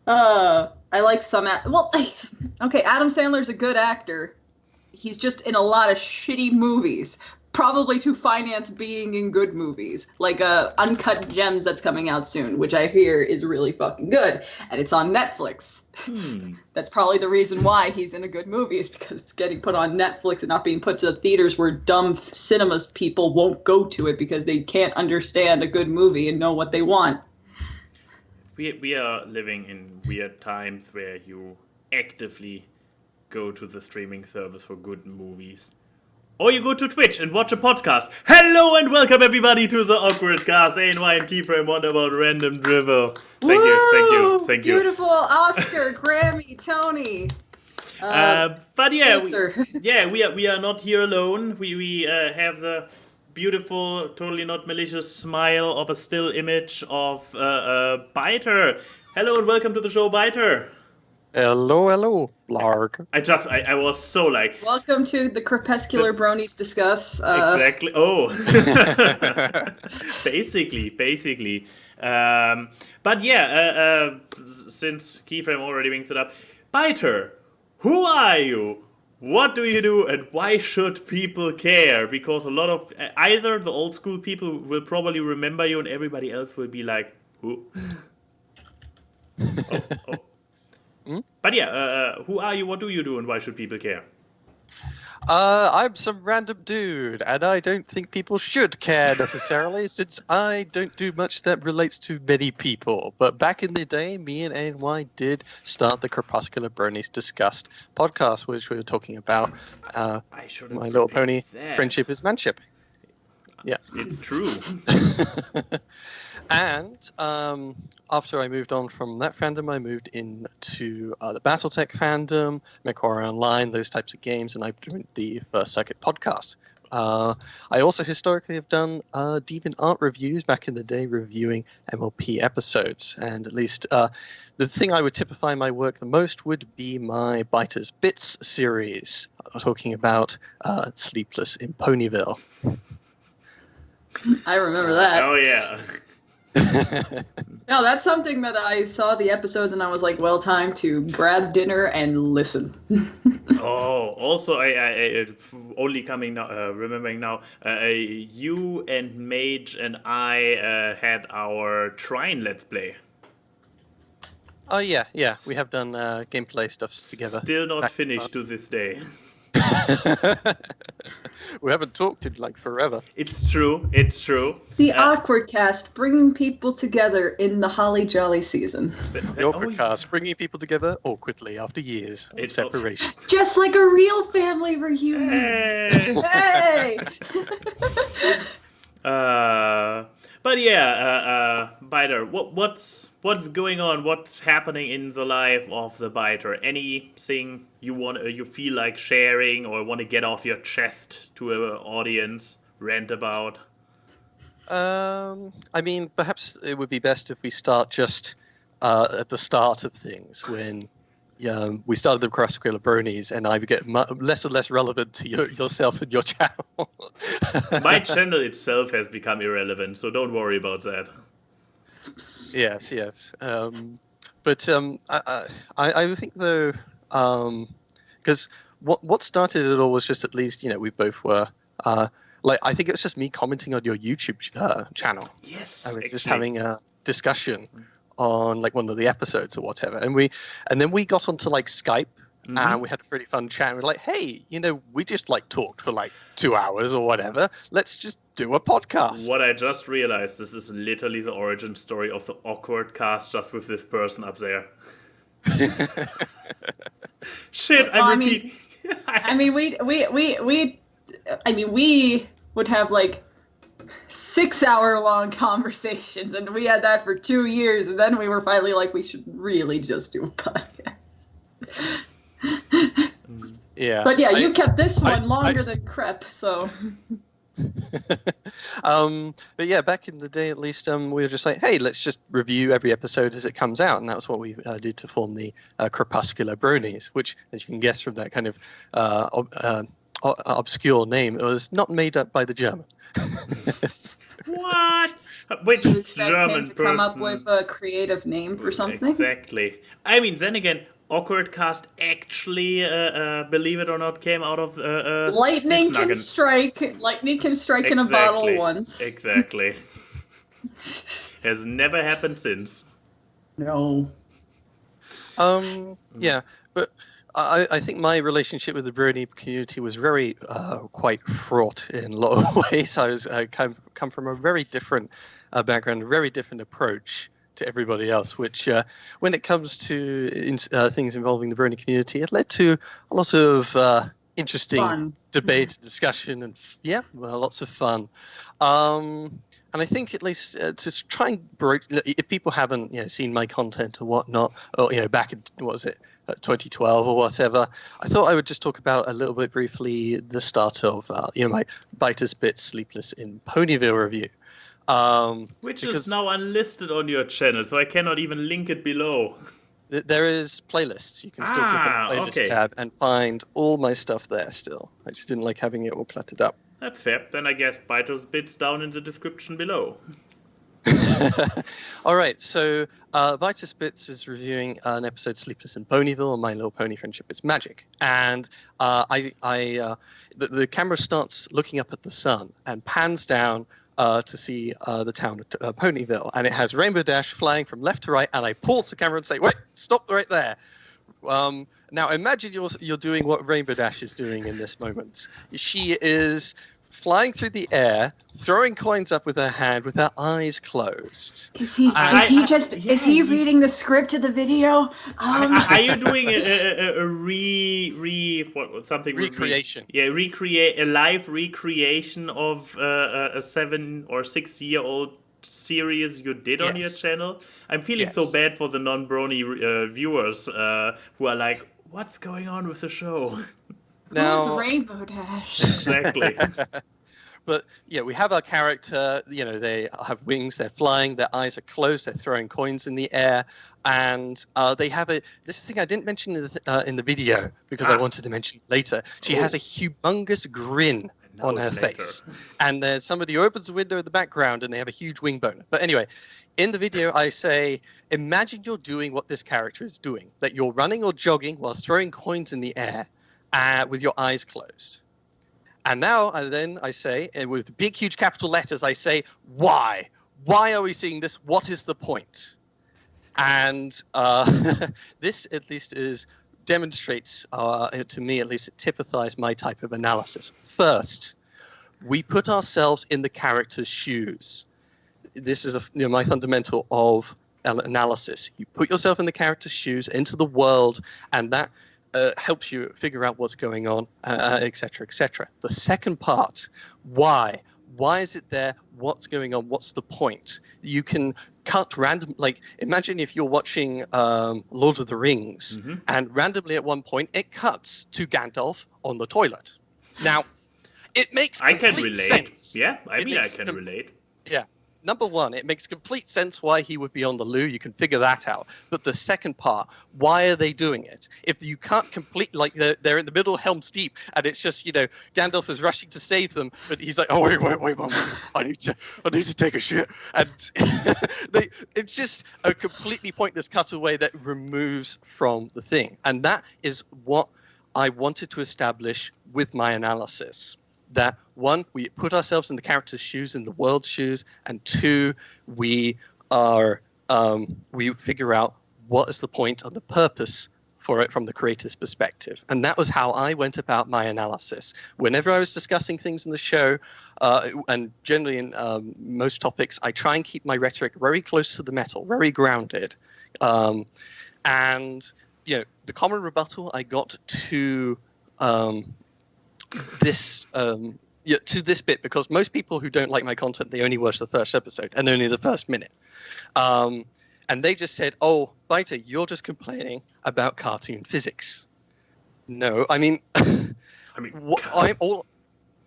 I like some. Okay, Adam Sandler's a good actor. He's just in a lot of shitty movies, probably to finance being in good movies, like Uncut Gems that's coming out soon, which I hear is really fucking good, and it's on Netflix. That's probably the reason why he's in a good movie, is because it's getting put on Netflix and not being put to the theaters where dumb cinemas people won't go to it because they can't understand a good movie and know what they want. We are living in weird times where you actively go to the streaming service for good movies. Or you go to Twitch and watch a podcast. Hello and welcome everybody to the AWKWARDCast. ANY and Keyframe Wonder about Random Drivel. Thank you. Beautiful Oscar, Grammy, Tony. But yeah, we are not here alone. We have the beautiful, totally not malicious smile of a still image of Byter. Hello and welcome to the show, Byter. Hello, Blarg. I was so like... Welcome to the Crepuscular Bronies Discuss. Exactly. Oh. Basically. But yeah, since Keyframe already brings it up, Byter, who are you? What do you do, and why should people care? Because a lot of... either the old school people will probably remember you, and everybody else will be like, who? Oh. But yeah, who are you, what do you do, and why should people care? I'm some random dude, and I don't think people should care necessarily, since I don't do much that relates to many people. But back in the day, me and ANY did start the Crepuscular Bronies Discussed podcast, which we were talking about My Little Pony, Friendship is Manship. Yeah. It's true. And after I moved on from that fandom, I moved into the BattleTech fandom, MechWarrior Online, those types of games, and I joined the First Circuit podcast. I also historically have done DeviantArt reviews back in the day, reviewing MLP episodes. And at least the thing I would typify my work the most would be my Byter's Bits series. I'm talking about Sleepless in Ponyville. I remember that. Oh, yeah. No, that's something that I saw the episodes and I was like, well, time to grab dinner and listen. Oh, also, I only coming now, remembering now, you and Mage and I had our Trine Let's Play. Oh, yeah. We have done gameplay stuff together. Still not finished to this day. We haven't talked in like forever. It's true. The AWKWARDCast, bringing people together in the holly jolly season. The AWKWARDCast, bringing people together awkwardly after years of separation. Just like a real family reunion. Hey! But yeah, Byter, what's going on? What's happening in the life of the Byter? Anything you feel like sharing or want to get off your chest to an audience, rant about? I mean, perhaps it would be best if we start just at the start of things, when we started the Crepuscular Bronies, and I get less and less relevant to yourself and your channel. My channel itself has become irrelevant, so don't worry about that. Yes. But I think, though, because what started it all was just, at least, we both were... I think it was just me commenting on your YouTube channel. Yes, I mean, just having a discussion on like one of the episodes or whatever, and then we got onto like Skype, and we had a pretty fun chat. And we're like, hey, we just like talked for like 2 hours or whatever. Let's just do a podcast. What I just realized, this is literally the origin story of the AWKWARDCast, just with this person up there. Shit, we would have like 6-hour-long conversations, and we had that for 2 years, and then we were finally like, we should really just do a podcast. Yeah. But yeah, you kept this one longer than Crep, so... But yeah, back in the day, at least, we were just like, hey, let's just review every episode as it comes out, and that was what we did to form the Crepuscular Bronies, which, as you can guess from that kind of obscure name, it was not made up by the German. What? Which You expect German him to come up person- with a creative name for something? Exactly. I mean, then again, AWKWARDCast actually, believe it or not, came out of Lightning his can nugget. strike. Lightning can strike in a bottle once. Exactly. Has never happened since. No. Yeah, but I think my relationship with the Brony community was very quite fraught in a lot of ways. I come from a very different background, a very different approach to everybody else, which when it comes to things involving the Brony community, it led to a lot of interesting debate, discussion, and lots of fun. And I think at least to try and break, if people haven't seen my content or whatnot, or back in 2012 or whatever, I thought I would just talk about a little bit briefly the start of my Byter Bits Sleepless in Ponyville review, which is now unlisted on your channel, so I cannot even link it below. There is playlists. You can still click on the playlist tab and find all my stuff there still. I just didn't like having it all cluttered up. That's fair. Then I guess Byter's Bits down in the description below. All right, so Byter Bits is reviewing an episode Sleepless in Ponyville, and My Little Pony Friendship is Magic. And the camera starts looking up at the sun and pans down to see the town of Ponyville, and it has Rainbow Dash flying from left to right, and I pause the camera and say, wait, stop right there. Now imagine you're doing what Rainbow Dash is doing in this moment. She is flying through the air, throwing coins up with her hand with her eyes closed. Is he reading the script of the video? Are you doing a recreation? A live recreation of a 7 or 6 year old series you did on your channel? I'm feeling so bad for the non-brony viewers who are like, what's going on with the show? Who's Rainbow Dash? Exactly. But we have our character. They have wings. They're flying. Their eyes are closed. They're throwing coins in the air, and they have this thing I didn't mention in the video because I wanted to mention it later. She has a humongous grin on her face, and there's somebody who opens the window in the background, and they have a huge wing boner. But anyway, in the video, I say, imagine you're doing what this character is doing, that you're running or jogging whilst throwing coins in the air. With your eyes closed. And now I say, with big, huge capital letters, I say, why? Why are we seeing this? What is the point? And this at least demonstrates, to me at least, it typifies my type of analysis. First, we put ourselves in the character's shoes. This is my fundamental of analysis. You put yourself in the character's shoes, into the world, and that helps you figure out what's going on, etc., etc. The second part, why? Why is it there? What's going on? What's the point? You can cut random, imagine if you're watching Lord of the Rings, and randomly at one point it cuts to Gandalf on the toilet. Now, it makes complete sense. Yeah, I can relate. Yeah. Number one, it makes complete sense why he would be on the loo. You can figure that out. But the second part, why are they doing it? If you can't they're in the middle of Helm's Deep, and it's just, Gandalf is rushing to save them, but he's like, oh, wait, I need to take a shit. And it's just a completely pointless cutaway that removes from the thing. And that is what I wanted to establish with my analysis. That one, we put ourselves in the character's shoes, in the world's shoes, and two, we figure out what is the point and the purpose for it from the creator's perspective. And that was how I went about my analysis. Whenever I was discussing things in the show, and generally in most topics, I try and keep my rhetoric very close to the metal, very grounded. And the common rebuttal I got to this bit, because most people who don't like my content, they only watch the first episode and only the first minute, and they just said, oh, Byter, you're just complaining about cartoon physics. No,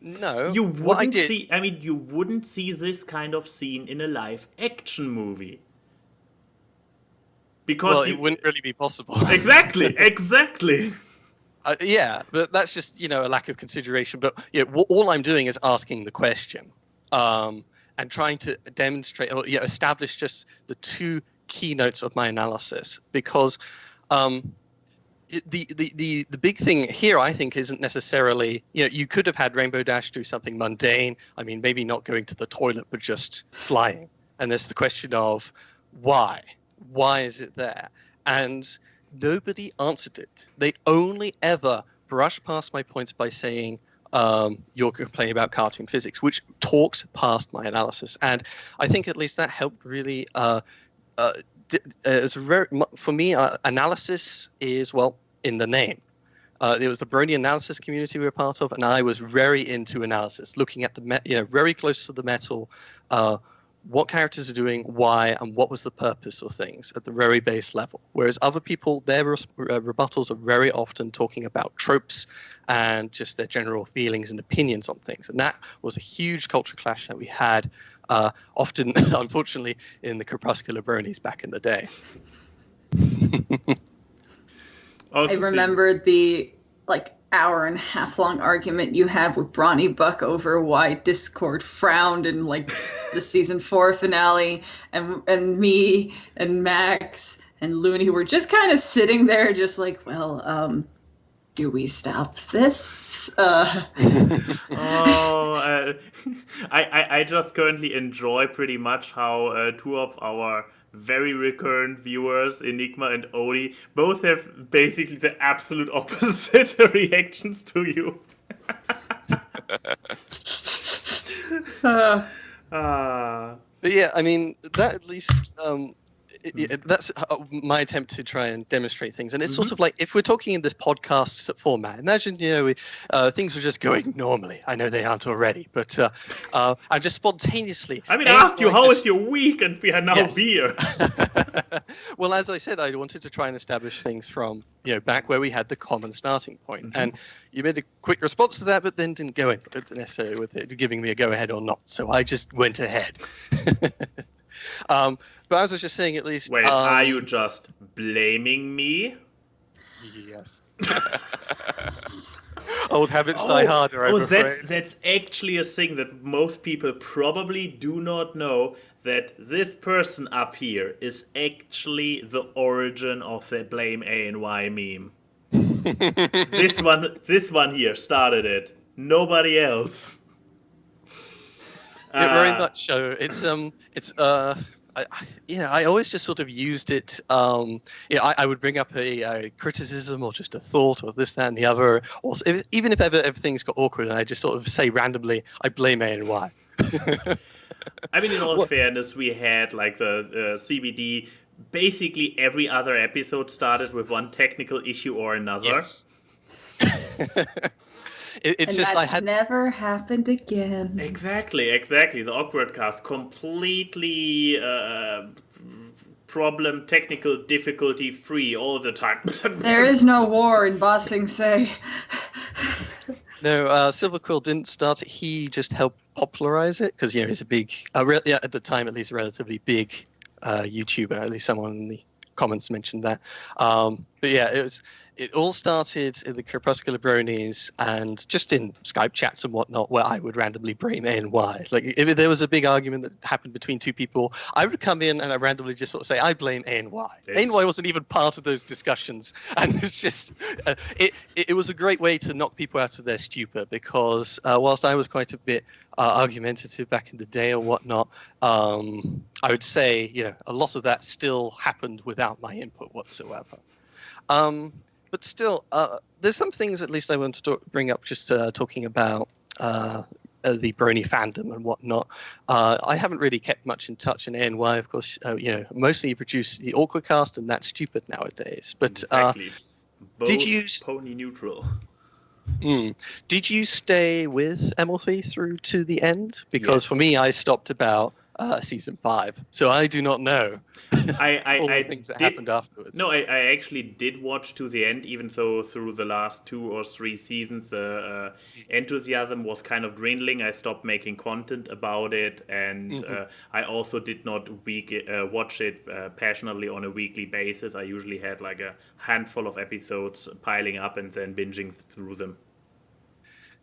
no, you wouldn't see. You wouldn't see this kind of scene in a live action movie because it wouldn't really be possible. Exactly. Yeah, but that's just a lack of consideration. But all I'm doing is asking the question, and trying to demonstrate or establish just the two keynotes of my analysis, because the big thing here, I think, isn't necessarily, you could have had Rainbow Dash do something mundane. I mean, maybe not going to the toilet, but just flying. And there's the question of why? Why is it there? And nobody answered it. They only ever brushed past my points by saying, you're complaining about cartoon physics, which talks past my analysis. And I think at least that helped really for me, analysis is, well, in the name. It was the Brony analysis community we were part of, and I was very into analysis, looking at very close to the metal, what characters are doing, why, and what was the purpose of things at the very base level. Whereas other people, their rebuttals are very often talking about tropes and just their general feelings and opinions on things. And that was a huge culture clash that we had often, unfortunately, in the Crepuscular Bronies back in the day. I remembered the hour and a half long argument you had with Bronny Buck over why Discord frowned in the season 4 finale, and me and Max and Looney were just kind of sitting there just do we stop this? I just currently enjoy pretty much how two of our very recurrent viewers, Enigma and Odie, both have basically the absolute opposite reactions to you. But yeah, I mean, that at least that's my attempt to try and demonstrate things. And it's sort of like, if we're talking in this podcast format, imagine things are just going normally. I know they aren't already, but I'm just spontaneously. I asked you, how is your week? And we are now here. Well, as I said, I wanted to try and establish things from back where we had the common starting point. And you made a quick response to that, but then didn't go in necessarily with it giving me a go ahead or not. So I just went ahead. But as I was just saying, at least... Wait, are you just blaming me? Yes. Old habits die harder, I'm afraid. That's actually a thing that most people probably do not know, that this person up here is actually the origin of the blame A and Y meme. This one here started it. Nobody else. Very much so. I always just sort of used it. I would bring up a criticism or just a thought or this, that, and the other. Or even if ever everything's got awkward, and I just sort of say randomly, I blame A and Y. In all fairness, we had the CBD. Basically, every other episode started with one technical issue or another. Yes. It's and just that's never happened again. Exactly. The AWKWARDCast completely technical difficulty free all the time. There is no war in Ba Sing Se. No, Silver Quill didn't start it. He just helped popularize it because he's a big, at the time at least, a relatively big YouTuber. At least someone in the comments mentioned that. But yeah, it all started in the Crepuscular Bronies and just in Skype chats and whatnot, where I would randomly blame A and Y. If there was a big argument that happened between two people, I would come in and I randomly just sort of say, I blame A and Y. A and Y wasn't even part of those discussions. And it's just, it was a great way to knock people out of their stupor because whilst I was quite a bit argumentative back in the day or whatnot, I would say, a lot of that still happened without my input whatsoever. But still, there's some things at least I want to bring up just talking about the Brony fandom and whatnot. I haven't really kept much in touch, and A&Y, of course, mostly produce the AWKWARDCast, and that's stupid nowadays. But exactly. Did you pony neutral? Did you stay with ML3 through to the end? Because for me, I stopped about season 5, so I do not know all the things that happened afterwards. No, I actually did watch to the end, even though through the last 2 or 3 seasons the enthusiasm was kind of dwindling. I stopped making content about it, and I also did not watch it passionately on a weekly basis. I usually had a handful of episodes piling up and then binging through them.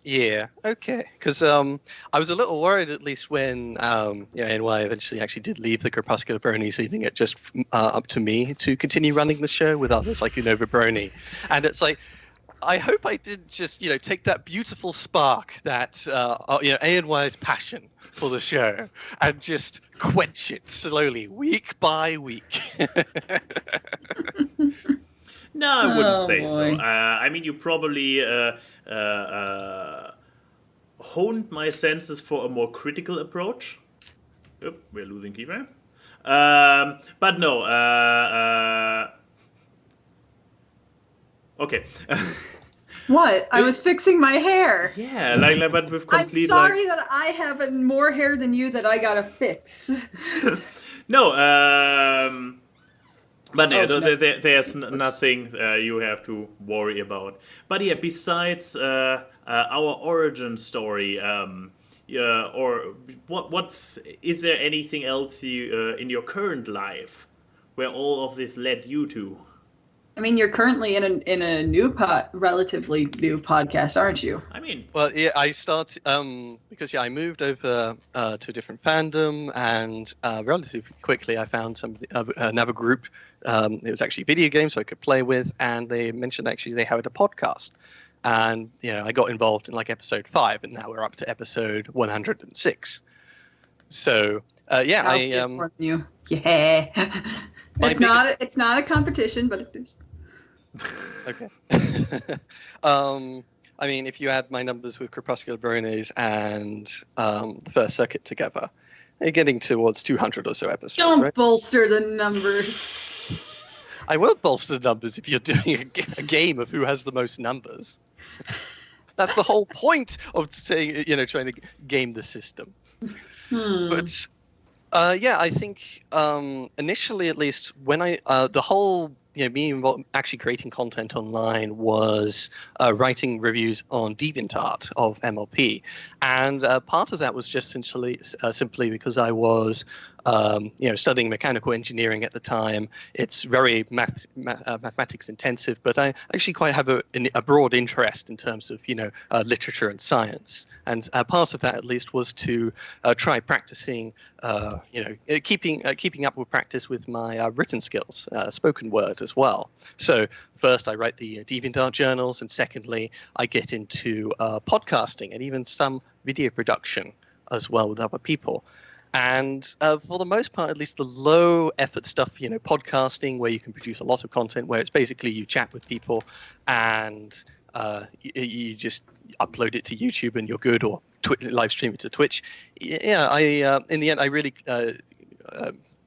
Yeah, okay. Because I was a little worried, at least when NY eventually actually did leave the Crepuscular Bronies, leaving it just up to me to continue running the show with others like Unova Brony. And it's like, I hope I did just, take that beautiful spark that, ANY's passion for the show and just quench it slowly, week by week. No, I wouldn't say boy. so. I mean, you probably honed my senses for a more critical approach. Oop, we're losing Keyframe. But no. Okay. What? I was fixing my hair. Yeah, but with complete. I'm sorry that I have more hair than you that I gotta fix. No, but yeah, no. there's nothing you have to worry about. But yeah, besides our origin story, or what is there anything else in your current life where all of this led you to? I mean, you're currently in a relatively new podcast, aren't you? I mean, well, yeah, I started because I moved over to a different fandom, and relatively quickly I found another group. It was actually video games so I could play with, and they mentioned actually they had a podcast, and I got involved in like episode 5, and now we're up to episode 106. So yeah, You. Yeah. It's not a competition, but it is. Okay. I mean, if you add my numbers with Crepuscular Bronies and the First Circuit together, you're getting towards 200 or so episodes. Don't bolster the numbers. I will bolster the numbers if you're doing a game of who has the most numbers. That's the whole point of saying, trying to game the system. But yeah, I think initially, at least, when the whole me actually creating content online was writing reviews on DeviantArt of MLP, and part of that was just simply because I was studying mechanical engineering at the time. It's very mathematics intensive, but I actually quite have a broad interest in terms of literature and science, and part of that at least was to try practicing keeping up with practice with my written skills, spoken word as well. So first I write the DeviantArt journals, and secondly I get into podcasting and even some video production as well with other people. And for the most part, at least the low effort stuff, podcasting, where you can produce a lot of content, where it's basically you chat with people and you just upload it to YouTube and you're good, or live stream it to Twitch. Yeah, in the end, I really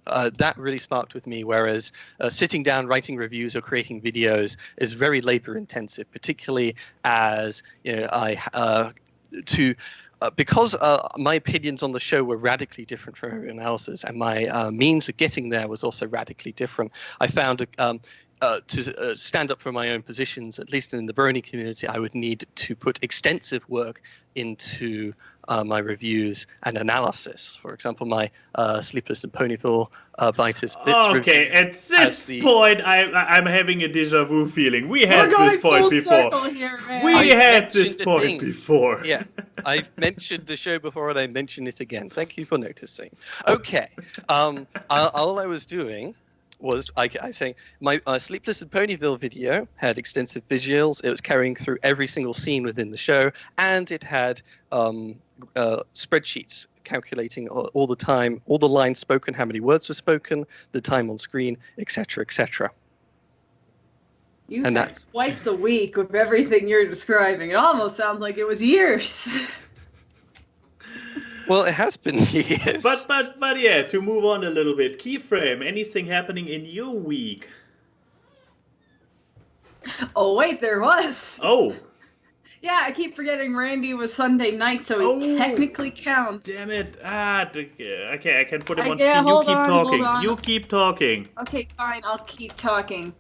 that really sparked with me. Whereas sitting down, writing reviews or creating videos is very labor intensive, particularly as because my opinions on the show were radically different from everyone else's, and my means of getting there was also radically different. I found to stand up for my own positions, at least in the Brony community, I would need to put extensive work into my reviews and analysis. For example, my Sleepless in Ponyville Byter's Bits review. Okay, at this point, I'm having a déjà vu feeling. We had this point before. Here, man. We had this point before. Yeah, I've mentioned the show before, and I mention it again. Thank you for noticing. Okay, all I was doing was I saying my Sleepless in Ponyville video had extensive visuals. It was carrying through every single scene within the show, and it had spreadsheets calculating all the time, all the lines spoken, how many words were spoken, the time on screen, etc., etc. You had quite the week of everything you're describing. It almost sounds like it was years. Well, it has been years. But yeah, to move on a little bit, Keyframe, anything happening in your week? Oh wait, there was. Oh. Yeah, I keep forgetting Randy was Sunday night, so it technically counts. Damn it. Okay, I can put him on yeah, screen. You keep hold talking. on. You keep talking. Okay, fine, I'll keep talking.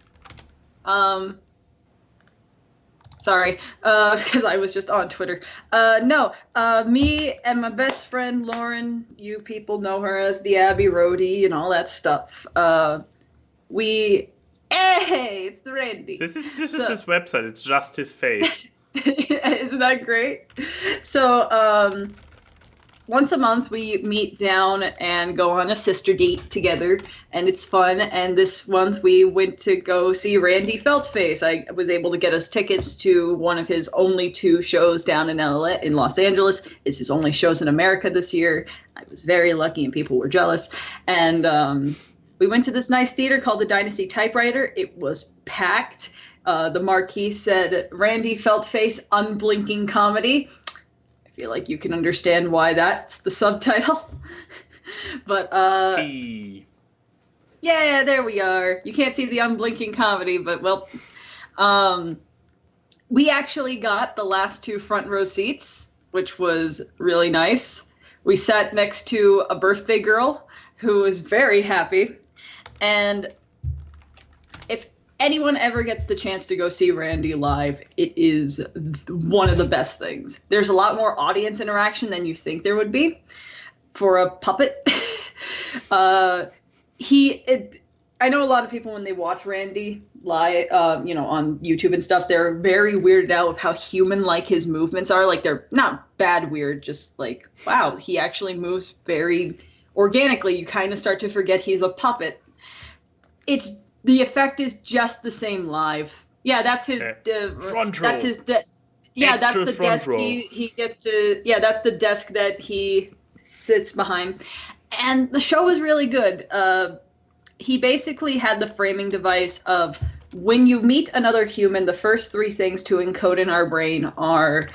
Sorry, because I was just on Twitter. Me and my best friend Lauren, you people know her as the Abby Roadie and all that stuff. Hey, it's the Randy. This is his website. It's just his face. Isn't that great? So, once a month we meet down and go on a sister date together, and it's fun. And this month we went to go see Randy Feltface. I was able to get us tickets to one of his only 2 shows down in Los Angeles. It's his only shows in America this year. I was very lucky, and people were jealous. And we went to this nice theater called the Dynasty Typewriter. It was packed. The marquee said Randy Feltface Unblinking Comedy. I feel like you can understand why that's the subtitle. But yeah, there we are. You can't see the unblinking comedy, but well, we actually got the last 2 front row seats, which was really nice. We sat next to a birthday girl who was very happy. And if anyone ever gets the chance to go see Randy live, it is one of the best things. There's a lot more audience interaction than you think there would be for a puppet. I know a lot of people when they watch Randy live, on YouTube and stuff, they're very weirded out with how human-like his movements are. Like, they're not bad weird, just like, wow, he actually moves very organically. You kind of start to forget he's a puppet. The effect is just the same live. Yeah, that's his front row. That's his that's the desk he gets to. Yeah, that's the desk that he sits behind. And the show was really good. He basically had the framing device of, when you meet another human, the first 3 things to encode in our brain are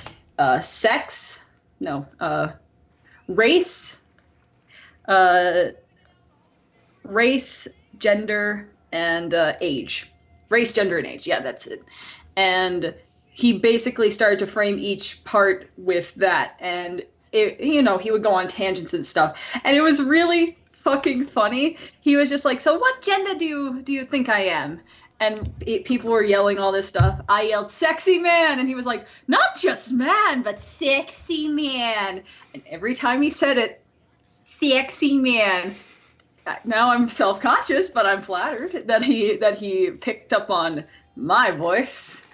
race, gender, and age. Race, gender, and age. Yeah, that's it. And he basically started to frame each part with that. And, he would go on tangents and stuff. And it was really fucking funny. He was just like, so what gender do you think I am? And people were yelling all this stuff. I yelled, sexy man. And he was like, not just man, but sexy man. And every time he said it, sexy man. Now I'm self-conscious, but I'm flattered that he picked up on my voice.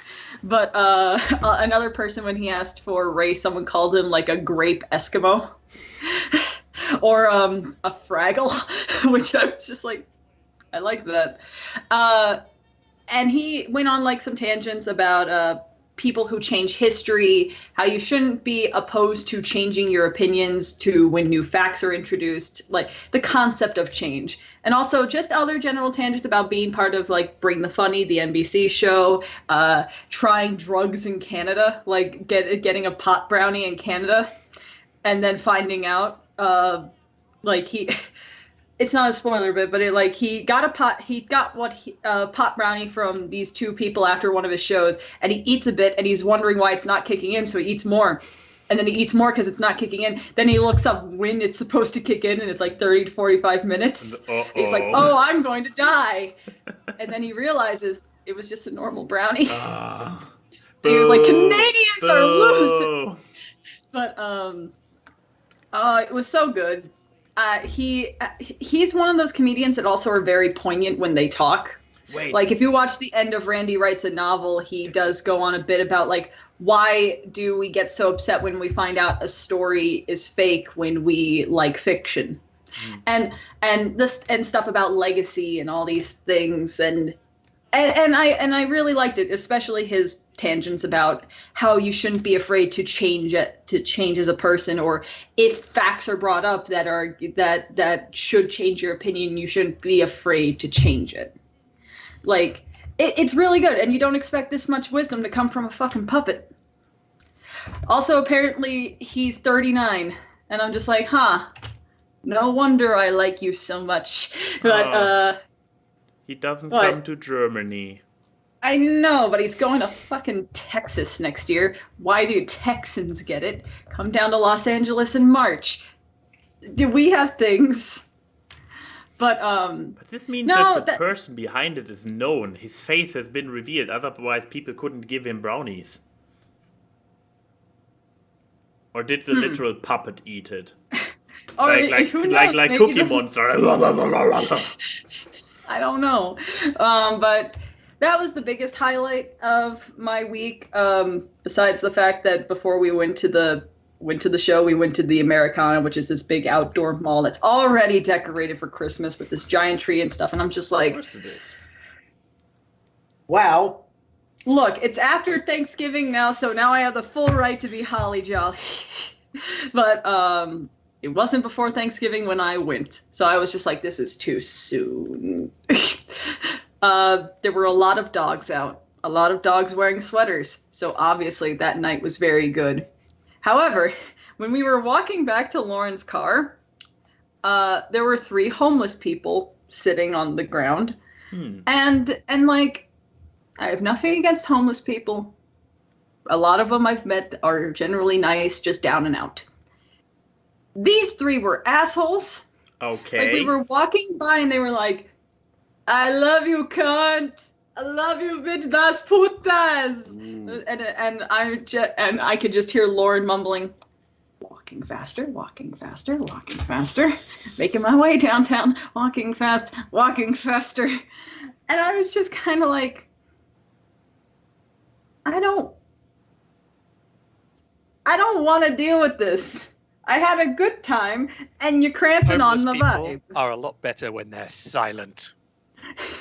But another person, when he asked for race, someone called him like a grape Eskimo. Or a Fraggle, which I was just like, I like that. And he went on like some tangents about people who change history, how you shouldn't be opposed to changing your opinions to when new facts are introduced, like the concept of change. And also just other general tangents about being part of like Bring the Funny, the NBC show, trying drugs in Canada, like getting a pot brownie in Canada, and then finding out it's not a spoiler bit, but he got pot brownie from these 2 people after one of his shows, and he eats a bit, and he's wondering why it's not kicking in, so he eats more, and then he eats more because it's not kicking in. Then he looks up when it's supposed to kick in, and it's like 30 to 45 minutes. He's like, oh, I'm going to die. And then he realizes it was just a normal brownie. He was like, Canadians are losing. But it was so good. He's one of those comedians that also are very poignant when they talk. Wait. Like, if you watch the end of Randy Writes a Novel, he does go on a bit about, like, why do we get so upset when we find out a story is fake when we like fiction? And stuff about legacy and all these things. And I really liked it, especially his tangents about how you shouldn't be afraid to change as a person, or if facts are brought up that should change your opinion, you shouldn't be afraid to change it. Like, it's really good, and you don't expect this much wisdom to come from a fucking puppet. Also, apparently, he's 39, and I'm just like, no wonder I like you so much. But, he doesn't come to Germany. I know, but he's going to fucking Texas next year. Why do Texans get it? Come down to Los Angeles in March. Do we have things? But this means that the person behind it is known. His face has been revealed. Otherwise, people couldn't give him brownies. Or did the literal puppet eat it? like Cookie Monster. I don't know. But that was the biggest highlight of my week. Besides the fact that before we went to the show, we went to the Americana, which is this big outdoor mall that's already decorated for Christmas with this giant tree and stuff. And I'm just like, Of course it is. Wow. Look, it's after Thanksgiving now, so now I have the full right to be holly jolly. But it wasn't before Thanksgiving when I went. So I was just like, this is too soon. There were a lot of dogs out. A lot of dogs wearing sweaters. So obviously that night was very good. However, when we were walking back to Lauren's car, there were 3 homeless people sitting on the ground. And like, I have nothing against homeless people. A lot of them I've met are generally nice, just down and out. These 3 were assholes. Okay. Like, we were walking by and they were like, I love you, cunt. I love you, bitch, das putas. And I could just hear Lauren mumbling, walking faster, walking faster, walking faster, making my way downtown, walking fast, walking faster. And I was just kind of like, I don't want to deal with this. I had a good time, and you're cramping on the vibe. Are a lot better when they're silent.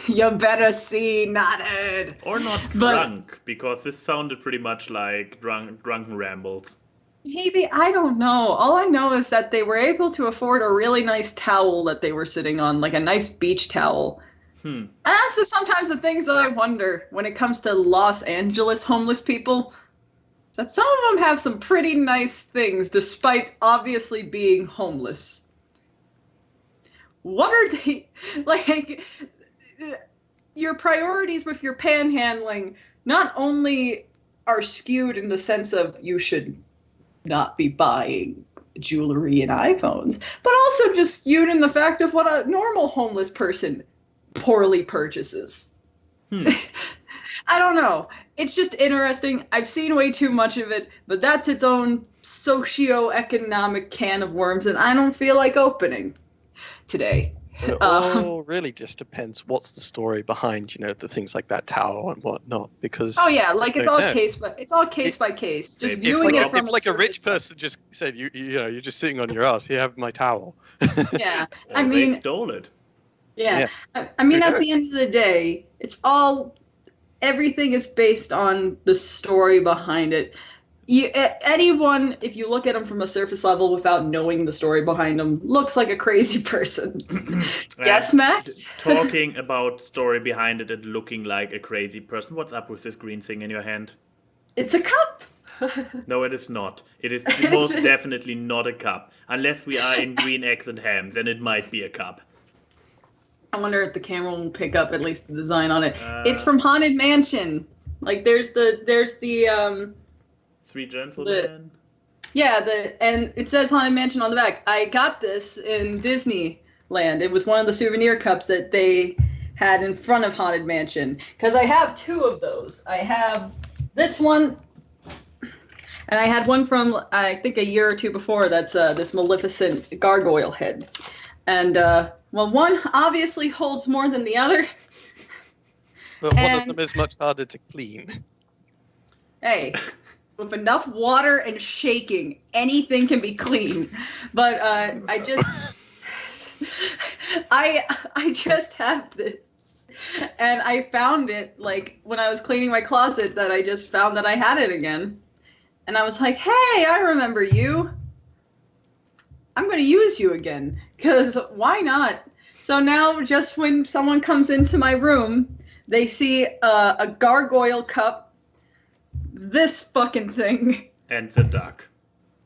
You better see, nodded. Or not drunk, because this sounded pretty much like drunken rambles. Maybe, I don't know. All I know is that they were able to afford a really nice towel that they were sitting on, like a nice beach towel. And that's just sometimes the things that I wonder when it comes to Los Angeles homeless people. That some of them have some pretty nice things, despite obviously being homeless. What are they, like, your priorities with your panhandling not only are skewed in the sense of you should not be buying jewelry and iPhones, but also just skewed in the fact of what a normal homeless person poorly purchases. I don't know. It's just interesting. I've seen way too much of it, but that's its own socio-economic can of worms, and I don't feel like opening today. It all really just depends what's the story behind, the things like that towel and whatnot. Because like it's all case by case. Just viewing it from a rich person just said, you're just sitting on your ass. Here, have my towel. Yeah, I mean, they stole it. Yeah. I mean, at the end of the day, everything is based on the story behind it. Anyone, if you look at them from a surface level without knowing the story behind them, looks like a crazy person. Yes, Max? Talking about story behind it and looking like a crazy person, what's up with this green thing in your hand? It's a cup. No, it is not. It is most definitely not a cup. Unless we are in green eggs and ham, then it might be a cup. I wonder if the camera will pick up at least the design on it. It's from Haunted Mansion. Like there's the 3 Gentlemen. And it says Haunted Mansion on the back. I got this in Disneyland. It was one of the souvenir cups that they had in front of Haunted Mansion. Because I have 2 of those. I have this one, and I had one from I think a year or 2 before. That's this Maleficent gargoyle head, and one obviously holds more than the other. But one of them is much harder to clean. Hey, with enough water and shaking, anything can be clean. But I just have this. And I found it, like, when I was cleaning my closet, that I just found that I had it again. And I was like, hey, I remember you. I'm going to use you again, because why not? So now, just when someone comes into my room, they see a gargoyle cup, this fucking thing, and the duck,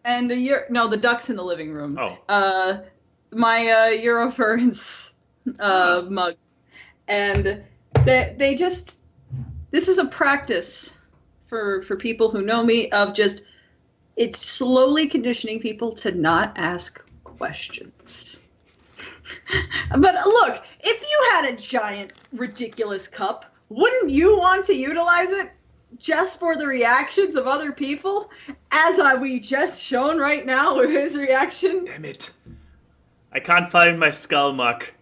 and the duck's in the living room. Oh, my Eurofurence mug, and they just, this is a practice for people who know me of just, it's slowly conditioning people to not ask questions. But look, if you had a giant, ridiculous cup, wouldn't you want to utilize it just for the reactions of other people, as we just shown right now with his reaction? Damn it. I can't find my skull muck.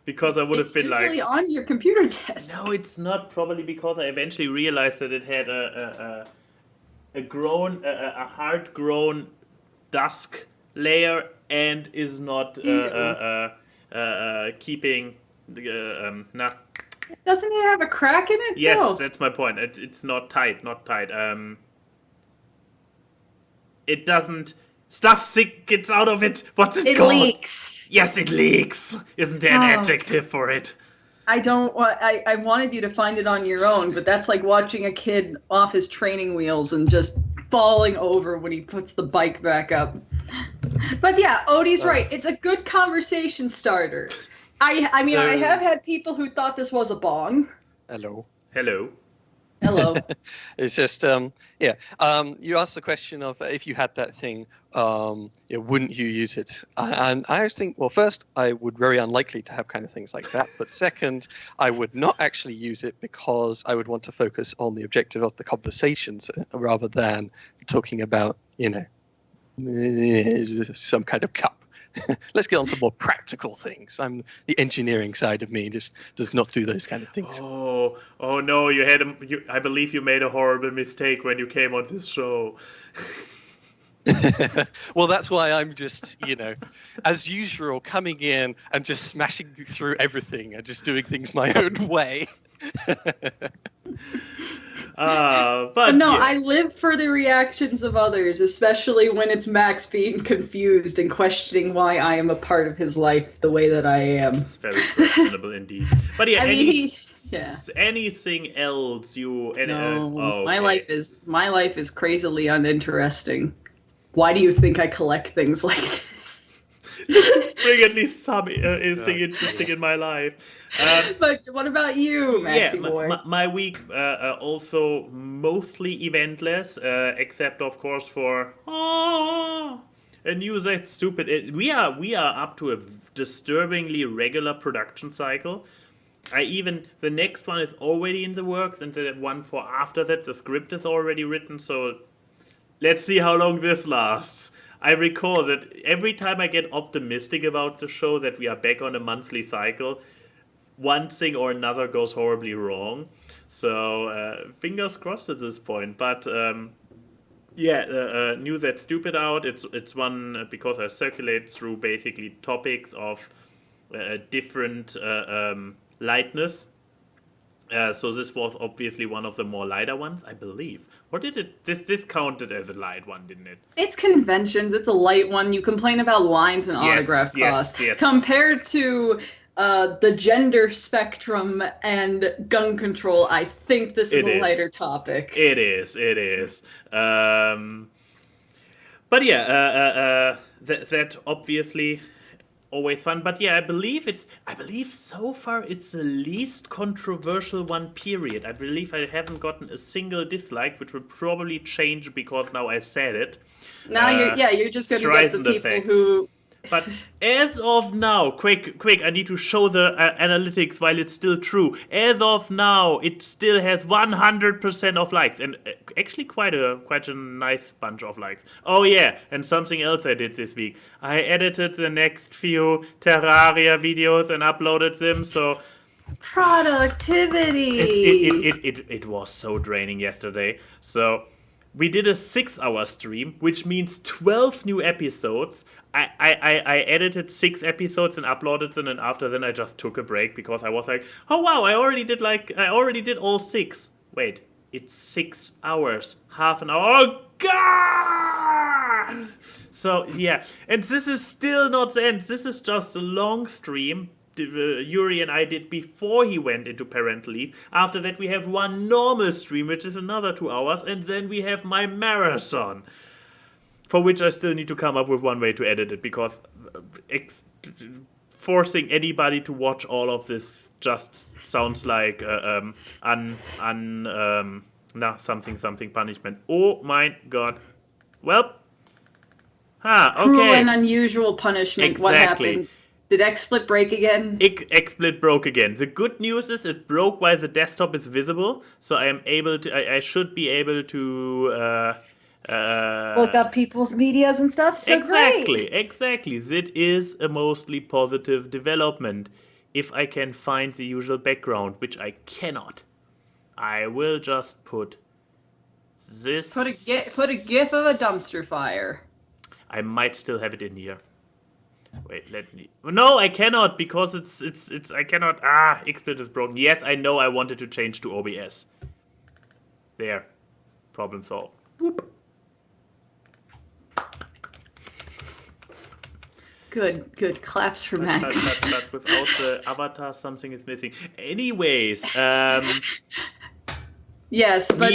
because I would have been like... It's usually on your computer desk. No, it's not. Probably because I eventually realized that it had a hard-grown dusk layer and is not keeping the Doesn't it have a crack in it? Yes, No. that's my point. It's not tight. It doesn't. Stuff gets out of it. What's it called? It leaks. Yes, it leaks. Isn't there an adjective for it? I don't want. I wanted you to find it on your own, but that's like watching a kid off his training wheels and just falling over when he puts the bike back up. But yeah, Odie's right. It's a good conversation starter. I mean, I have had people who thought this was a bong. Hello. It's just, you asked the question of if you had that thing, wouldn't you use it? And I think, well, first, I would very unlikely to have kind of things like that. But second, I would not actually use it because I would want to focus on the objective of the conversations rather than talking about, some kind of cup. Let's get on to more practical things. The engineering side of me just does not do those kind of things. Oh no! I believe you made a horrible mistake when you came on this show. Well, that's why I'm just, as usual, coming in and just smashing through everything and just doing things my own way. But no, yeah. I live for the reactions of others, especially when it's Max being confused and questioning why I am a part of his life the way that I am. It's very questionable indeed. But yeah, anything else you? My life is crazily uninteresting. Why do you think I collect things like this? Bring at least something interesting in my life. But what about you, Maxie boy? My week also mostly eventless, except of course for a news that's stupid. We are up to a disturbingly regular production cycle. The next one is already in the works, and the one for after that, the script is already written. So let's see how long this lasts. I recall that every time I get optimistic about the show that we are back on a monthly cycle, one thing or another goes horribly wrong. So fingers crossed at this point. But New That Stupid out. It's one because I circulate through basically topics of different lightness. So this was obviously one of the more lighter ones, I believe. Or did it? This counted as a light one, didn't it? It's conventions. It's a light one. You complain about lines and autograph costs. Yes. Compared to the gender spectrum and gun control, I think this is a lighter topic. It is. But yeah, that obviously always fun. But yeah, I believe so far it's the least controversial one, period. I believe I haven't gotten a single dislike, which will probably change because now I said it. Now you're just going to get the people who... But as of now, quick, I need to show the analytics while it's still true. As of now, it still has 100% of likes, and actually quite a nice bunch of likes. Oh yeah, and something else I did this week. I edited the next few Terraria videos and uploaded them, so... Productivity! It was so draining yesterday, so... We did a 6-hour stream, which means 12 new episodes. I edited 6 episodes and uploaded them, and after then I just took a break because I was like, oh wow, I already did all 6. Wait, it's 6 hours, half an hour. Oh god! So yeah, and this is still not the end. This is just a long stream. Yuri and I did before he went into parental leave. After that we have one normal stream, which is another 2 hours, and then we have my marathon, for which I still need to come up with one way to edit it, because forcing anybody to watch all of this just sounds like something punishment. Oh my god. Well, okay. Cruel and unusual punishment. Exactly. What happened? Did XSplit break again? XSplit broke again. The good news is it broke while the desktop is visible, so I should be able to look up people's medias and stuff. So exactly. That is a mostly positive development. if I can find the usual background, which I cannot, I will just put this. Put a gif of a dumpster fire. I might still have it in here. Wait, let me. No, I cannot because it's. I cannot. XSplit is broken. Yes, I know. I wanted to change to OBS. There, problem solved. Whoop. Good. Claps for Mechs. But without the avatar, something is missing. Anyways, yes, but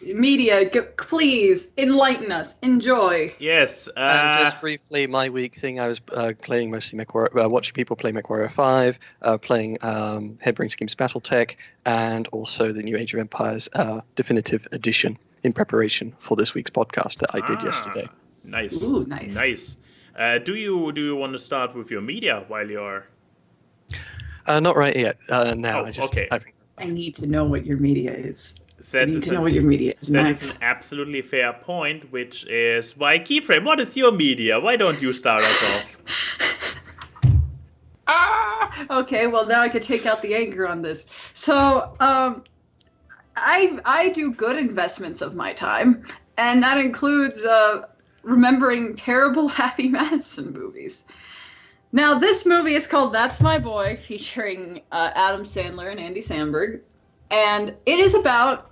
media, please enlighten us. Enjoy. Yes. And just briefly, my week thing, I was playing mostly watching people play MechWarrior 5, playing Headbrain Schemes BattleTech, and also the New Age of Empires Definitive Edition in preparation for this week's podcast that I did yesterday. Nice. Ooh, nice. Nice. Do you want to start with your media while you're? Not right yet. Now, okay. I need to know what your media is. That is an absolutely fair point, which is why Keyframe, what is your media? Why don't you start us off? Okay, well now I could take out the anger on this. So, I do good investments of my time, and that includes remembering terrible Happy Madison movies. Now, this movie is called That's My Boy, featuring Adam Sandler and Andy Samberg, and it is about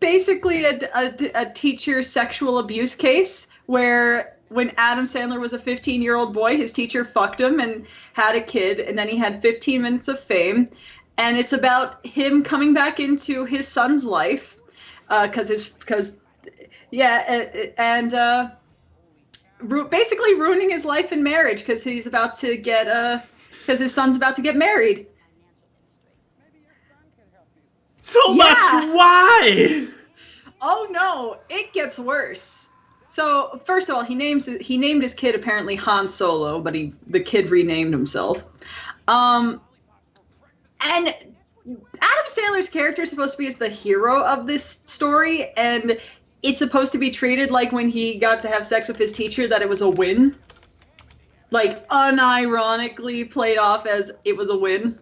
basically a teacher sexual abuse case where when Adam Sandler was a 15-year-old boy, his teacher fucked him and had a kid, and then he had 15 minutes of fame. And it's about him coming back into his son's life, basically ruining his life and marriage because he's about to get because his son's about to get married. So much why? Oh no, it gets worse. So first of all, he named his kid apparently Han Solo, but the kid renamed himself. And Adam Sandler's character is supposed to be as the hero of this story, and it's supposed to be treated like when he got to have sex with his teacher that it was a win. Like unironically played off as it was a win.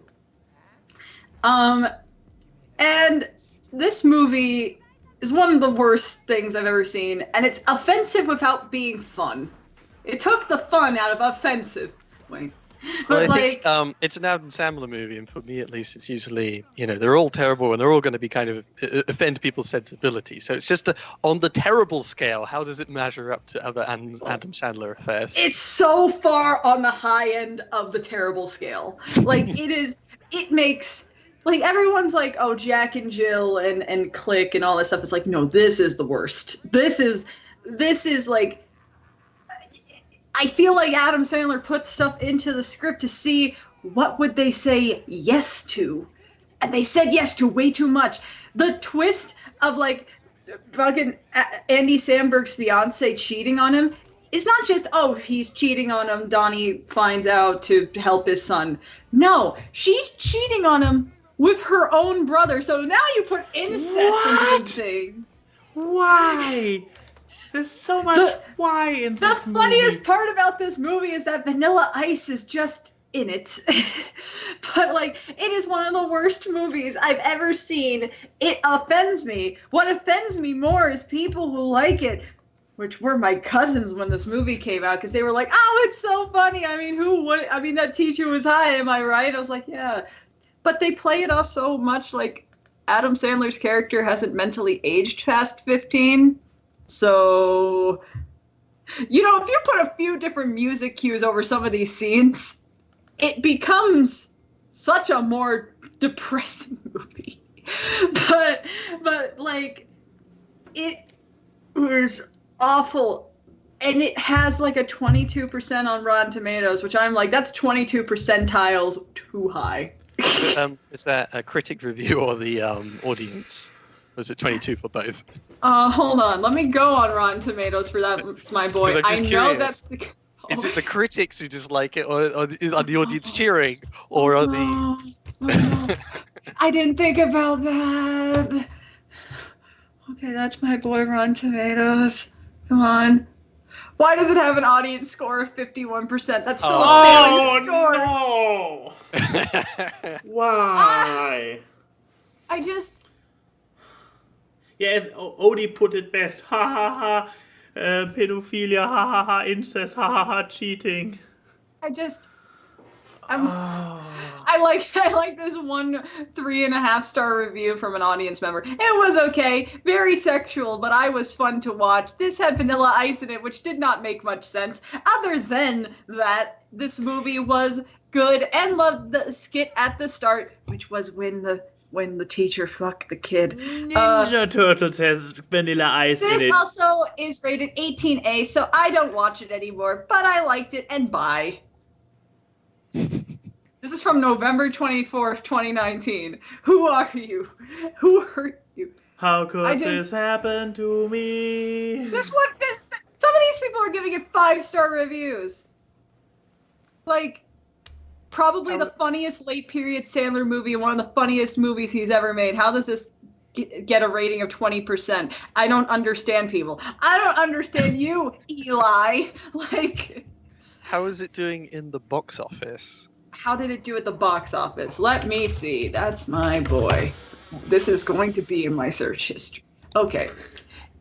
And this movie is one of the worst things I've ever seen, and it's offensive without being fun. It took the fun out of offensive. Wait. But I think it's an Adam Sandler movie, and for me at least, it's usually, they're all terrible and they're all going to be kind of offend people's sensibilities. So it's just on the terrible scale, how does it measure up to other Adam Sandler affairs? It's so far on the high end of the terrible scale. Like, it makes... Like, everyone's like, oh, Jack and Jill and Click and all this stuff. It's like, no, this is the worst. This is like... I feel like Adam Sandler puts stuff into the script to see what would they say yes to. And they said yes to way too much. The twist of, like, fucking Andy Samberg's fiance cheating on him is not just, oh, he's cheating on him, Donnie finds out to help his son. No, she's cheating on him with her own brother. So now you put incest into the thing. Why? There's so much why in this movie. The funniest part about this movie is that Vanilla Ice is just in it. But, like, it is one of the worst movies I've ever seen. It offends me. What offends me more is people who like it, which were my cousins when this movie came out, because they were like, oh, it's so funny. I mean, who would? I mean, that teacher was high, am I right? I was like, yeah. But they play it off so much like Adam Sandler's character hasn't mentally aged past 15. So, if you put a few different music cues over some of these scenes, it becomes such a more depressing movie. But like, it was awful. And it has like a 22% on Rotten Tomatoes, which I'm like, that's 22 percentiles too high. Is that a critic review or the audience? Or is it 22 for both? Hold on. Let me go on Rotten Tomatoes for that. It's my boy. I know that's the... Is it the critics who dislike it, or are the audience cheering, or are the... I didn't think about that. Okay, that's my boy, Rotten Tomatoes. Come on. Why does it have an audience score of 51%? That's still a failing score. No! Why? I just... Yeah, Odie put it best. Ha ha ha. Pedophilia, ha ha ha. Incest, ha ha ha. Cheating. I like this one 3.5-star review from an audience member. It was okay, very sexual, but I was fun to watch. This had Vanilla Ice in it, which did not make much sense. Other than that, this movie was good, and loved the skit at the start, which was when the teacher fucked the kid. Ninja Turtles has Vanilla Ice in it. This also is rated 18A, so I don't watch it anymore, but I liked it, and bye. This is from November 24th, 2019. Who are you? Who hurt you? How could this happen to me? Some of these people are giving it 5-star reviews. Like, probably the funniest late period Sandler movie and one of the funniest movies he's ever made. How does this get a rating of 20%? I don't understand people. I don't understand you, Eli. Like, how is it doing in the box office? How did it do at the box office? Let me see. That's my boy. This is going to be in my search history. Okay.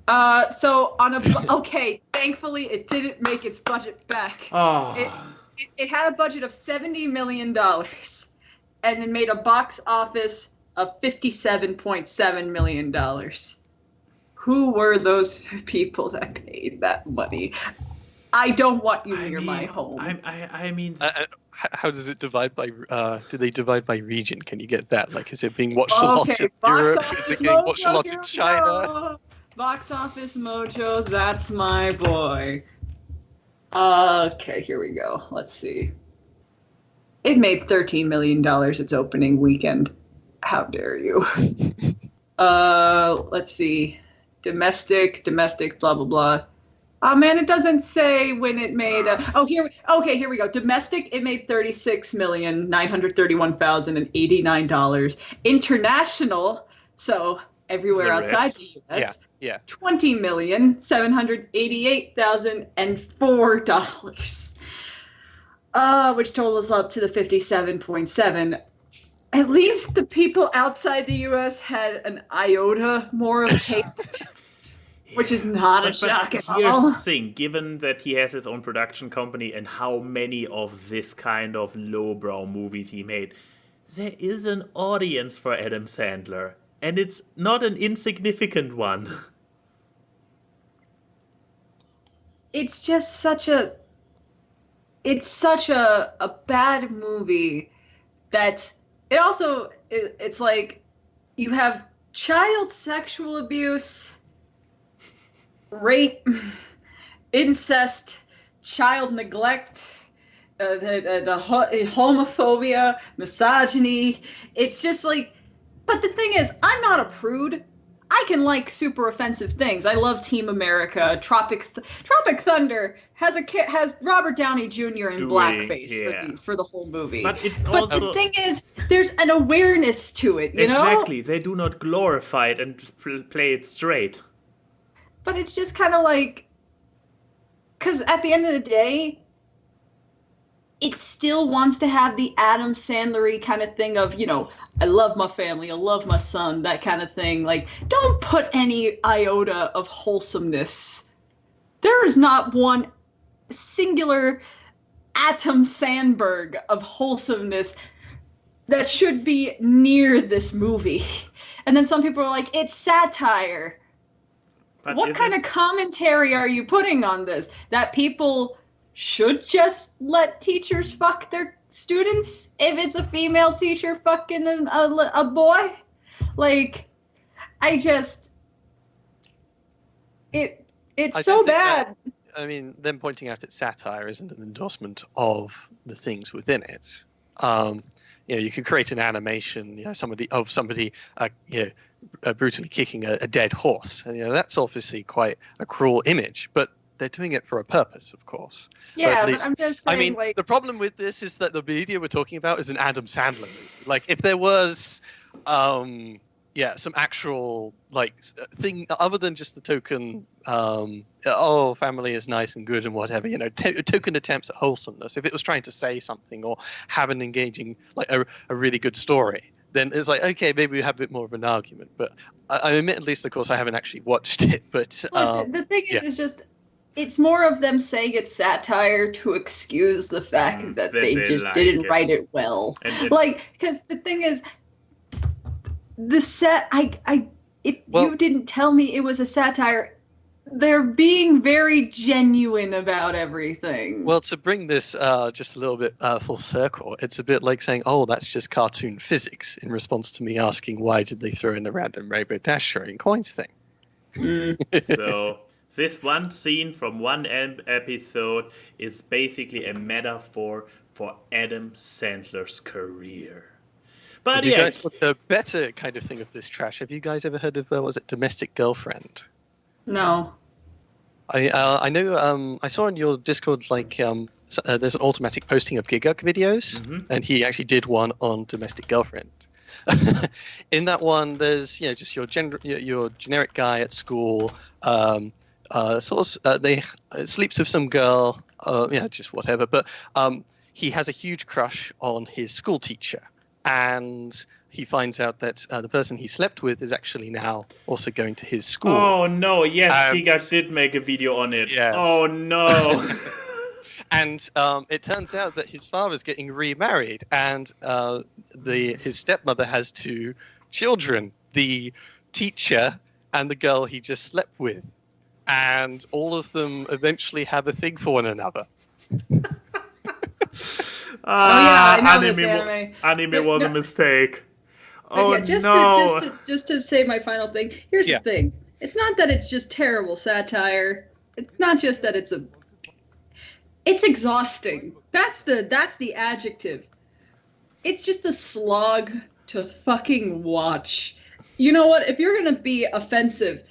Okay, thankfully it didn't make its budget back. Oh. It had a budget of $70 million and it made a box office of $57.7 million. Who were those people that paid that money? I don't want you near my home. I mean, how does it divide by? Do they divide by region? Can you get that? Like, is it being watched a lot in Europe? Is it getting watched a lot in China? Box Office Mojo, that's my boy. Okay, here we go. Let's see. It made $13 million its opening weekend. How dare you? Let's see. Domestic, blah, blah, blah. Oh man, it doesn't say when it made. Here we go. Domestic, it made $36,931,089. International, so everywhere outside the U.S. Yeah. $20,788,004. Which totals up to the 57.7. At least the people outside the U.S. had an iota more of taste. Which is not a shock at all. Here's the thing, given that he has his own production company and how many of this kind of lowbrow movies he made, there is an audience for Adam Sandler. And it's not an insignificant one. It's just such a bad movie it's like you have child sexual abuse, rape, incest, child neglect, homophobia, misogyny. It's just like, but the thing is, I'm not a prude. I can like super offensive things. I love Team America. Tropic Thunder has Robert Downey Jr. in blackface for the whole movie. But the thing is, there's an awareness to it, you know? Exactly. They do not glorify it and play it straight. But it's just kind of like, because at the end of the day, it still wants to have the Adam Sandler-y kind of thing of, I love my family, I love my son, that kind of thing. Like, don't put any iota of wholesomeness. There is not one singular atom Sandberg of wholesomeness that should be near this movie. And then some people are like, it's satire. But what kind of commentary are you putting on this? That people should just let teachers fuck their students if it's a female teacher fucking a boy? Like, it's so bad. Them pointing out it's satire isn't an endorsement of the things within it. You can create an animation, somebody brutally kicking a dead horse, and that's obviously quite a cruel image, but they're doing it for a purpose, of course. Yeah, but I'm just saying, the problem with this is that the media we're talking about is an Adam Sandler movie. Like, if there was, some actual thing other than just the token. Family is nice and good and whatever. Token attempts at wholesomeness. If it was trying to say something or have an engaging, a really good story, then it's like, okay, maybe we have a bit more of an argument. But I admit, at least, of course, I haven't actually watched it. But the thing is, it's just. It's more of them saying it's satire to excuse the fact that they just didn't write it well. Because the thing is, you didn't tell me it was a satire, they're being very genuine about everything. Well, to bring this just a little bit full circle, it's a bit like saying, oh, that's just cartoon physics, in response to me asking why did they throw in a random Rainbow Dash throwing coins thing. So... This one scene from one episode is basically a metaphor for Adam Sandler's career. But if you guys want a better kind of thing of this trash, have you guys ever heard of, Domestic Girlfriend? No. I know, I saw in your Discord, there's an automatic posting of GigUk videos, and he actually did one on Domestic Girlfriend. In that one, there's, just your generic guy at school, they sleeps with some girl, just whatever. But he has a huge crush on his school teacher, and he finds out that the person he slept with is actually now also going to his school. Oh no! Yes, Giga did make a video on it. Yes. Oh no! And it turns out that his father's getting remarried, and his stepmother has 2 children: the teacher and the girl he just slept with. And all of them eventually have a thing for one another. I know this anime. Anime was a mistake. Just to say my final thing. Here's the thing. It's not that it's just terrible satire. It's not just that it's exhausting. That's the adjective. It's just a slog to fucking watch. You know what? If you're gonna be offensive,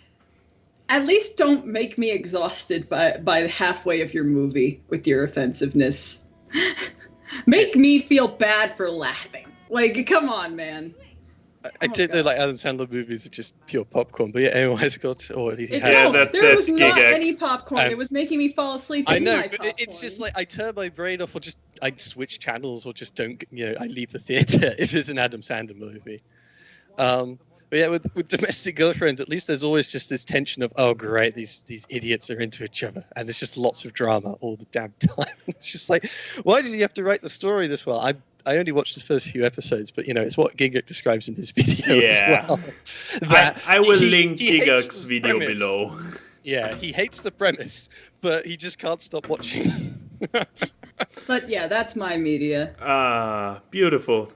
at least don't make me exhausted by halfway of your movie with your offensiveness. Make me feel bad for laughing. Come on, man. I don't know, Adam Sandler movies are just pure popcorn, but anyways, there was not any popcorn. It was making me fall asleep. I know, but it's just I turn my brain off, or I switch channels, or just don't, I leave the theater if it's an Adam Sandler movie. But yeah, with Domestic Girlfriend, at least there's always just this tension of, oh great, these idiots are into each other, and there's just lots of drama all the damn time. It's just why did you have to write the story this well? I only watched the first few episodes, but it's what Giguk describes in his video as well. I will link Giguk's video below. Yeah, he hates the premise, but he just can't stop watching. But yeah, that's my media. Beautiful.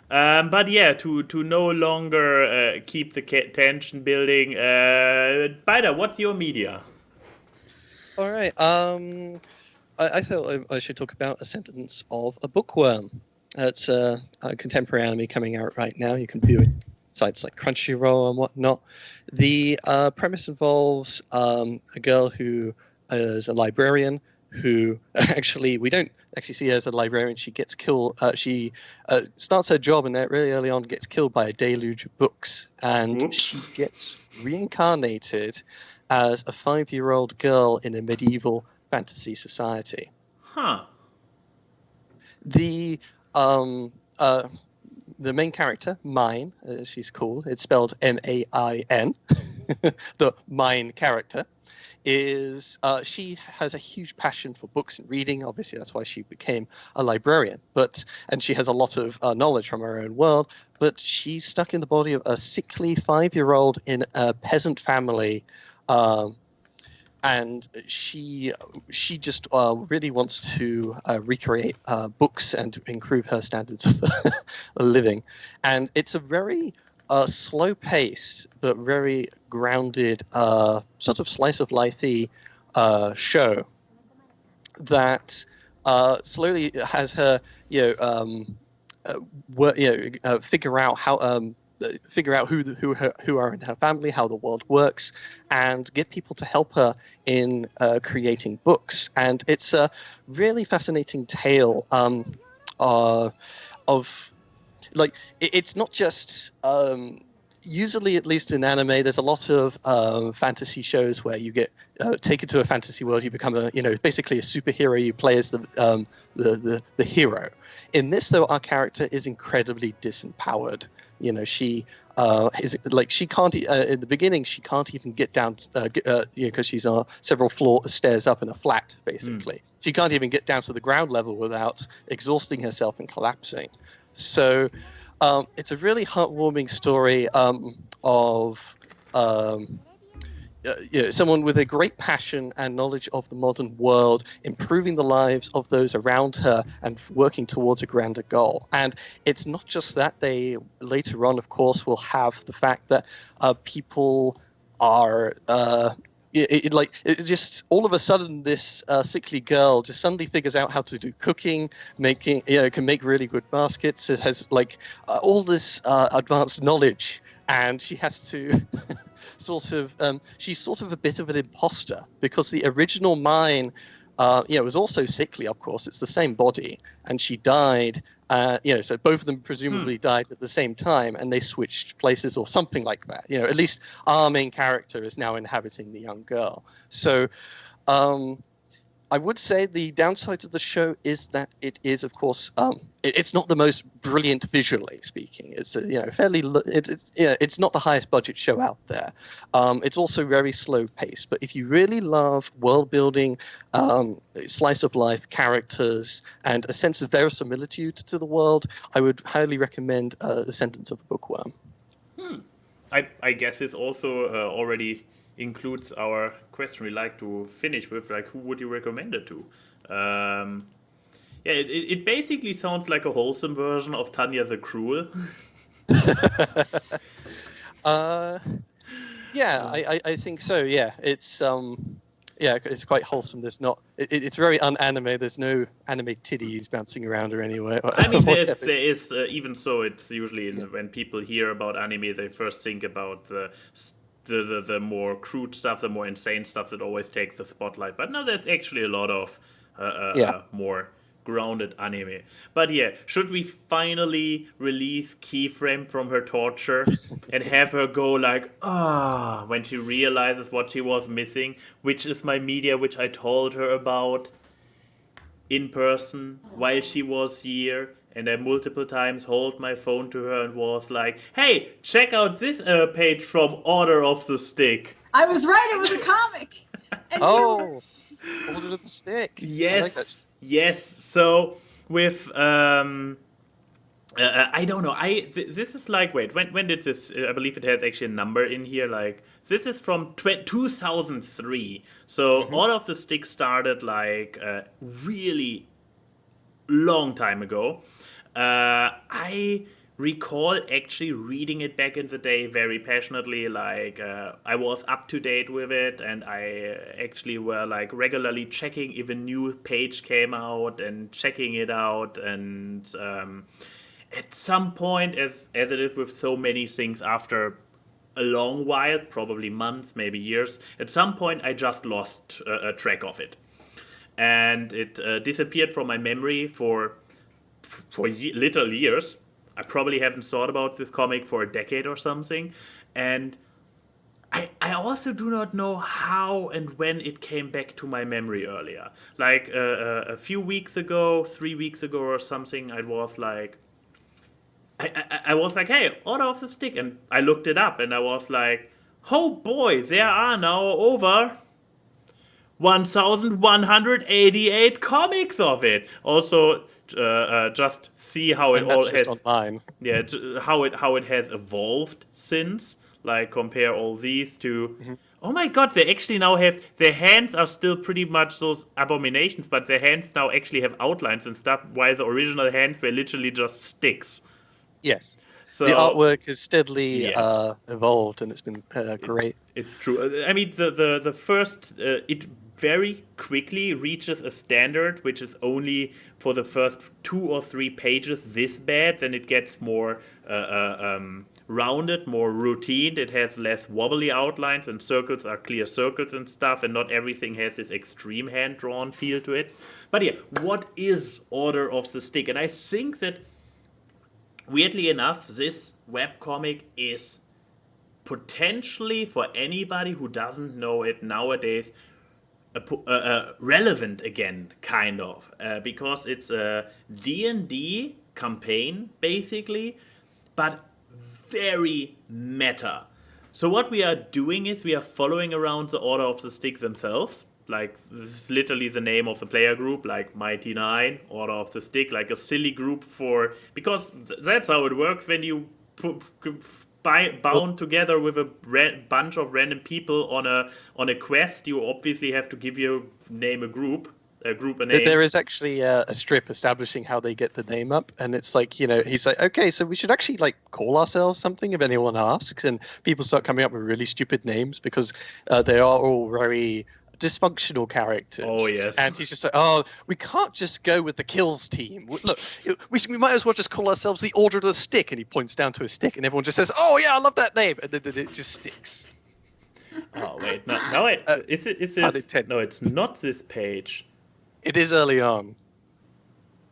But yeah, to no longer keep the tension building, Byter, what's your media? All right. I thought I should talk about A Sentence of a Bookworm. It's a contemporary anime coming out right now. You can view it sites like Crunchyroll and whatnot. The premise involves a girl who is a librarian who actually, we don't actually see her as a librarian. She gets killed. She starts her job and really early on gets killed by a deluge of books. And Oops. She gets reincarnated as a 5-year-old girl in a medieval fantasy society. Huh. The main character, Mine, as she's called, it's spelled M-A-I-N, the Mine character, is she has a huge passion for books and reading. Obviously, that's why she became a librarian. And she has a lot of knowledge from her own world. But she's stuck in the body of a sickly 5-year-old in a peasant family, and she just really wants to recreate books and improve her standards of living. And it's a very slow-paced but very grounded sort of slice-of-life-y show that slowly has her figure out how who are in her family, how the world works, and get people to help her in creating books. And it's a really fascinating tale of it's not just usually, at least in anime, there's a lot of fantasy shows where you get taken to a fantasy world. You become basically a superhero. You play as the hero. In this, though, our character is incredibly disempowered. She she can't in the beginning. She can't even get down because she's several stairs up in a flat. Basically, she can't even get down to the ground level without exhausting herself and collapsing. So. It's a really heartwarming story of someone with a great passion and knowledge of the modern world, improving the lives of those around her and working towards a grander goal. And it's not just that. They later on, of course, will have the fact that people are... It just all of a sudden this sickly girl just suddenly figures out how to do cooking, can make really good baskets. It has all this advanced knowledge, and she has to she's sort of a bit of an imposter because the original mine was also sickly. Of course, it's the same body, and she died. So both of them presumably died at the same time, and they switched places or something like that. At least our main character is now inhabiting the young girl. So I would say the downside to the show is that it is, of course, it's not the most brilliant visually speaking. It's it's not the highest budget show out there. It's also very slow paced. But if you really love world building, slice of life characters, and a sense of verisimilitude to the world, I would highly recommend The Sentence of a Bookworm. I guess it's also already includes our question we like to finish with, who would you recommend it to? It basically sounds like a wholesome version of Tanya the Cruel. I think so. Yeah, it's it's quite wholesome. There's not. It's very unanime. There's no anime titties bouncing around or anywhere. I mean, there is even so. It's usually when people hear about anime, they first think about the more crude stuff, the more insane stuff that always takes the spotlight. But no, there's actually a lot of more grounded anime. But should we finally release Keyframe from her torture and have her go when she realizes what she was missing, which is my media, which I told her about in person while she was here. And I multiple times hold my phone to her and was like, hey, check out this page from Order of the Stick. I was right, it was a comic. And Order of the Stick. Yes, yes. So with, I don't know. This is wait, when did this, I believe it has actually a number in here. This is from 2003. So Order of the Stick started really long time ago. I recall actually reading it back in the day very passionately. I was up to date with it, and I actually were regularly checking if a new page came out and checking it out. And at some point, as it is with so many things, after a long while, probably months, maybe years, at some point I just lost track of it. And it disappeared from my memory for little years. I probably haven't thought about this comic for a decade or something. And I also do not know how and when it came back to my memory earlier. A few weeks ago, 3 weeks ago or something, I was I was hey, Order of the Stick. And I looked it up and I was oh boy, there are now over 1,188 comics of it. Also, just see how it all has online. Yeah, how it has evolved since. Compare all these to. Oh my God! They actually now have their hands are still pretty much those abominations, but their hands now actually have outlines and stuff. While the original hands were literally just sticks. Yes. So, the artwork has steadily evolved, and it's been great. It's true. I mean, the first it very quickly reaches a standard which is only for the first 2 or 3 pages this bad. Then it gets more rounded, more routine. It has less wobbly outlines, and circles are clear circles and stuff, and not everything has this extreme hand-drawn feel to it. But what is Order of the Stick? And I think that weirdly enough, this webcomic is potentially, for anybody who doesn't know it nowadays, relevant again, kind of, because it's a D&D campaign, basically, but very meta. So what we are doing is we are following around the Order of the Stick themselves. Like, this is literally the name of the player group, like Mighty Nine, Order of the Stick, like a silly group because that's how it works when you bound together with a bunch of random people on a quest. You obviously have to give your name a group a name. There is actually a strip establishing how they get the name up, and it's like, he's like, okay, so we should actually like call ourselves something if anyone asks, and people start coming up with really stupid names because they are all very dysfunctional characters. Oh yes. And he's just like, oh, we can't just go with the kills team. Look, we might as well just call ourselves the Order of the Stick. And he points down to a stick, and everyone just says, oh yeah, I love that name, and then it just sticks. Oh wait, no, wait. Is it? No, it's not this page. It is early on.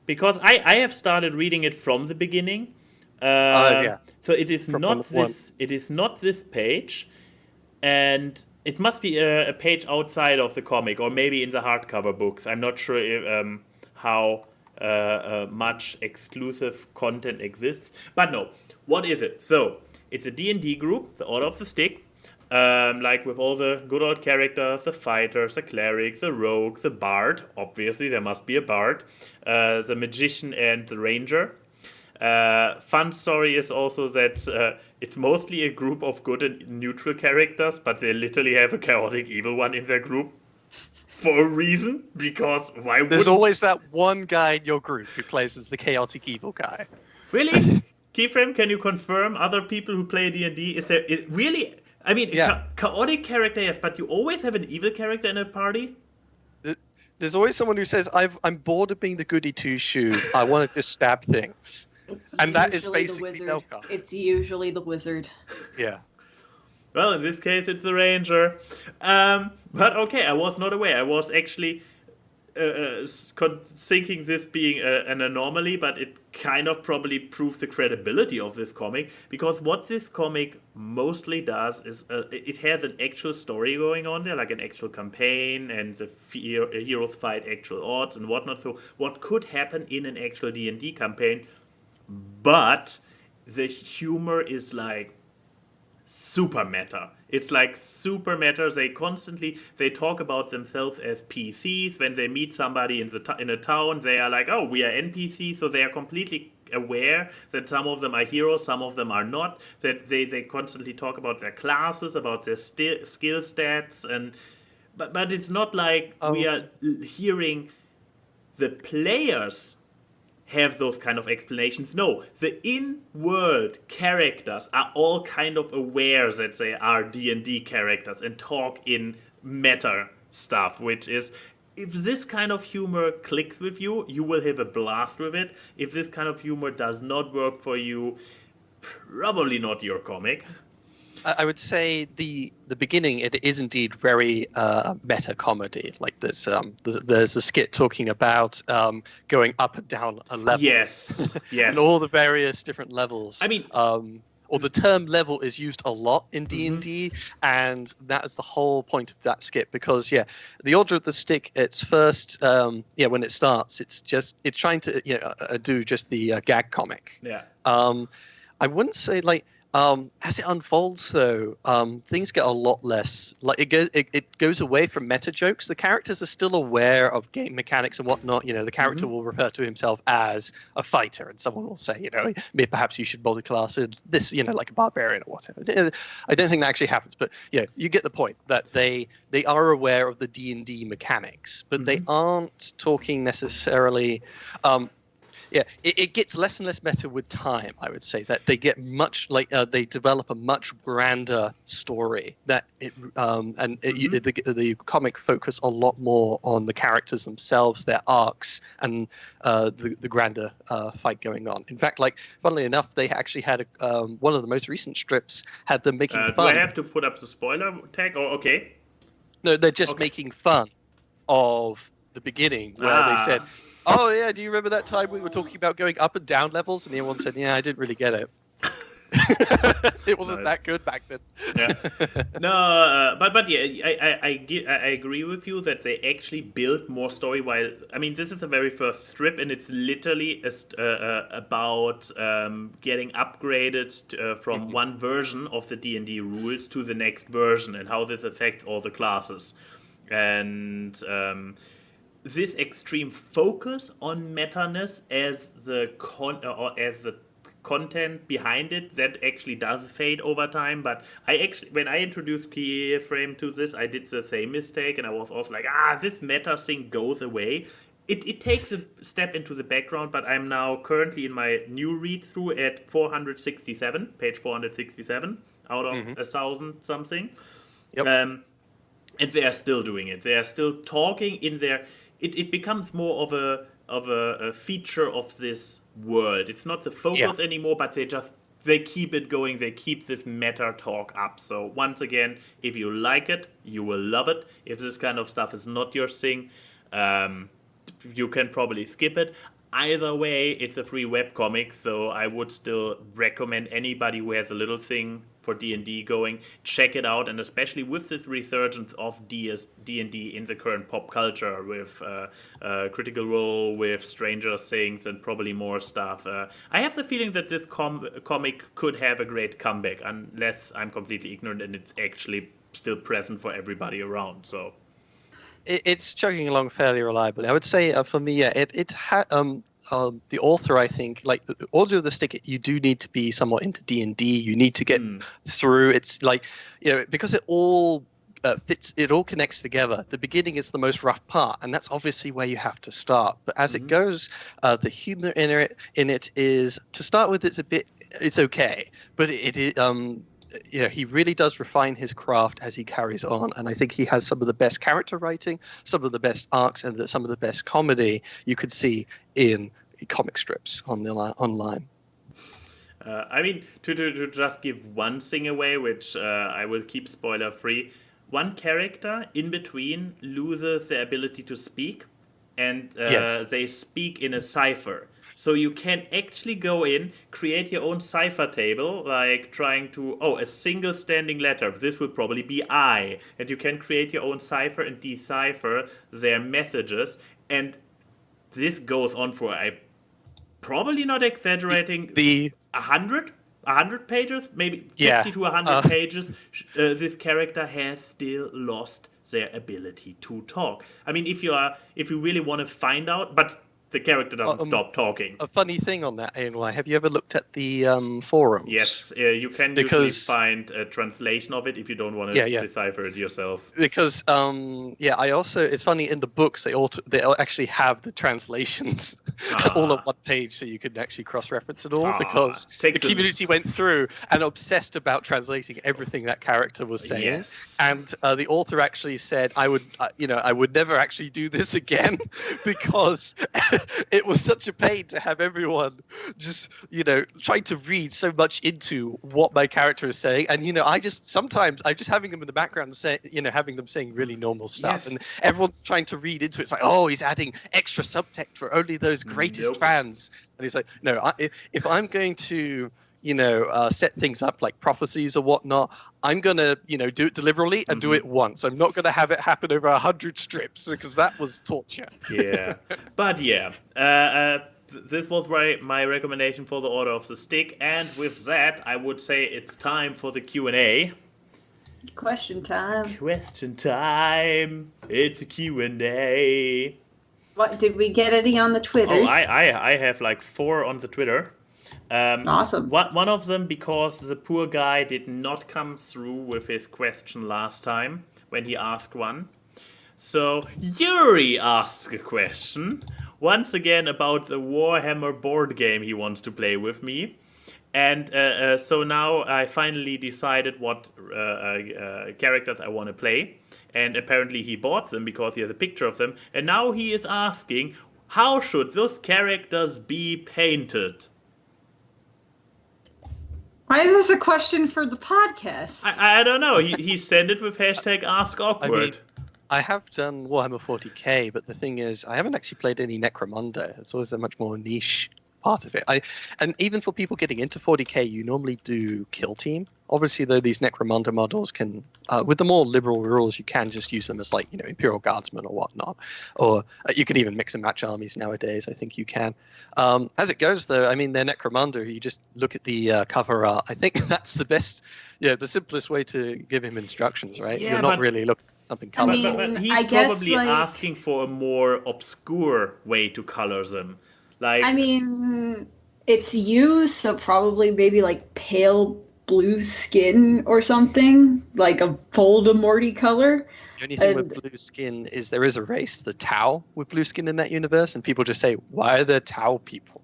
Because I have started reading it from the beginning. Yeah. So it is not this. One. It is not this page, and it must be a page outside of the comic, or maybe in the hardcover books. I'm not sure if, how much exclusive content exists. But no, what is it? So it's a D&D group, the Order of the Stick. Like with all the good old characters, the fighters, the cleric, the rogue, the bard. Obviously, there must be a bard. The magician and the ranger. Fun story is also that it's mostly a group of good and neutral characters, but they literally have a chaotic evil one in their group for a reason. Because why would... There's always that one guy in your group who plays as the chaotic evil guy. Really? Keyframe, can you confirm other people who play D&D? Is there really... I mean, yeah. Chaotic character, yes, but you always have an evil character in a party? There's always someone who says, I'm bored of being the goody two-shoes. I want to just stab things. And that is basically Delka. It's usually the wizard. Yeah. Well, in this case, it's the ranger. But okay, I was not aware. I was actually thinking this being an anomaly, but it kind of probably proves the credibility of this comic, because what this comic mostly does is it has an actual story going on there, like an actual campaign, and the heroes fight actual odds and whatnot. So what could happen in an actual D&D campaign, but the humor is like super meta. It's like super meta. They talk about themselves as PCs. When they meet somebody in a town, they are like, oh, we are NPCs. So they are completely aware that some of them are heroes, some of them are not. That they constantly talk about their classes, about their skill stats, but it's not like we are hearing the players have those kind of explanations. No, the in-world characters are all kind of aware that they are D&D characters and talk in meta stuff, which is, if this kind of humor clicks with you, you will have a blast with it. If this kind of humor does not work for you, probably not your comic. I would say the beginning, it is indeed very meta comedy. Like there's a skit talking about going up and down a level. Yes. And all the various different levels. I mean, or the term level is used a lot in D&D, and that is the whole point of that skit. Because the Order of the Stick, its first when it starts, it's trying to do just the gag comic. Yeah. I wouldn't say like. As it unfolds, though, things get a lot less. Like it goes away from meta jokes. The characters are still aware of game mechanics and whatnot. The character will refer to himself as a fighter, and someone will say, perhaps you should multi-class this, like a barbarian or whatever. I don't think that actually happens, but you get the point that they are aware of the D&D mechanics, but they aren't talking necessarily. It gets less and less meta with time. I would say that they get much they develop a much grander story. That the comic focus a lot more on the characters themselves, their arcs, and the grander fight going on. In fact, funnily enough, they actually had one of the most recent strips had them making fun. Do I have to put up the spoiler tag? Or okay? No, they're just making fun of the beginning where they said. Oh, yeah, do you remember that time we were talking about going up and down levels? And everyone said, I didn't really get it. It wasn't that good back then. Yeah. No, but yeah, I agree with you that they actually build more story. While I mean, this is the very first strip, and it's literally about getting upgraded from one version of the D&D rules to the next version, and how this affects all the classes, and this extreme focus on meta-ness as the content behind it, that actually does fade over time. But when I introduced Keyframe to this, I did the same mistake, and I was also like, this meta thing goes away. It takes a step into the background, but I'm now currently in my new read through at page 467 out of 1,000 something. Yep. And they are still doing it. They are still talking in their. It becomes more of a feature of this world. It's not the focus anymore, but they keep it going. They keep this meta talk up. So once again, if you like it, you will love it. If this kind of stuff is not your thing, you can probably skip it. Either way, it's a free webcomic, so I would still recommend anybody who has a little thing for D&D going, check it out, and especially with this resurgence of D&D in the current pop culture, with Critical Role, with Stranger Things, and probably more stuff. I have the feeling that this comic could have a great comeback, unless I'm completely ignorant and it's actually still present for everybody around. So it's chugging along fairly reliably. I would say for me, the author, I think, like the author of the stick, you do need to be somewhat into D&D. You need to get through. It's like, because it all fits, it all connects together. The beginning is the most rough part, and that's obviously where you have to start. But as it goes, the humor in it is, to start with, it's okay, but he really does refine his craft as he carries on, and I think he has some of the best character writing, some of the best arcs, and some of the best comedy you could see in comic strips online. I mean, to just give one thing away, which I will keep spoiler free, one character in between loses the ability to speak, and they speak in a cipher. So you can actually go in, create your own cipher table, like trying to, a single standing letter. This would probably be I. And you can create your own cipher and decipher their messages. And this goes on for, I'm probably not exaggerating, 100 pages, maybe 50 to 100 pages. This character has still lost their ability to talk. I mean, if you really want to find out, but the character doesn't stop talking. A funny thing on that, ANY, have you ever looked at the forums? Yes, you can usually find a translation of it if you don't want to decipher it yourself. Because, it's funny, in the books, they actually have the translations all on one page, so you can actually cross-reference it all, because the community went through and obsessed about translating everything that character was saying. Yes. And the author actually said, I would never actually do this again, because it was such a pain to have everyone just, trying to read so much into what my character is saying. And, I'm just having them in the background having them saying really normal stuff. Yes. And everyone's trying to read into it. It's like, he's adding extra subtext for only those greatest fans. And he's like, no, if I'm going to, set things up like prophecies or whatnot, I'm going to, do it deliberately and do it once. I'm not going to have it happen over 100 strips, because that was torture. Yeah. But this was my recommendation for the Order of the Stick. And with that, I would say it's time for the Q&A. Question time. It's a Q&A. What, did we get any on the Twitters? I have like 4 on the Twitter. Awesome. One of them, because the poor guy did not come through with his question last time when he asked one. So Yuri asked a question, once again about the Warhammer board game he wants to play with me. And so now I finally decided what characters I want to play. And apparently he bought them because he has a picture of them. And now he is asking, how should those characters be painted? Why is this a question for the podcast? I don't know. He sent it with #AskAwkward. I have done Warhammer 40k, but the thing is, I haven't actually played any Necromunda. It's always a much more niche part of it. And even for people getting into 40k, you normally do kill team. Obviously, though, these Necromunda models can, with the more liberal rules, you can just use them as like, Imperial Guardsmen or whatnot. Or you can even mix and match armies nowadays. I think you can. As it goes, though, I mean, they're Necromunda. You just look at the cover art. I think that's the best, the simplest way to give him instructions, right? Yeah, You're not really looking at something colorful. But he's I guess, probably like, asking for a more obscure way to color them. Like, I mean, it's you, so probably maybe like pale blue skin or something, like a Voldemorty color. The only thing with blue skin is there is a race, the Tau, with blue skin in that universe, and people just say, "Why are there Tau people?"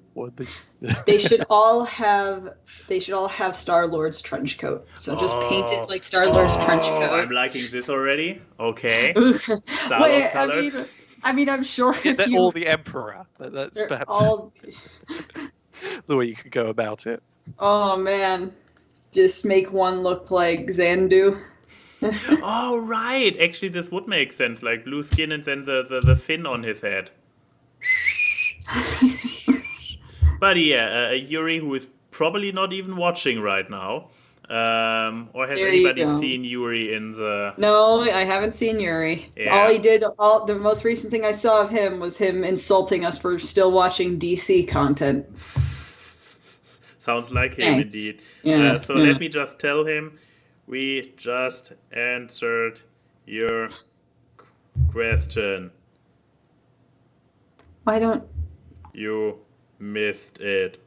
They should all have Star-Lord's trench coat. So just paint it like Star-Lord's trench coat. I'm liking this already. Okay. Wait, I mean, I'm sure they're all the Emperor. That's perhaps all the way you could go about it. Oh man. Just make one look like Xandu. Oh, right. Actually, this would make sense. Like blue skin and then the fin on his head. But yeah, Yuri, who is probably not even watching right now. Or has anybody seen Yuri in the... No, I haven't seen Yuri. Yeah. The most recent thing I saw of him was him insulting us for still watching DC content. Sounds like him, indeed. Yeah, Let me just tell him, we just answered your question. Why don't... You missed it.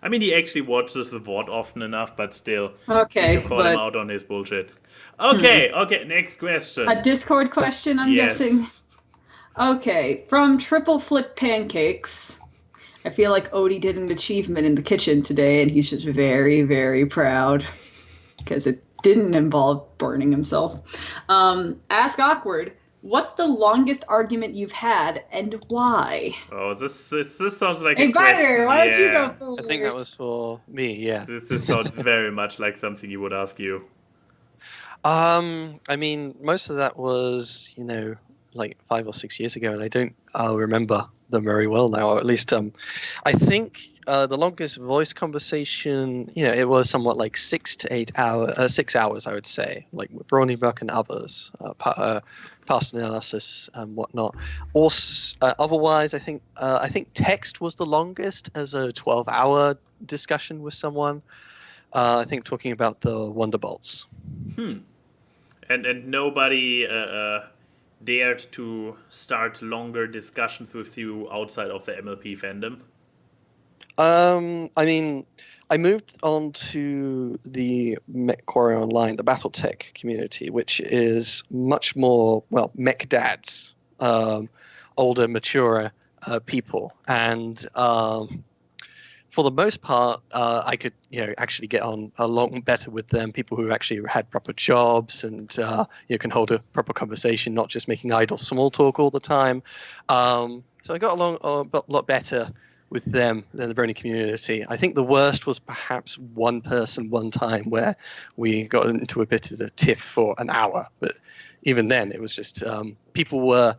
I mean, he actually watches the VOD often enough, but still. Okay, you can call him out on his bullshit. Okay, next question. A Discord question, I'm guessing? Okay, from Triple Flip Pancakes. I feel like Odie did an achievement in the kitchen today, and he's just very, very proud because it didn't involve burning himself. Ask Awkward, what's the longest argument you've had, and why? Oh, this sounds like a question. Hey, Byter, why don't you go first? I think that was for me, yeah. This sounds very much like something he would ask you. I mean, most of that was, like 5 or 6 years ago, and I don't remember them very well now, or at least I think the longest voice conversation, it was somewhat like 6 to 8 hours, 6 hours, I would say, like with Bronybuck and others, past analysis and whatnot. Or otherwise, I think text was the longest as a 12-hour discussion with someone. I think talking about the Wonderbolts. And nobody dared to start longer discussions with you outside of the MLP fandom? I mean, I moved on to the Mech Online, the BattleTech community, which is much more, mech dads, older, mature people. And for the most part, I could, actually get on a lot better with them. People who actually had proper jobs and can hold a proper conversation, not just making idle small talk all the time. So I got along a lot better with them than the Brony community. I think the worst was perhaps one person one time where we got into a bit of a tiff for an hour. But even then, it was just people were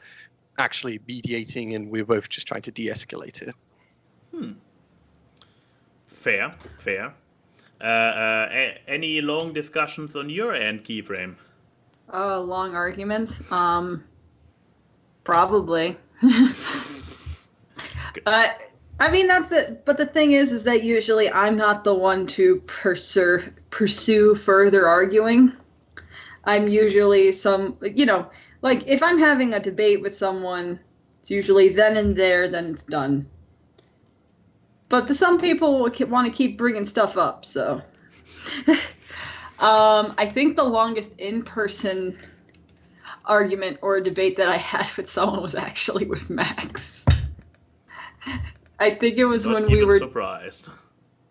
actually mediating, and we were both just trying to de-escalate it. Fair. Any long discussions on your end, Keyframe? Long arguments? Probably. I mean, that's it. But the thing is that usually I'm not the one to pursue further arguing. I'm usually like if I'm having a debate with someone, it's usually then and there, then it's done. But some people want to keep bringing stuff up, so. I think the longest in-person argument or debate that I had with someone was actually with Mechs. I think it was when we were surprised.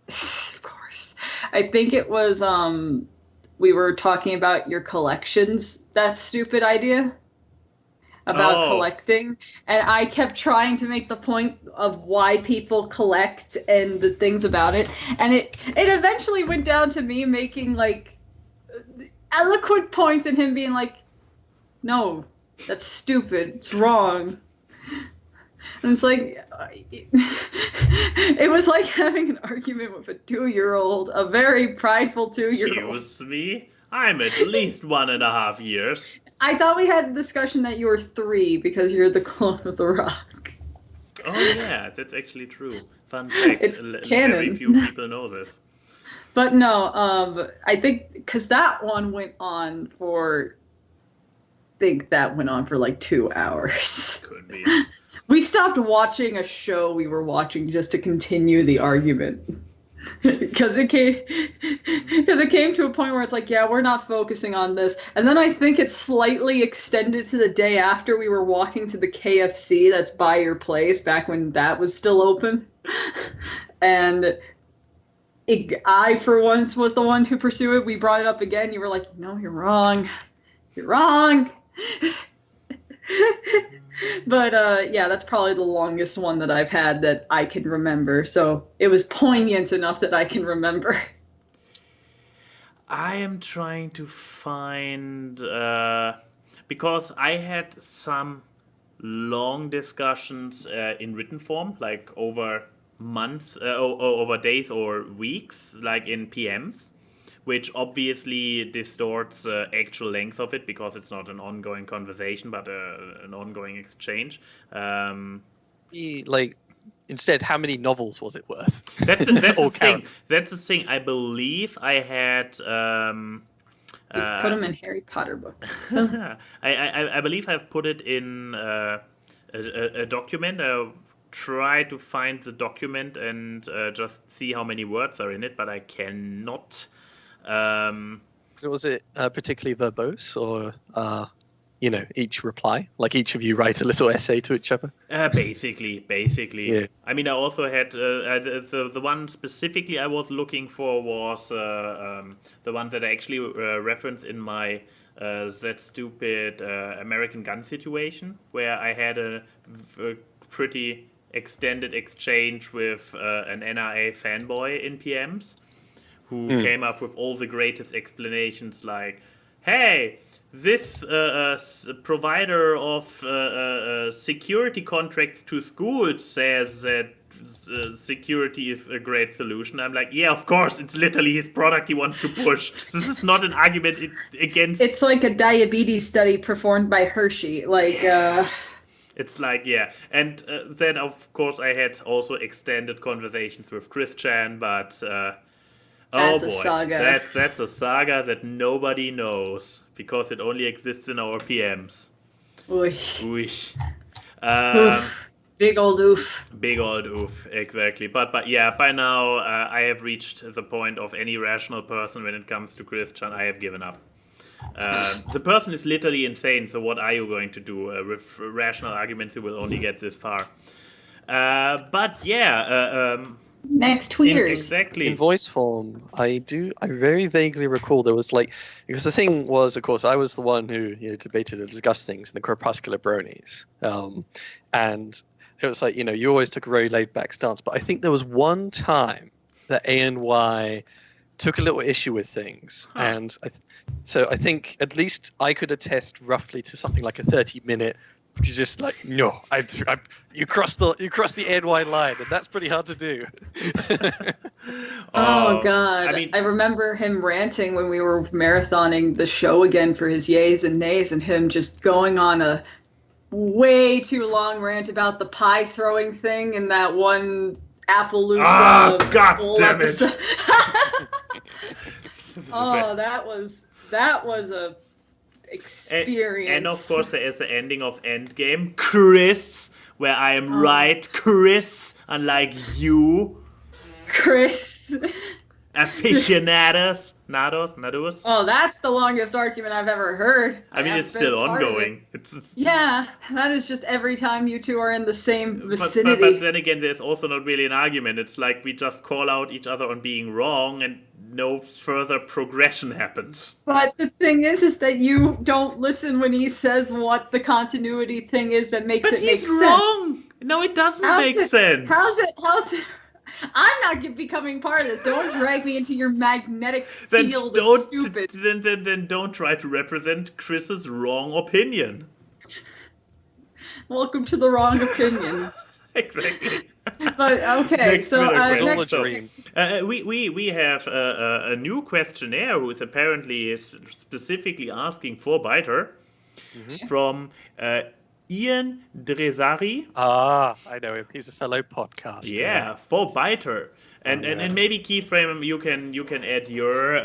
Of course. I think it was we were talking about your collections, that stupid idea about collecting, and I kept trying to make the point of why people collect and the things about it, and it eventually went down to me making like eloquent points and him being like, no, that's stupid, it's wrong. And it's like, it was like having an argument with a 2-year-old, a very prideful 2-year-old. Excuse me? I'm at least 1.5 years. I thought we had a discussion that you were 3 because you're the clone of The Rock. Oh yeah, that's actually true. Fun fact, It's very canon. few people know this. But no, I think, because that one went on for, like 2 hours. Could be. We stopped watching a show we were watching just to continue the argument. Because it came to a point where it's like, yeah, we're not focusing on this. And then I think it slightly extended to the day after we were walking to the KFC that's by your place, back when that was still open. And I, for once, was the one who pursued it. We brought it up again. You were like, no, you're wrong. You're wrong. But yeah, that's probably the longest one that I've had that I can remember. So it was poignant enough that I can remember. I am trying to find, because I had some long discussions in written form, like over months, over days or weeks, like in PMs, which obviously distorts actual length of it because it's not an ongoing conversation but an ongoing exchange. Instead, how many novels was it worth? That's the thing. That's the thing. I believe I had. Put them in Harry Potter books. I believe I've put it in a document. I'll try to find the document and just see how many words are in it, but I cannot. So was it particularly verbose, or each reply, like each of you write a little essay to each other? Basically. Yeah. I mean, I also had the one specifically I was looking for was the one that I actually referenced in my that stupid American Gun situation, where I had a pretty extended exchange with an NRA fanboy in PMs, who came up with all the greatest explanations, like, hey, this provider of security contracts to schools says that security is a great solution. I'm like, yeah, of course, it's literally his product he wants to push. This is not an argument against... It's like a diabetes study performed by Hershey. It's like, yeah. And then, of course, I had also extended conversations with Christian, but... That's a saga. That's a saga that nobody knows because it only exists in our PMs. Oof. Big old oof. Big old oof, exactly. But yeah, by now I have reached the point of any rational person when it comes to Christian. I have given up. The person is literally insane, so what are you going to do? With rational arguments, you will only get this far. But yeah... next tweeters. Exactly. In voice form, I very vaguely recall there was because the thing was, of course, I was the one who debated and discussed things in the Crepuscular Bronies. And it was like, you always took a very laid back stance. But I think there was one time that ANY took a little issue with things. Huh. And so I think at least I could attest roughly to something like a 30-minute. He's just like, no, you crossed the ANY line, and that's pretty hard to do. Oh God! I remember him ranting when we were marathoning the show again for his yays and nays, and him just going on a way too long rant about the pie throwing thing in that one Appaloosa. Oh God damn episode. Oh, that was a experience. And of course there is the ending of Endgame, Chris, where I am right, Chris, unlike you, Chris. Aficionados, nados. Oh, that's the longest argument I've ever heard. I mean, it's still ongoing. Yeah, that is just every time you two are in the same vicinity. But then again, there's also not really an argument. It's like we just call out each other on being wrong, and no further progression happens. But the thing is that you don't listen when he says what the continuity thing is that makes it make sense. But he's wrong! No, it doesn't make sense. How's it? I'm not becoming part of this. Don't drag me into your magnetic field of stupid. Then don't try to represent Chris's wrong opinion. Welcome to the wrong opinion. Exactly. But okay, Next so Twitter It's question. all a dream. We have a new questionnaire who is apparently specifically asking for Byter from Ian Drezari. I know him. He's a fellow podcaster. Yeah, for Byter. And yeah. and maybe Keyframe, you can add your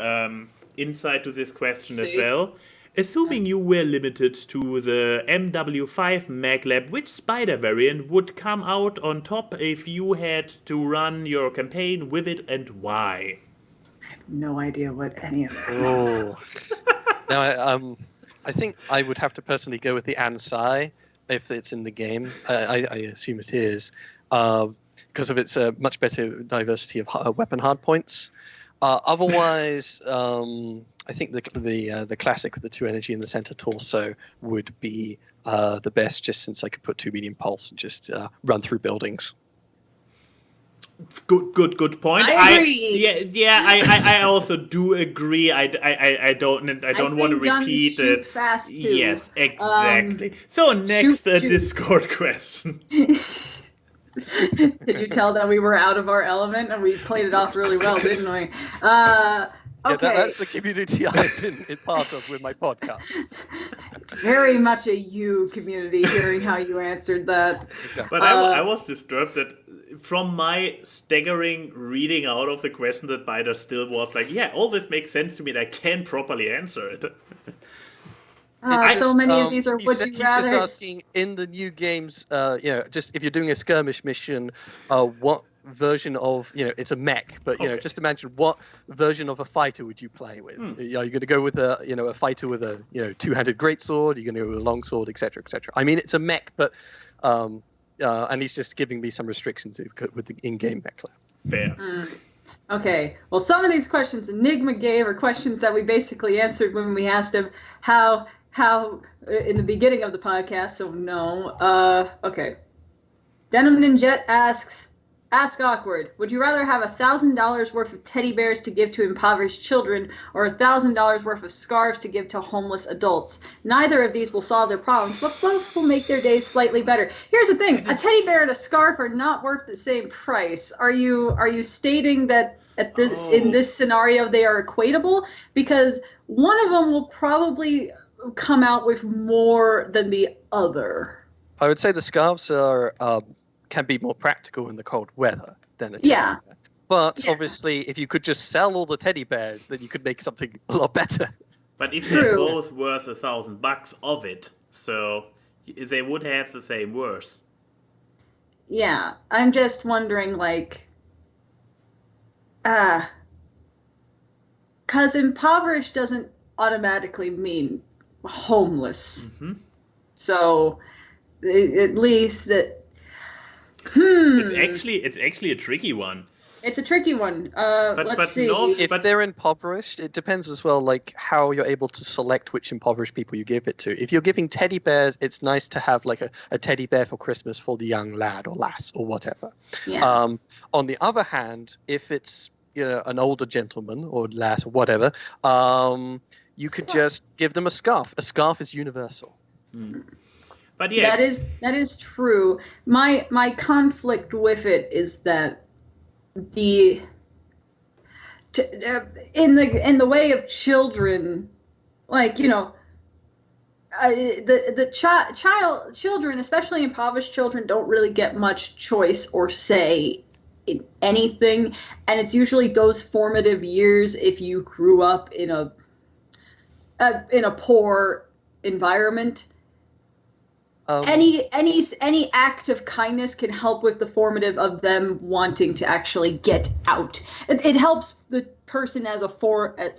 insight to this question as See? well. Assuming you were limited to the MW5 MagLab, which spider variant would come out on top if you had to run your campaign with it, and why? No idea what any of that. Oh. Now, I think I would have to personally go with the Ansai if it's in the game. I assume it is, because of its much better diversity of weapon hardpoints. Otherwise, I think the classic with the 2 energy in the center torso would be the best, just since I could put 2 medium pulse and just run through buildings. Good point. I agree. I also do agree. I don't want to think guns repeat shoot it. fast too. Yes, exactly. So next shoot. Discord question. Did you tell that we were out of our element and we played it off really well, didn't we? Okay. Yeah, that's the community I've been part of with my podcast. It's very much a you community, hearing how you answered that. Exactly. But I was disturbed that from my staggering reading out of the question that Byter still was like, yeah, all this makes sense to me and I can't properly answer it. So many of these are would you He's rather. just asking in the new games, just if you're doing a skirmish mission, what version of, it's a mech, but just imagine what version of a fighter would you play with? Are you going to go with a fighter with a 2-handed greatsword? Are you going to go with a longsword, etc., etc.? I mean, it's a mech, but and he's just giving me some restrictions with the in-game mech lab. Fair. Okay, well, some of these questions Enigma gave are questions that we basically answered when we asked him how in the beginning of the podcast, so no. Okay. Denim Ninjet asks, Ask Awkward, would you rather have $1,000 worth of teddy bears to give to impoverished children or $1,000 worth of scarves to give to homeless adults? Neither of these will solve their problems, but both will make their days slightly better. Here's the thing, a teddy bear and a scarf are not worth the same price. Are you stating that in this scenario they are equatable? Because one of them will probably come out with more than the other. I would say the scarves are can be more practical in the cold weather than a teddy bear. But obviously, if you could just sell all the teddy bears, then you could make something a lot better. But if they're both worth $1,000 of it, so they would have the same worth. Yeah, I'm just wondering, because impoverished doesn't automatically mean homeless. Mm-hmm. So, at least that. It's actually a tricky one. It's a tricky one. Let's see. If they're impoverished, it depends as well, how you're able to select which impoverished people you give it to. If you're giving teddy bears, it's nice to have a teddy bear for Christmas for the young lad or lass or whatever. Yeah. On the other hand, if it's an older gentleman or lass or whatever, you could just give them a scarf. A scarf is universal. Mm. But yeah, that is true. My conflict with it is that in the way of children, children, especially impoverished children, don't really get much choice or say in anything, and it's usually those formative years if you grew up in a poor environment. Any act of kindness can help with the formative of them wanting to actually get out. It helps the person as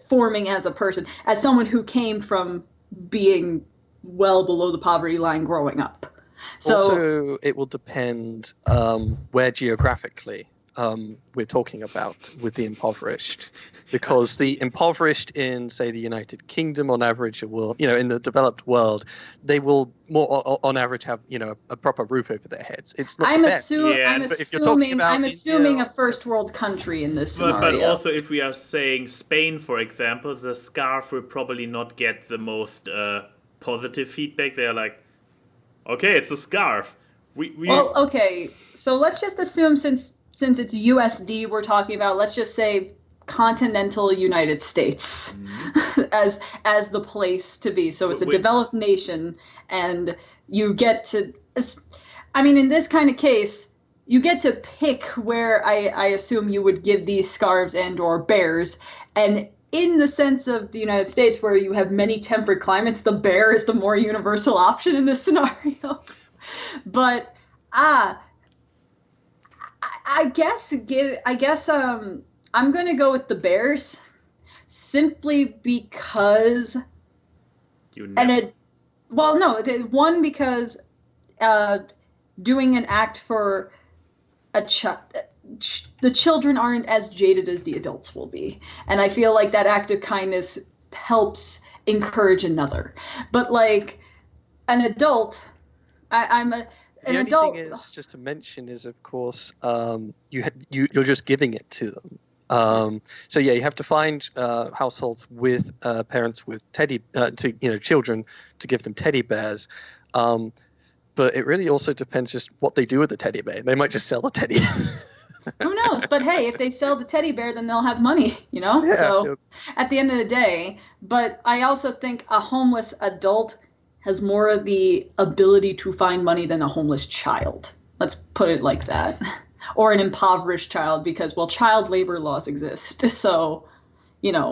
forming as a person, as someone who came from being well below the poverty line growing up. So, also, it will depend where geographically we're talking about with the impoverished, because the impoverished in, say, the United Kingdom on average will, in the developed world, they will more on average have, a proper roof over their heads. It's not I'm the best. I'm assuming a first world country in this scenario. But also, if we are saying Spain, for example, the scarf will probably not get the most positive feedback. They're like, Okay, it's a scarf. Well, okay. So let's just assume since it's USD we're talking about, let's just say continental United States as the place to be. So it's a developed nation, and you get to, I mean, in this kind of case, you get to pick where I assume you would give these scarves and or bears. And in the sense of the United States, where you have many temperate climates, the bear is the more universal option in this scenario. But I guess I'm going to go with the bears, simply because one, because doing an act for a child, the children aren't as jaded as the adults will be, and I feel like that act of kindness helps encourage another. But like an adult, the only thing is, just to mention, is of course you're just giving it to them. So yeah, you have to find households with parents with children to give them teddy bears. But it really also depends just what they do with the teddy bear. They might just sell the teddy. Who knows? But hey, if they sell the teddy bear, then they'll have money, Yeah, so at the end of the day. But I also think a homeless adult has more of the ability to find money than a homeless child. Let's put it like that. Or an impoverished child, because, well, child labor laws exist. So, Yeah.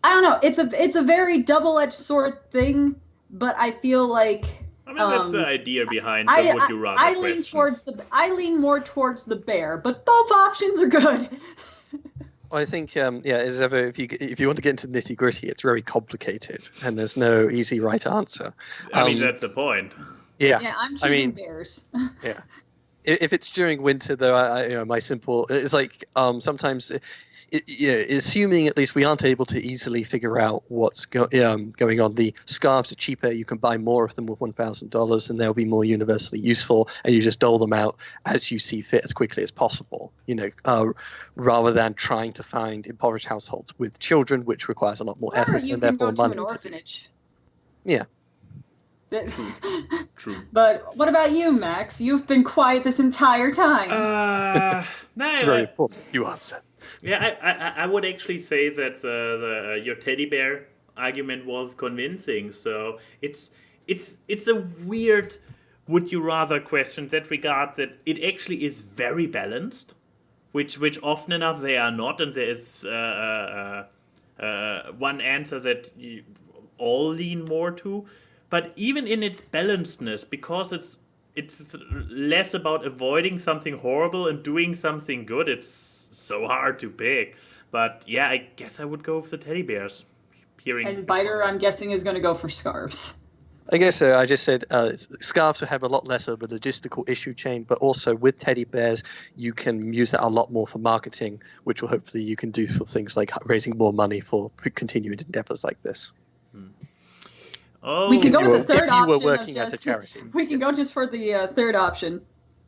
I don't know. It's a very double-edged sword thing, but I feel like... I mean, that's the idea behind the would you rather questions. I lean more towards the bear, but both options are good. I think, if you want to get into nitty gritty, it's very complicated, and there's no easy right answer. I mean, that's the point. Yeah. Yeah, I'm choosing bears. Yeah. If it's during winter, though, my simple it's like sometimes, assuming at least we aren't able to easily figure out what's going on. The scarves are cheaper. You can buy more of them with $1,000, and they'll be more universally useful. And you just dole them out as you see fit as quickly as possible. Rather than trying to find impoverished households with children, which requires a lot more effort and therefore money. You can go to an orphanage. Yeah. True. But what about you, Max? You've been quiet this entire time. It's very important. You answer. Yeah, I would actually say that your teddy bear argument was convincing. So it's a weird would you rather question that regard that it actually is very balanced, which often enough they are not, and there is one answer that you all lean more to. But even in its balancedness, because it's less about avoiding something horrible and doing something good, it's so hard to pick. But yeah, I guess I would go with the teddy bears. And Byter, I'm guessing, is going to go for scarves. I guess so. I just said scarves will have a lot less of a logistical issue chain, but also with teddy bears, you can use that a lot more for marketing, which will hopefully you can do for things like raising more money for continuing endeavors like this. Oh, we can go with the third option. If you were working as a charity. We can go just for the third option.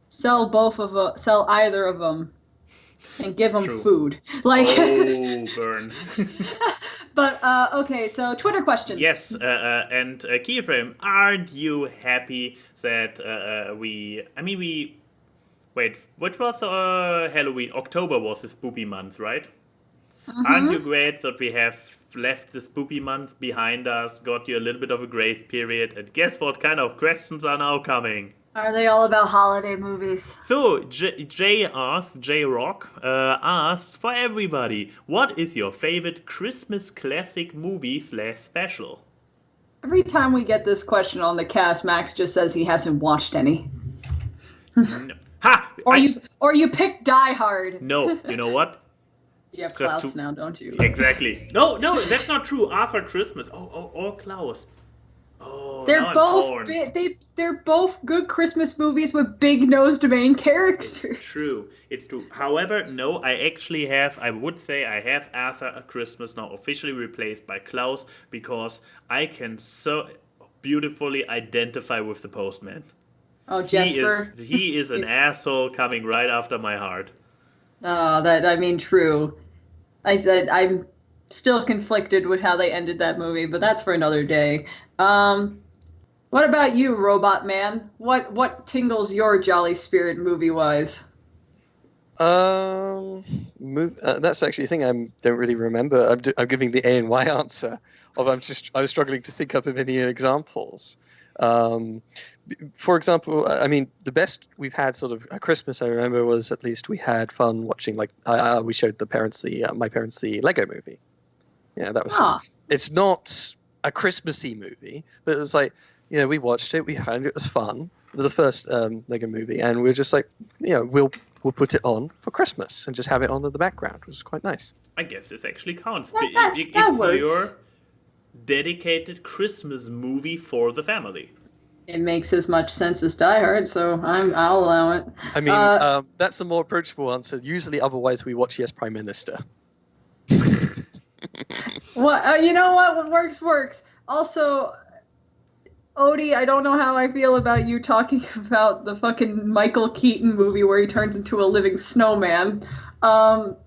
Sell either of them, and give them food. Burn. But okay, so Twitter question. Yes, and Keyframe, aren't you happy that we? Wait, what was Halloween? October was the spoopy month, right? Mm-hmm. Aren't you glad that we have left the spoopy month behind us, got you a little bit of a grace period, and guess what kind of questions are now coming? Are they all about holiday movies? So, J-Rock asked for everybody, what is your favorite Christmas classic movie / special? Every time we get this question on the cast, Max just says he hasn't watched any. No. Ha! Or you pick Die Hard. No, you know what? You have Klaus now, don't you? Exactly. No, that's not true. Arthur Christmas. Or Klaus. Oh, they're both good Christmas movies with big-nosed main characters. It's true. However, no, I would say I have Arthur Christmas now officially replaced by Klaus, because I can so beautifully identify with the postman. Oh, Jesper. He is an asshole coming right after my heart. Oh, true. I'm still conflicted with how they ended that movie, but that's for another day. What about you, Robot Man? What tingles your jolly spirit movie-wise? That's actually a thing I don't really remember. I'm giving the A and Y answer. I was struggling to think up of any examples. For example, I mean, the best we've had sort of at Christmas, I remember, was at least we had fun watching, like, we showed my parents the Lego movie. Yeah, that was just, it's not a Christmassy movie, but it was like, we watched it, we found it was fun, the first Lego movie, and we were just like, we'll put it on for Christmas and just have it on in the background, which was quite nice. I guess this actually counts. That works. Your dedicated Christmas movie for the family. It makes as much sense as Die Hard, so I'll allow it. I mean, that's a more approachable answer. Usually, otherwise, we watch Yes, Prime Minister. Well, you know what? What works. Also, Odie, I don't know how I feel about you talking about the fucking Michael Keaton movie where he turns into a living snowman. But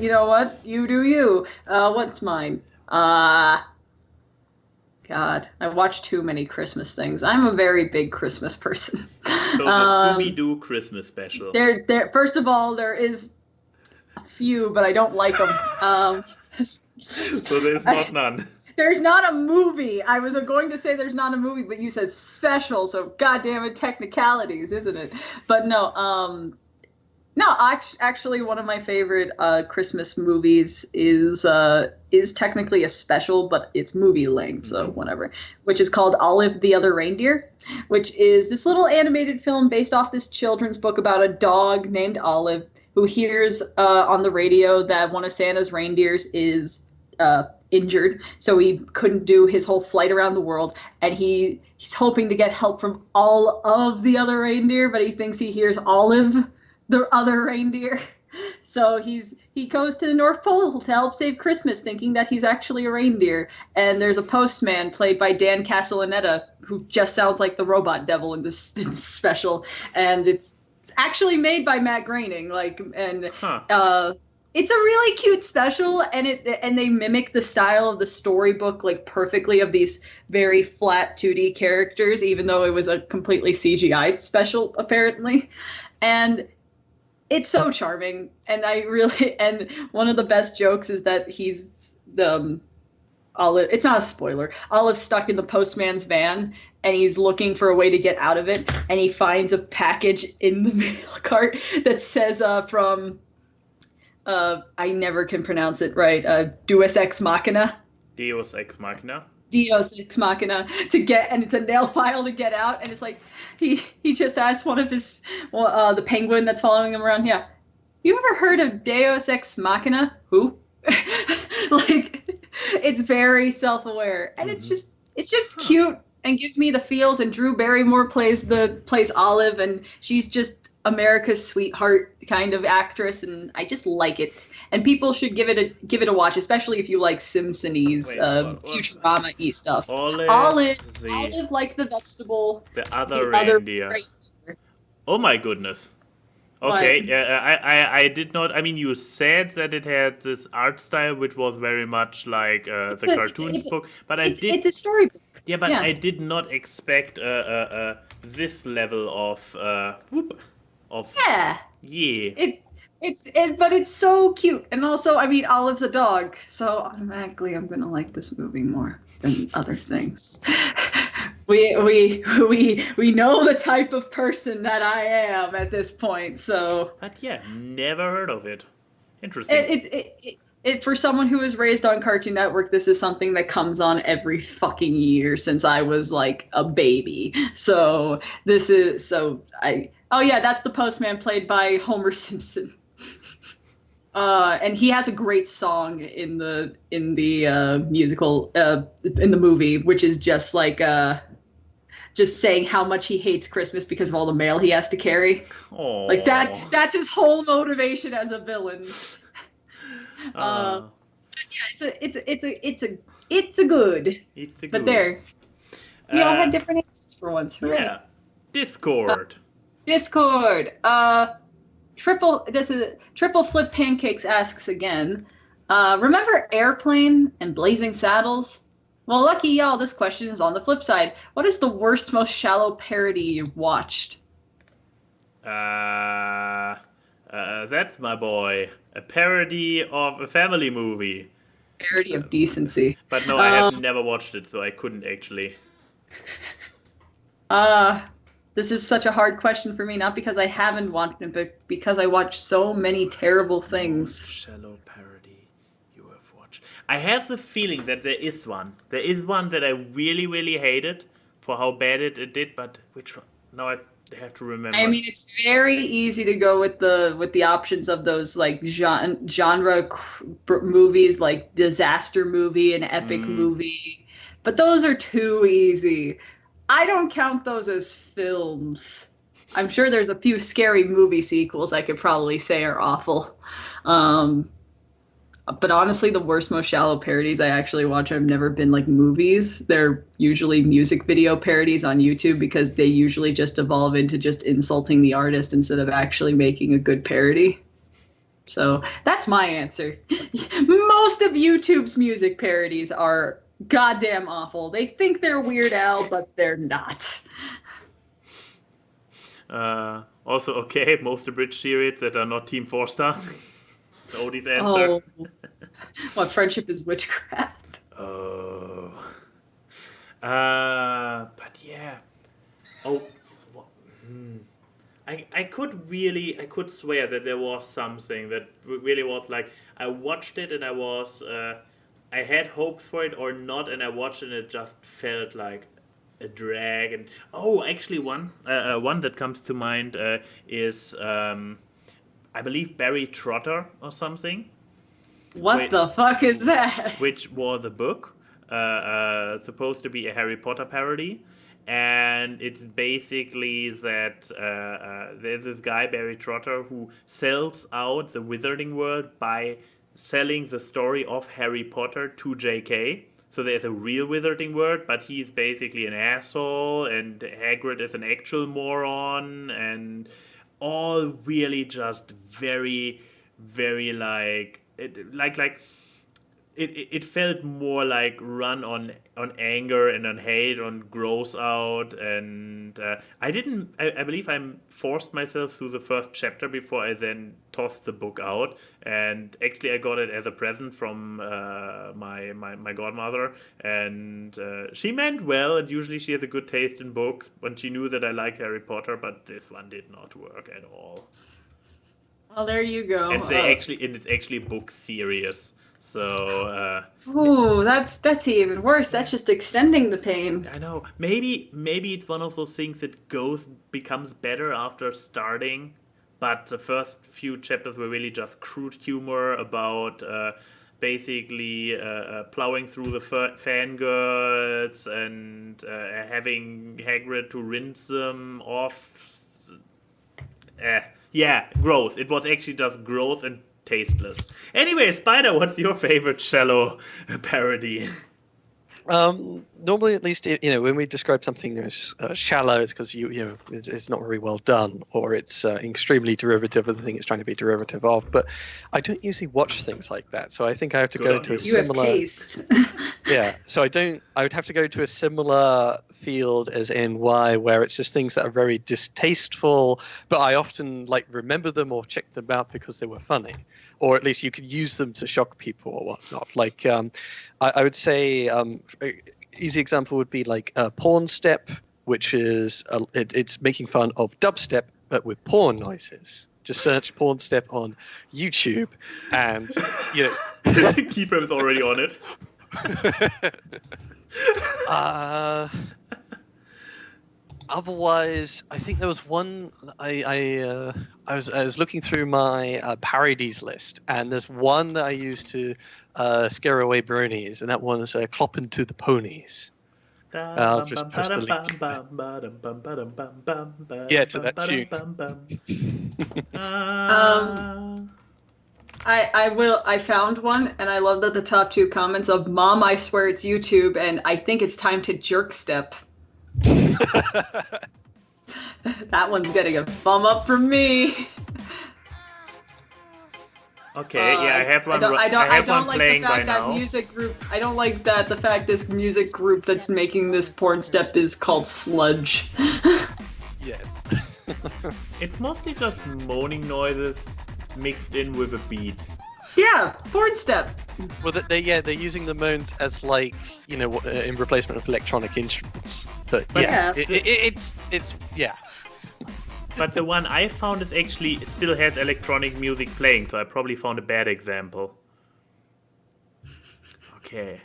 you know what? You do you. What's mine? God, I watch too many Christmas things. I'm a very big Christmas person. So the Scooby-Doo Christmas special. First of all, there is a few, but I don't like them. So there's not none. There's not a movie. I was going to say there's not a movie, but you said special, so goddamn it, technicalities, isn't it? But no, actually, one of my favorite Christmas movies is technically a special, but it's movie length, so whatever. Which is called Olive the Other Reindeer, which is this little animated film based off this children's book about a dog named Olive who hears on the radio that one of Santa's reindeers is injured, so he couldn't do his whole flight around the world, and he's hoping to get help from all of the other reindeer, but he thinks he hears Olive the other reindeer. So he goes to the North Pole to help save Christmas, thinking that he's actually a reindeer. And there's a postman played by Dan Castellaneta, who just sounds like the robot devil in this special. And it's actually made by Matt Groening. It's a really cute special, and they mimic the style of the storybook like perfectly, of these very flat 2D characters, even though it was a completely CGI special apparently. And it's so charming, and and one of the best jokes is that he's Olive. It's not a spoiler. Olive's stuck in the postman's van, and he's looking for a way to get out of it, and he finds a package in the mail cart that says from I never can pronounce it right. Deus Ex Machina. Deus Ex Machina. Deus Ex Machina and it's a nail file to get out, and it's like he just asked one of his the penguin that's following him around. Yeah, you ever heard of Deus Ex Machina? Who? Like, it's very self-aware, and it's just cute and gives me the feels. And Drew Barrymore plays Olive, and she's just America's sweetheart kind of actress, and I just like it. And people should give it a watch, especially if you like Simpsons-y, Futurama-y stuff. Olive like the vegetable. The other reindeer. Oh my goodness. Okay, I did not. I mean, you said that it had this art style which was very much like the cartoons book, but it's a storybook. Yeah, but I did not expect this level of but it's so cute. And also, I mean, Olive's a dog, so automatically I'm gonna like this movie more than other things. we know the type of person that I am at this point, so. But yeah, never heard of it. Interesting. It for someone who was raised on Cartoon Network, this is something that comes on every fucking year since I was like a baby. So that's the postman played by Homer Simpson. And he has a great song in the musical in the movie, which is just like just saying how much he hates Christmas because of all the mail he has to carry. Aww. Like that's his whole motivation as a villain. It's a good. But there, we all had different answers for once. Hooray. Yeah. Discord. Triple Flip Pancakes asks again. Remember Airplane and Blazing Saddles? Well, lucky y'all, this question is on the flip side. What is the worst, most shallow parody you've watched? That's my boy. A parody of a family movie. Parody of decency. But no, I have never watched it, so I couldn't actually. This is such a hard question for me, not because I haven't watched it, but because I watch so many terrible things. Shallow parody you have watched. I have the feeling that there is one. There is one that I really, really hated for how bad it did, but which one? Now I have to remember. I mean, it's very easy to go with the options of those like genre movies, like disaster movie and epic movie, but those are too easy. I don't count those as films. I'm sure there's a few scary movie sequels I could probably say are awful. But honestly, the worst, most shallow parodies I actually watch have never been like movies. They're usually music video parodies on YouTube because they usually just evolve into just insulting the artist instead of actually making a good parody. So that's my answer. Most of YouTube's music parodies are goddamn awful. They think they're Weird Al, but they're not. Also, okay, most abridged series that are not Team 4-star. So Odie's answer. Oh, what, friendship is witchcraft? Oh. But yeah. Oh. I could swear that there was something that really was like, I watched it and I was, I had hopes for it or not, and I watched it and it just felt like a drag. And actually one that comes to mind is I believe Barry Trotter or something. What the fuck is that? Which was a book, supposed to be a Harry Potter parody. And it's basically that there's this guy, Barry Trotter, who sells out the Wizarding World by selling the story of Harry Potter to JK. So there's a real Wizarding World, but he's basically an asshole, and Hagrid is an actual moron, and all really just very, very it felt more like run on anger and on hate, on gross out, and I believe I forced myself through the first chapter before I then tossed the book out, and actually I got it as a present from my godmother, and she meant well, and usually she has a good taste in books, and she knew that I liked Harry Potter, but this one did not work at all. Well, there you go. And it's actually a book series. So that's even worse. That's just extending the pain. I know. Maybe it's one of those things that becomes better after starting, but the first few chapters were really just crude humor about basically plowing through the fangirls and having Hagrid to rinse them off. Yeah, gross. It was actually just gross and tasteless. Anyway, Spider, what's your favorite shallow parody? Normally, at least, when we describe something as shallow, it's because it's not very well done, or it's extremely derivative of the thing it's trying to be derivative of. But I don't usually watch things like that, so I think I have to go into a similar. You have taste. Yeah, so I would have to go to a similar field as NY, where it's just things that are very distasteful, but I often remember them or check them out because they were funny, or at least you could use them to shock people or whatnot. I would say easy example would be Porn Step, which is it's making fun of dubstep but with porn noises. Just search Porn Step on YouTube, and Keyframe is already on it. Otherwise, I think there was one. I was looking through my parodies list, and there's one that I used to scare away bronies, and that one is "Clopping to the Ponies." I'll just post a link. Yeah, to that tune. I found one, and I love that the top two comments of "Mom, I swear it's YouTube," and "I think it's time to jerk step." That one's getting a thumb up from me. Okay, yeah, I have one. I have don't one like playing the fact by that now. music group. I don't like that the fact this music group that's making this porn step is called Sludge. Yes. It's mostly just moaning noises mixed in with a beat. Yeah, porn step. Well, they're using the moans as like in replacement of electronic instruments. But yeah, yeah. it's yeah. But the one I found is actually still has electronic music playing, so I probably found a bad example. Okay.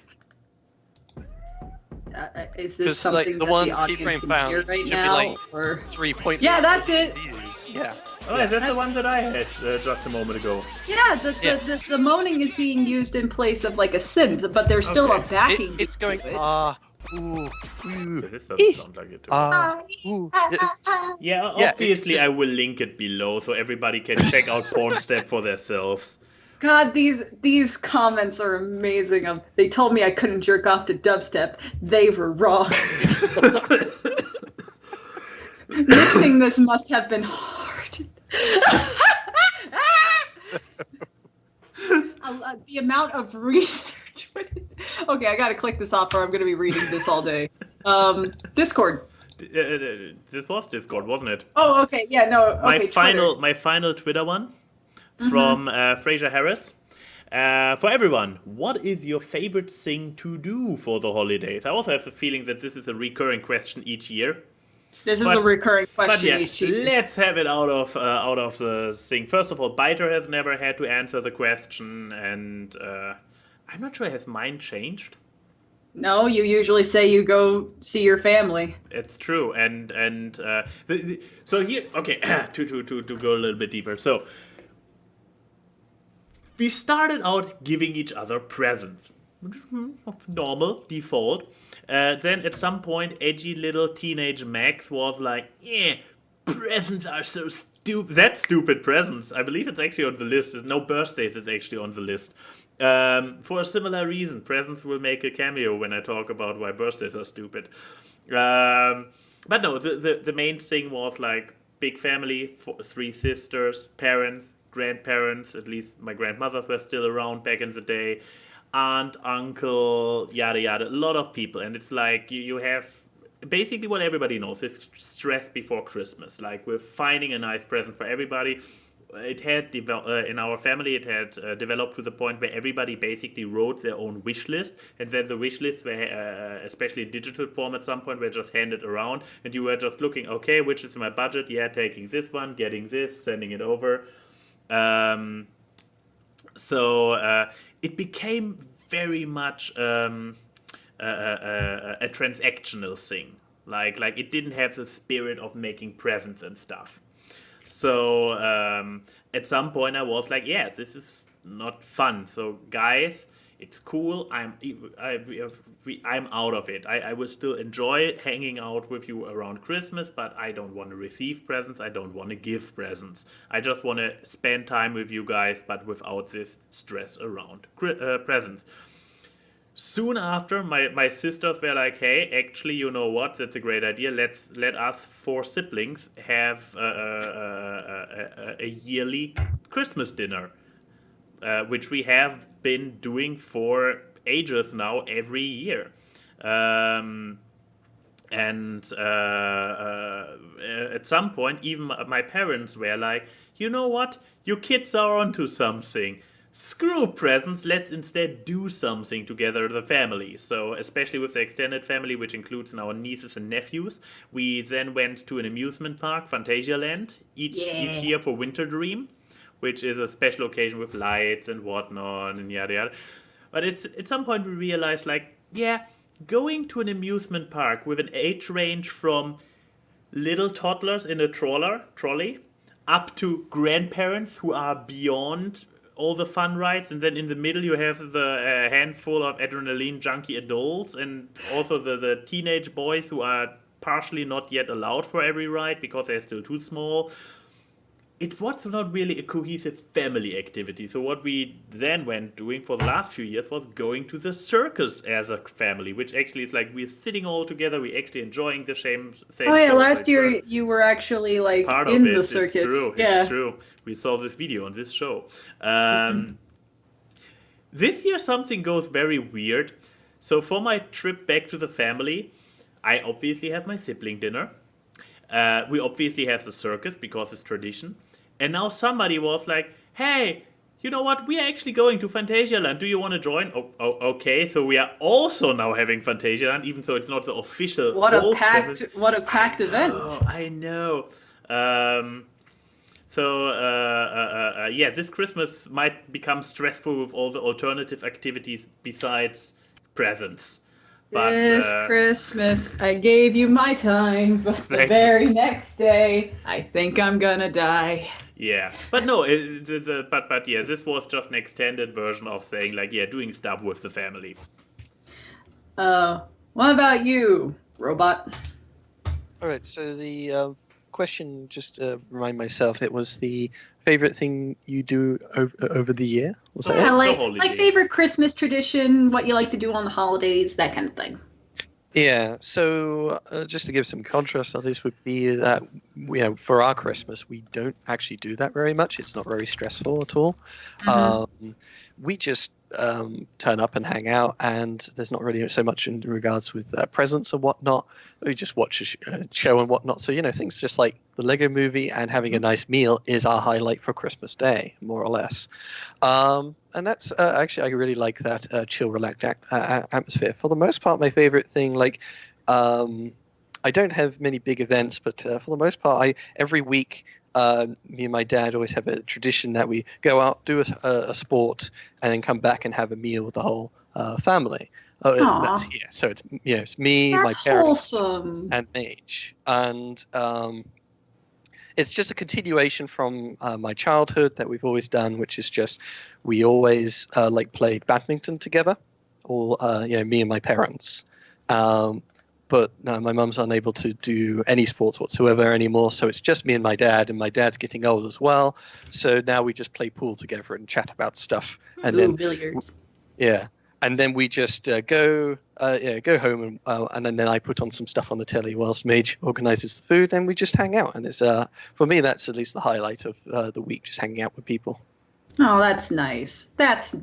Is this 'Cause, something the that one the audience Keyframe can found hear right should be now? like or... 3.8 Yeah, that's it. views. Yeah. Oh, yeah, that's the one that I had just a moment ago. Yeah, the moaning is being used in place of like a synth, but there's still a backing. It's going to it. This doesn't sound like it. Yeah, obviously just... I will link it below so everybody can check out Porn Step for themselves. God, these comments are amazing. They told me I couldn't jerk off to dubstep. They were wrong. Mixing this must have been hard. The amount of research. Okay, I gotta click this off or I'm gonna be reading this all day. Discord. This was Discord, wasn't it? Oh, okay, yeah, no. Okay, my final Twitter one from Fraser Harris. For everyone, what is your favorite thing to do for the holidays? I also have the feeling that this is a recurring question each year. This is a recurring question But yeah, each year. let's have it out of the thing. First of all, Byter has never had to answer the question, and I'm not sure, has mine changed? No, you usually say you go see your family. It's true, so here, okay, to go a little bit deeper. So we started out giving each other presents, normal default. Then at some point, edgy little teenage Mechs was like, "Yeah, presents are so stupid. That's stupid presents." I believe it's actually on the list. There's no birthdays. It's actually on the list. For a similar reason, presents will make a cameo when I talk about why birthdays are stupid. But no, the main thing was like big family, 3 sisters, parents, grandparents. At least my grandmothers were still around back in the day. Aunt, uncle, yada yada, a lot of people, and it's like you have basically what everybody knows is stress before Christmas. Like we're finding a nice present for everybody. It had in our family, it had developed to the point where everybody basically wrote their own wish list, and then the wish lists were, especially in digital form at some point, were just handed around, and you were just looking, okay, which is my budget? Yeah, taking this one, getting this, sending it over. So it became very much a transactional thing. Like it didn't have the spirit of making presents and stuff. So at some point I was like, yeah, this is not fun. So guys, it's cool. I'm out of it. I will still enjoy hanging out with you around Christmas, but I don't want to receive presents. I don't want to give presents. I just want to spend time with you guys, but without this stress around presents. Soon after, my sisters were like, hey, actually, you know what? That's a great idea. Let us 4 siblings have a yearly Christmas dinner, which we have been doing for ages now, every year. And at some point, even my parents were like, you know what? Your kids are onto something. Screw presents, let's instead do something together as a family. So, especially with the extended family, which includes our nieces and nephews, we then went to an amusement park, Phantasialand, each year for Winter Dream, which is a special occasion with lights and whatnot and yada yada. But at some point we realized, like, yeah, going to an amusement park with an age range from little toddlers in a trolley up to grandparents who are beyond all the fun rides, and then in the middle you have the handful of adrenaline junkie adults, and also the teenage boys who are partially not yet allowed for every ride because they're still too small. it was not really a cohesive family activity. So what we then went doing for the last few years was going to the circus as a family, which actually is like we're sitting all together, we're actually enjoying the same Oh yeah, shows. last Like, year you were actually like part in of it. the circus. It's true. Yeah. It's true. We saw this video on this show. This year something goes very weird. So for my trip back to the family, I obviously have my sibling dinner. We obviously have the circus because it's tradition. And now somebody was like, hey, you know what? We are actually going to Phantasialand. Do you want to join? Oh, okay. So we are also now having Phantasialand, even though it's not the official. What a packed event. I know. This Christmas might become stressful with all the alternative activities besides presents. But, this Christmas, I gave you my time, but the very next day, I think I'm gonna die. Yeah, but no, this was just an extended version of saying like, doing stuff with the family. What about you, robot? All right, so the question, just to remind myself, it was the favorite thing you do over the year? Was that yeah, like favorite Christmas tradition, what you like to do on the holidays, that kind of thing. Yeah, so just to give some contrast on this would be that for our Christmas, we don't actually do that very much. It's not very stressful at all. Mm-hmm. We just turn up and hang out, and there's not really so much in regards with presents and whatnot. We just watch a show and whatnot. So, things just like the Lego movie and having a nice meal is our highlight for Christmas Day, more or less. And that's actually, I really like that chill, relaxed atmosphere. For the most part, my favorite thing, I don't have many big events, but for the most part, every week, me and my dad always have a tradition that we go out, do a sport, and then come back and have a meal with the whole family. So it's me, that's my parents, wholesome. and Mage, and it's just a continuation from my childhood that we've always done, which is just we always played badminton together, or me and my parents. But no, my mum's unable to do any sports whatsoever anymore, so it's just me and my dad's getting old as well. So now we just play pool together and chat about stuff, and then billiards. Yeah, and then we just go home, and then I put on some stuff on the telly whilst Mage organises the food, and we just hang out. And it's for me, that's at least the highlight of the week, just hanging out with people. Oh, that's nice. That's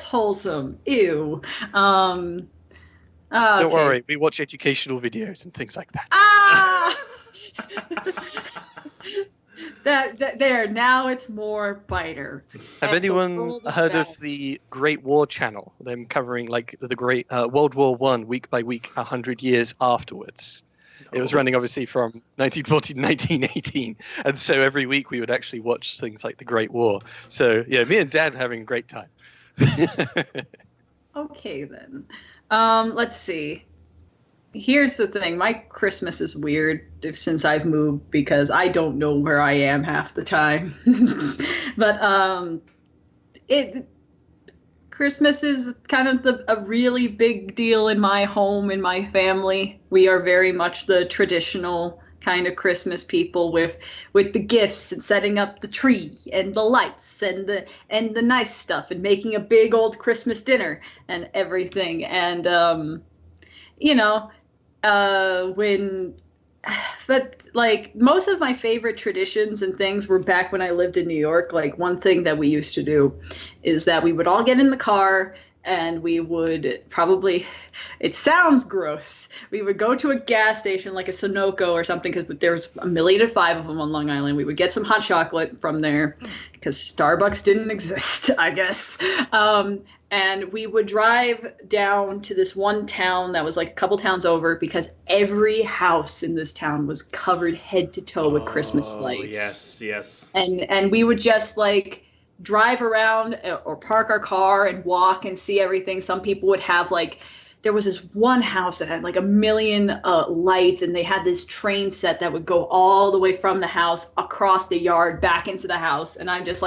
wholesome. Ew. Okay. Don't worry, we watch educational videos and things like that. Ah! Now it's more Byter. Have anyone heard of the Great War Channel? Them covering the Great World War I week by week, 100 years afterwards. It was running obviously from 1940 to 1918, and so every week we would actually watch things like the Great War. So me and Dad were having a great time. Okay then. Let's see. Here's the thing. My Christmas is weird since I've moved because I don't know where I am half the time. But Christmas is kind of a really big deal in my home, in my family. We are very much the traditional kind of Christmas people with the gifts and setting up the tree and the lights and the nice stuff and making a big old Christmas dinner and everything. And most of my favorite traditions and things were back when I lived in New York. Like one thing that we used to do is that we would all get in the car and we would probably, it sounds gross, we would go to a gas station like a Sunoco or something, because there was 1,000,005 of them on Long Island. We would get some hot chocolate from there because Starbucks didn't exist, I guess. And we would drive down to this one town that was like a couple towns over, because every house in this town was covered head to toe with Christmas lights. Yes. And we would just drive around or park our car and walk and see everything. Some people would have there was this one house that had 1,000,000 lights, and they had this train set that would go all the way from the house across the yard back into the house. And I'm just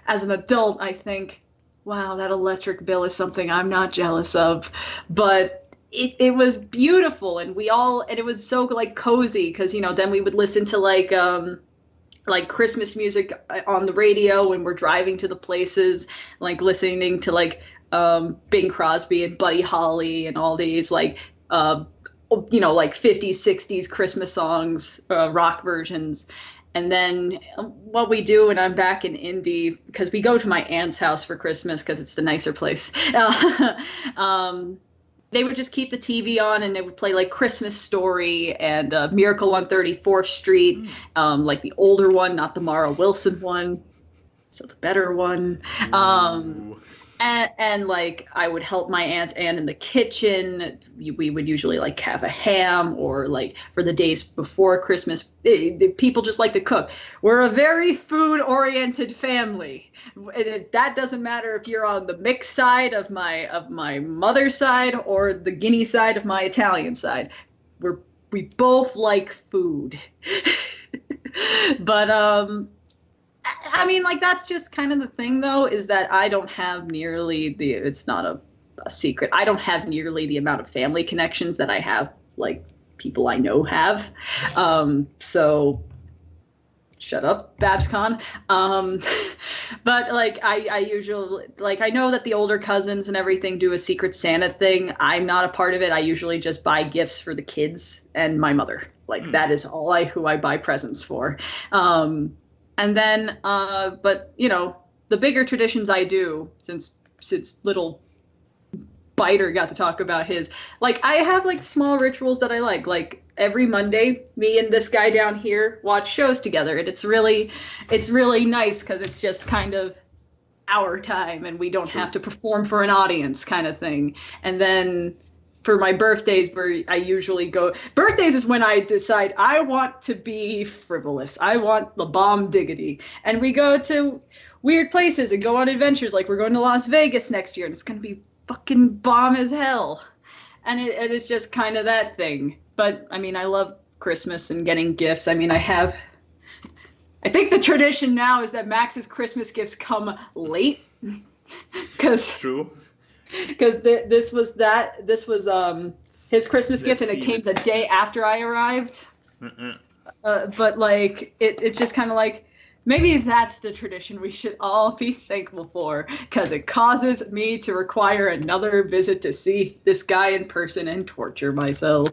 as an adult, I think, wow, that electric bill is something I'm not jealous of. But it was beautiful, and it was so cozy, because then we would listen to like Christmas music on the radio when we're driving to the places, like listening to like Bing Crosby and Buddy Holly and all these like like 50s, 60s Christmas songs, rock versions. And then what we do when I'm back in Indy, because we go to my aunt's house for Christmas because it's the nicer place. They would just keep the TV on and they would play like Christmas Story and Miracle on 34th Street, like the older one, not the Mara Wilson one. So the better one. And like I would help my Aunt Anne in the kitchen. We would usually like have a ham, or like for the days before Christmas, people just like to cook. We're a very food-oriented family. That doesn't matter if you're on the mixed side of my mother's side or the Guinea side of my Italian side. We both like food. But I mean, like, that's just kind of the thing, though, is that I don't have nearly it's not a secret, I don't have nearly the amount of family connections that I have, like, people I know have. So, shut up, BabsCon. But, like, I usually, like, I know that the older cousins and everything do a Secret Santa thing. I'm not a part of it. I usually just buy gifts for the kids and my mother. Like, that is all who I buy presents for. And then, but, you know, the bigger traditions I do, since little Byter got to talk about his, like, I have, like, small rituals that I like. Like, every Monday, me and this guy down here watch shows together. And it's really nice because it's just kind of our time and we don't have to perform for an audience kind of thing. And then for my birthdays, where I usually go, birthdays is when I decide I want to be frivolous. I want the bomb diggity. And we go to weird places and go on adventures. Like we're going to Las Vegas next year and it's going to be fucking bomb as hell. And it is just kind of that thing. But I mean, I love Christmas and getting gifts. I mean, I think the tradition now is that Max's Christmas gifts come late. True. Because this was his Christmas gift, and it came the day after I arrived. But like it's just kind of like maybe that's the tradition we should all be thankful for, because it causes me to require another visit to see this guy in person and torture myself.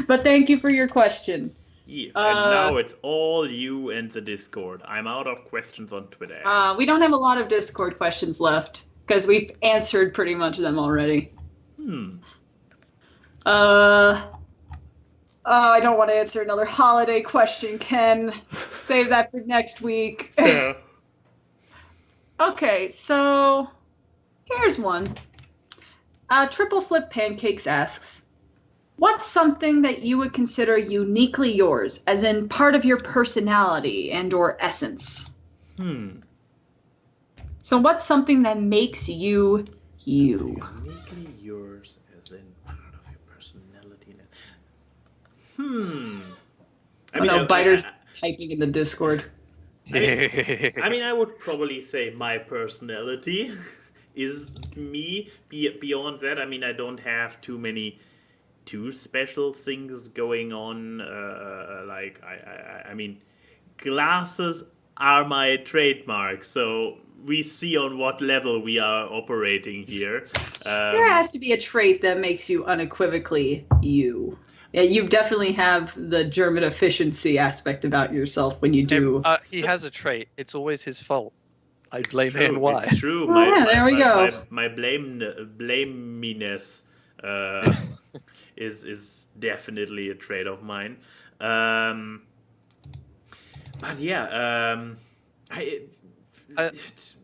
But thank you for your question. Yeah, and now it's all you and the Discord. I'm out of questions on Twitter. We don't have a lot of Discord questions left, because we've answered pretty much them already. I don't want to answer another holiday question, Ken. Save that for next week. Yeah. Okay, so here's one. Triple Flip Pancakes asks, what's something that you would consider uniquely yours, as in part of your personality and or essence? So what's something that makes you you? Uniquely yours, as in part of your personality. I mean, Byter's typing in the Discord. I mean, I would probably say my personality is me. Beyond that, I mean, I don't have too special things going on. Like I mean, glasses are my trademark, so we see on what level we are operating here. There has to be a trait that makes you unequivocally you. Yeah, you definitely have the German efficiency aspect about yourself when you do. He has a trait. It's always his fault. I blame him. Why? It's true. There we go. My blaminess is definitely a trait of mine. But yeah,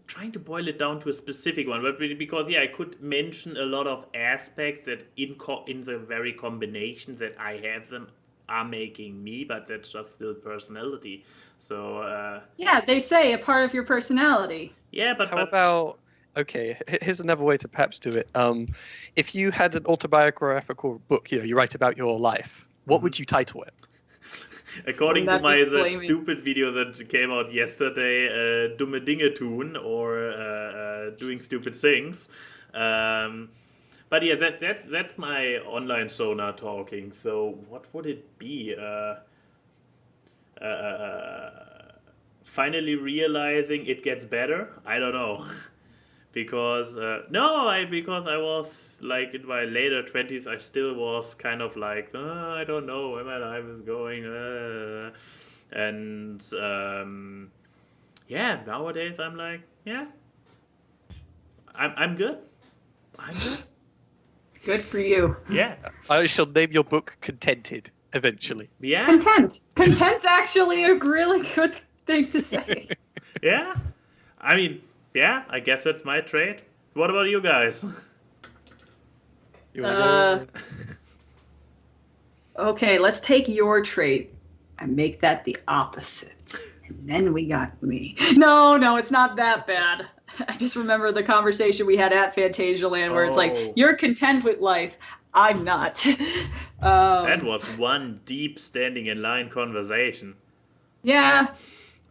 trying to boil it down to a specific one, but because I could mention a lot of aspects that in the very combination that I have them are making me, but that's just still personality. So yeah, they say a part of your personality. Yeah, but how about? Okay, here's another way to perhaps do it. If you had an autobiographical book, you write about your life, what would you title it? According to that stupid video that came out yesterday, Dumme Dinge tun, or doing stupid things. But yeah, that's my online sonar talking. So what would it be? finally realizing it gets better. I don't know. Because because I was like in my later 20s, I still was kind of like, I don't know where my life is going, and nowadays I'm like, I'm good. I'm good. Good for you. Yeah. I shall name your book Contented eventually. Yeah. Content's actually a really good thing to say. Yeah. I mean, yeah, I guess that's my trait. What about you guys? You wanna go? Okay, let's take your trait and make that the opposite. And then we got me. No, it's not that bad. I just remember the conversation we had at Fantasia Land where it's like, you're content with life. I'm not. That was one deep standing in line conversation. Yeah.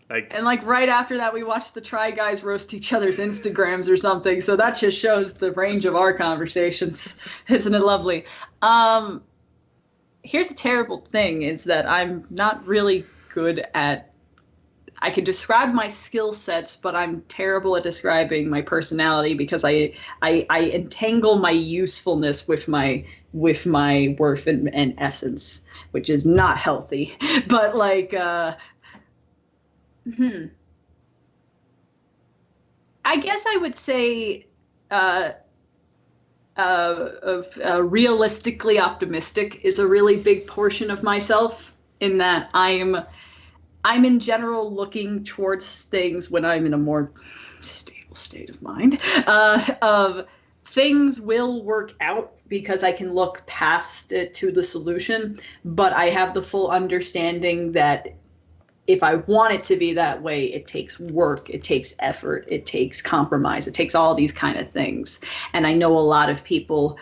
And right after that, we watched the Try Guys roast each other's Instagrams or something. So that just shows the range of our conversations. Isn't it lovely? Here's the terrible thing is that I'm not really good at, I can describe my skill sets, but I'm terrible at describing my personality because I entangle my usefulness with my worth and essence, which is not healthy. But I guess I would say realistically optimistic is a really big portion of myself, in that I'm in general looking towards things when I'm in a more stable state of mind of things will work out because I can look past it to the solution, but I have the full understanding that if I want it to be that way, it takes work, it takes effort, it takes compromise, it takes all these kind of things. And I know a lot of people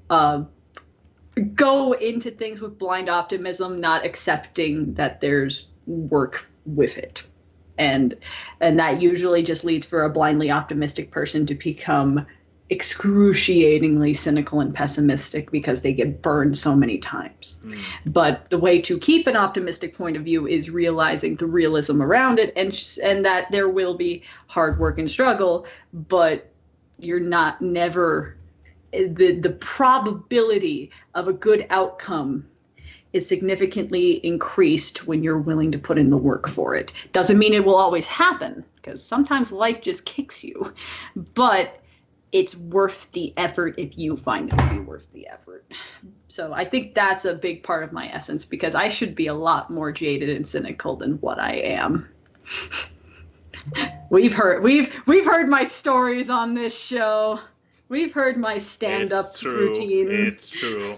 go into things with blind optimism, not accepting that there's work with it. And that usually just leads for a blindly optimistic person to become excruciatingly cynical and pessimistic because they get burned so many times. But the way to keep an optimistic point of view is realizing the realism around it and that there will be hard work and struggle, but you're never the probability of a good outcome is significantly increased when you're willing to put in the work for it. Doesn't mean it will always happen, because sometimes life just kicks you, but it's worth the effort if you find it to be worth the effort. So I think that's a big part of my essence, because I should be a lot more jaded and cynical than what I am. We've heard my stories on this show. We've heard my stand-up routine. It's true.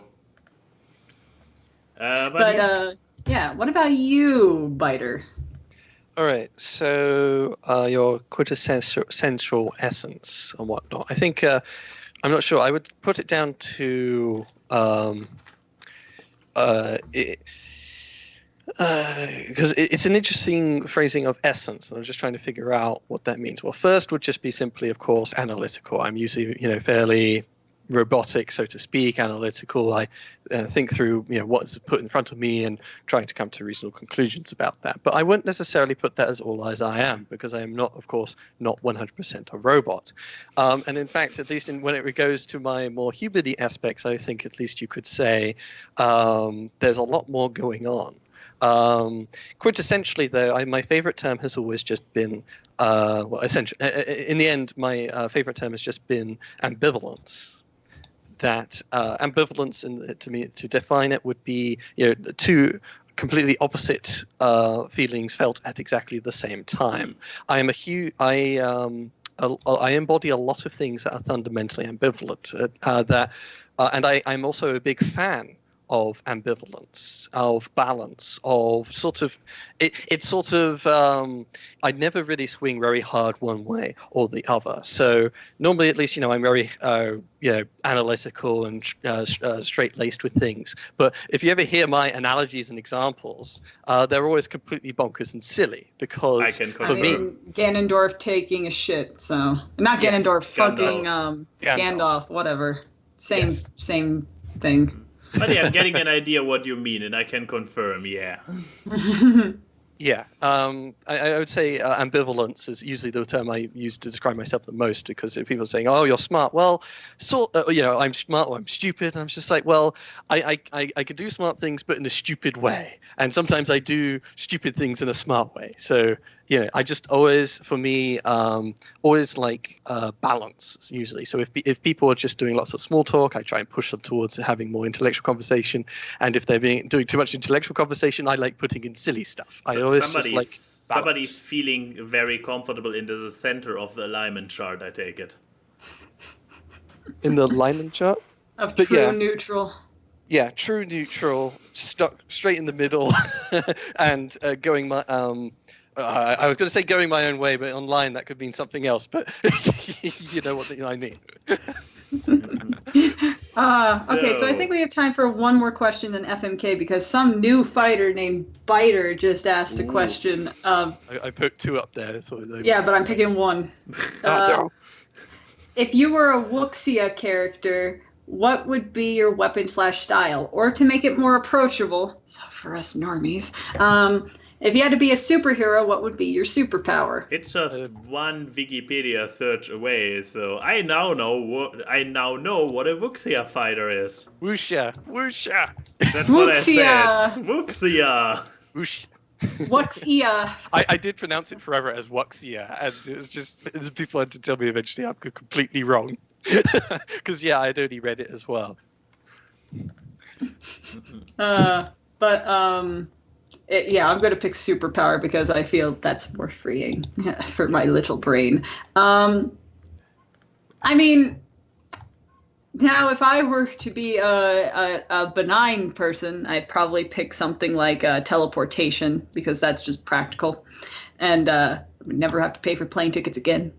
Yeah, what about you, Byter? All right, so your quintessential essence and whatnot. I think, I'm not sure, I would put it down to, because it's an interesting phrasing of essence, and I'm just trying to figure out what that means. Well, first would just be simply, of course, analytical. I'm usually, fairly robotic, so to speak, analytical. I think through what's put in front of me and trying to come to reasonable conclusions about that. But I wouldn't necessarily put that as all as I am, because I am not, of course, not 100% a robot. And in fact, at least when it goes to my more human-y aspects, I think at least you could say there's a lot more going on. Quintessentially, though, my favorite term has always just been, essentially, in the end, my favorite term has just been ambivalence. That ambivalence, to me, to define it, would be two completely opposite feelings felt at exactly the same time. I embody a lot of things that are fundamentally ambivalent. And I'm also a big fan of ambivalence, of balance, of sort of, it's sort of, I never really swing very hard one way or the other. So normally, at least, I'm very, analytical and straight-laced with things. But if you ever hear my analogies and examples, they're always completely bonkers and silly, because for me, Ganondorf taking a shit, so not Ganondorf, fucking Gandalf, whatever, same thing. But yeah, I'm getting an idea what you mean, and I can confirm, yeah. Yeah, I would say ambivalence is usually the term I use to describe myself the most, because if people are saying, "Oh, you're smart," well, I'm smart or I'm stupid. And I'm just like, well, I could do smart things, but in a stupid way, and sometimes I do stupid things in a smart way. So I just always, for me, always like balance usually. So if people are just doing lots of small talk, I try and push them towards having more intellectual conversation. And if they're doing too much intellectual conversation, I like putting in silly stuff. Somebody's feeling very comfortable into the center of the alignment chart, I take it. In the alignment chart? Of true neutral. Yeah, true neutral, stuck straight in the middle, and going my I was going to say going my own way, but online that could mean something else. But you know what I mean. Okay, so I think we have time for one more question in FMK, because some new fighter named Byter just asked a question. I put two up there. Yeah, but I'm picking one. If you were a Wuxia character, what would be your weapon/style? Or to make it more approachable, so for us normies, if you had to be a superhero, what would be your superpower? It's just one Wikipedia search away, so I now know what a Wuxia fighter is. Wuxia. That's what I said. Wuxia. Wuxia. I did pronounce it forever as Wuxia, and it was just people had to tell me eventually I'm completely wrong. Because I'd only read it as well. I'm going to pick superpower because I feel that's more freeing for my little brain. I mean, now if I were to be a benign person, I'd probably pick something like teleportation, because that's just practical, and would never have to pay for plane tickets again.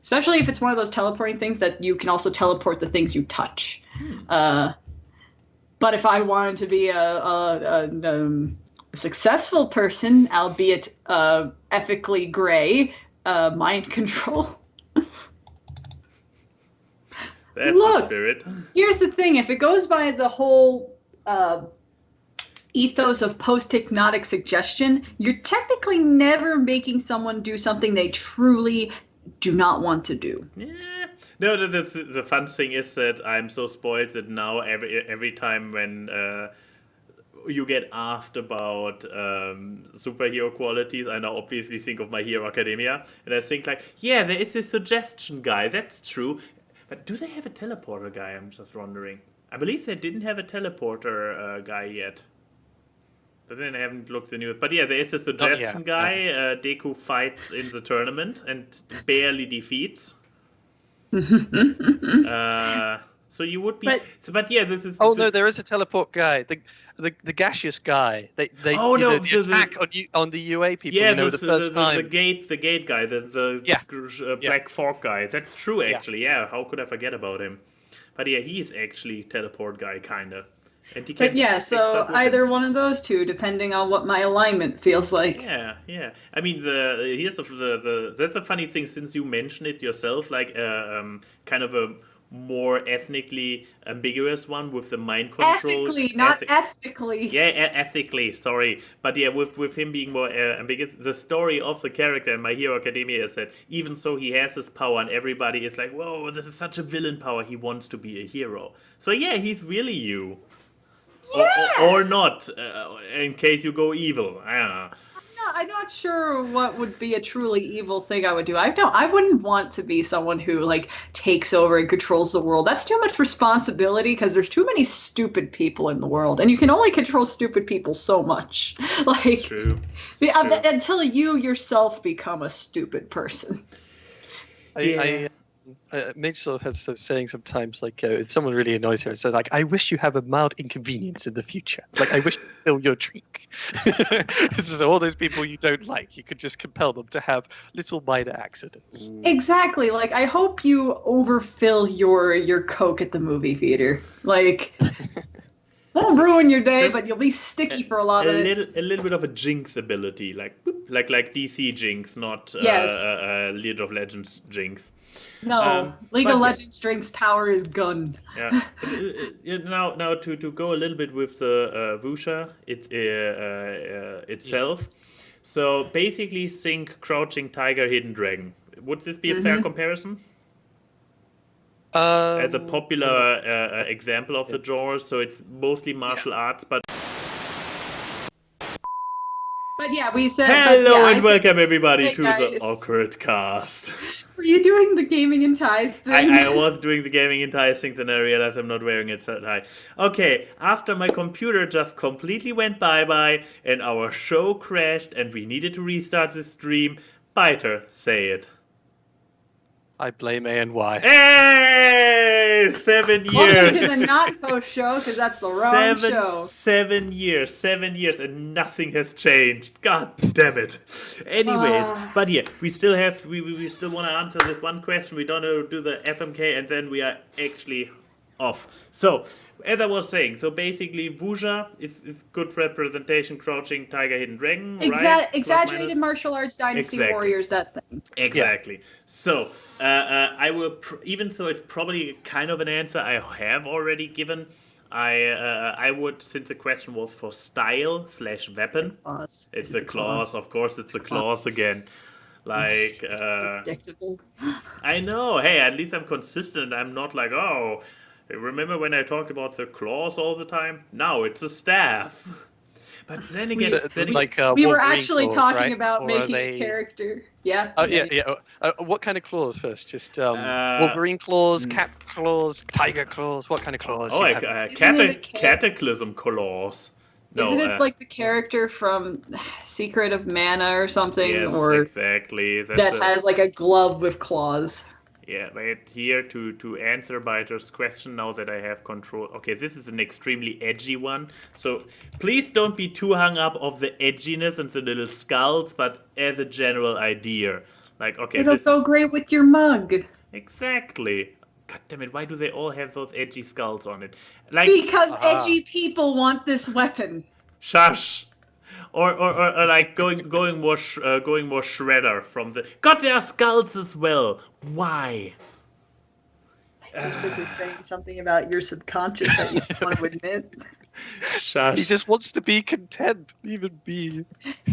Especially if it's one of those teleporting things that you can also teleport the things you touch. But if I wanted to be a successful person, albeit ethically gray, mind control. That's the spirit. Here's the thing. If it goes by the whole ethos of post-hypnotic suggestion, you're technically never making someone do something they truly do not want to do. Yeah. No, the fun thing is that I'm so spoiled that now every time when you get asked about superhero qualities, I now obviously think of My Hero Academia, and I think like, yeah, there is a suggestion guy, that's true. But do they have a teleporter guy? I'm just wondering. I believe they didn't have a teleporter guy yet. But then I haven't looked the news. But yeah, there is a suggestion guy. Deku fights in the tournament and barely defeats. So you would be, but yeah, this is. Oh no, there is a teleport guy, the gaseous guy. They the attack on the UA people. Yeah, the first time. The gate guy, the black fork guy. That's true, actually. Yeah, how could I forget about him? But yeah, he is actually teleport guy, kinda. And he can so either one of those two, depending on what my alignment feels like. Yeah. I mean, that's the funny thing, since you mentioned it yourself, like kind of a more ethnically ambiguous one with the mind control. Ethically. Yeah, ethically. Sorry, but yeah, with him being more ambiguous, the story of the character in My Hero Academia is that even so he has this power, and everybody is like, "Whoa, this is such a villain power." He wants to be a hero. So yeah, he's really you. Yeah. Or not, in case you go evil. I don't know. I'm not sure what would be a truly evil thing I would do. I wouldn't want to be someone who like takes over and controls the world. That's too much responsibility, because there's too many stupid people in the world, and you can only control stupid people so much. Like, true. Until you yourself become a stupid person. Midge sort of has saying sometimes, like, if someone really annoys her, it says, like, "I wish you have a mild inconvenience in the future. Like, I wish you fill your drink." So all those people you don't like, you could just compel them to have little minor accidents. Exactly. Like, I hope you overfill your Coke at the movie theater. Like, Won't ruin your day, just but you'll be sticky for a lot of it. A little bit of a jinx ability, like boop, like DC jinx, not Yes. League of Legends jinx. No, League of Legends Drink's power is gunned. Yeah. Now to go a little bit with the Wusha itself. So basically, think Crouching Tiger, Hidden Dragon. Would this be a fair comparison? As a popular example of the genre, so it's mostly martial arts, but. But yeah, we said. Hello and welcome everybody to guys. the AWKWARDCast. Were you doing the gaming and ties thing? I was doing the gaming and ties thing, then I realized I'm not wearing it that high. Okay, after my computer just completely went bye-bye and our show crashed and we needed to restart the stream, Byter, say it. I blame A&Y. Hey! 7 years! Welcome to the not post show, because that's the wrong show. 7 years, and nothing has changed. God damn it. Anyways, but yeah, we still have, we still want to answer this one question. We don't know, do the FMK, and then we are actually off. So, as I was saying, so basically, Wuxia is good representation, Crouching Tiger, Hidden Dragon, right? Exaggerated martial arts dynasty warriors, that thing. Exactly. Yeah. So, I will, even though it's probably kind of an answer I have already given, I would, since the question was for style / weapon, it's the claws, of course, it's the claws again. Like, predictable. I know, hey, at least I'm consistent, I'm not like, oh, remember when I talked about the claws all the time? Now it's a staff. But then again, we were actually claws, talking right? about or making a character. Yeah. Oh yeah. What kind of claws first? Just Wolverine claws, cat claws, tiger claws. What kind of claws? Oh, cataclysm claws. No, isn't it like the character from Secret of Mana or something? Yes, or exactly. That has like a glove with claws. Yeah, but here to answer Byter's question, now that I have control. Okay, this is an extremely edgy one. So please don't be too hung up of the edginess and the little skulls, but as a general idea. Like, okay. It'll go great with your mug. Exactly. God damn it, why do they all have those edgy skulls on it? Like, because edgy people want this weapon. Shush. Or like going more shredder from the. God, there are skulls as well. Why? I think this is saying something about your subconscious that you want to admit. Shush. He just wants to be content. Even be.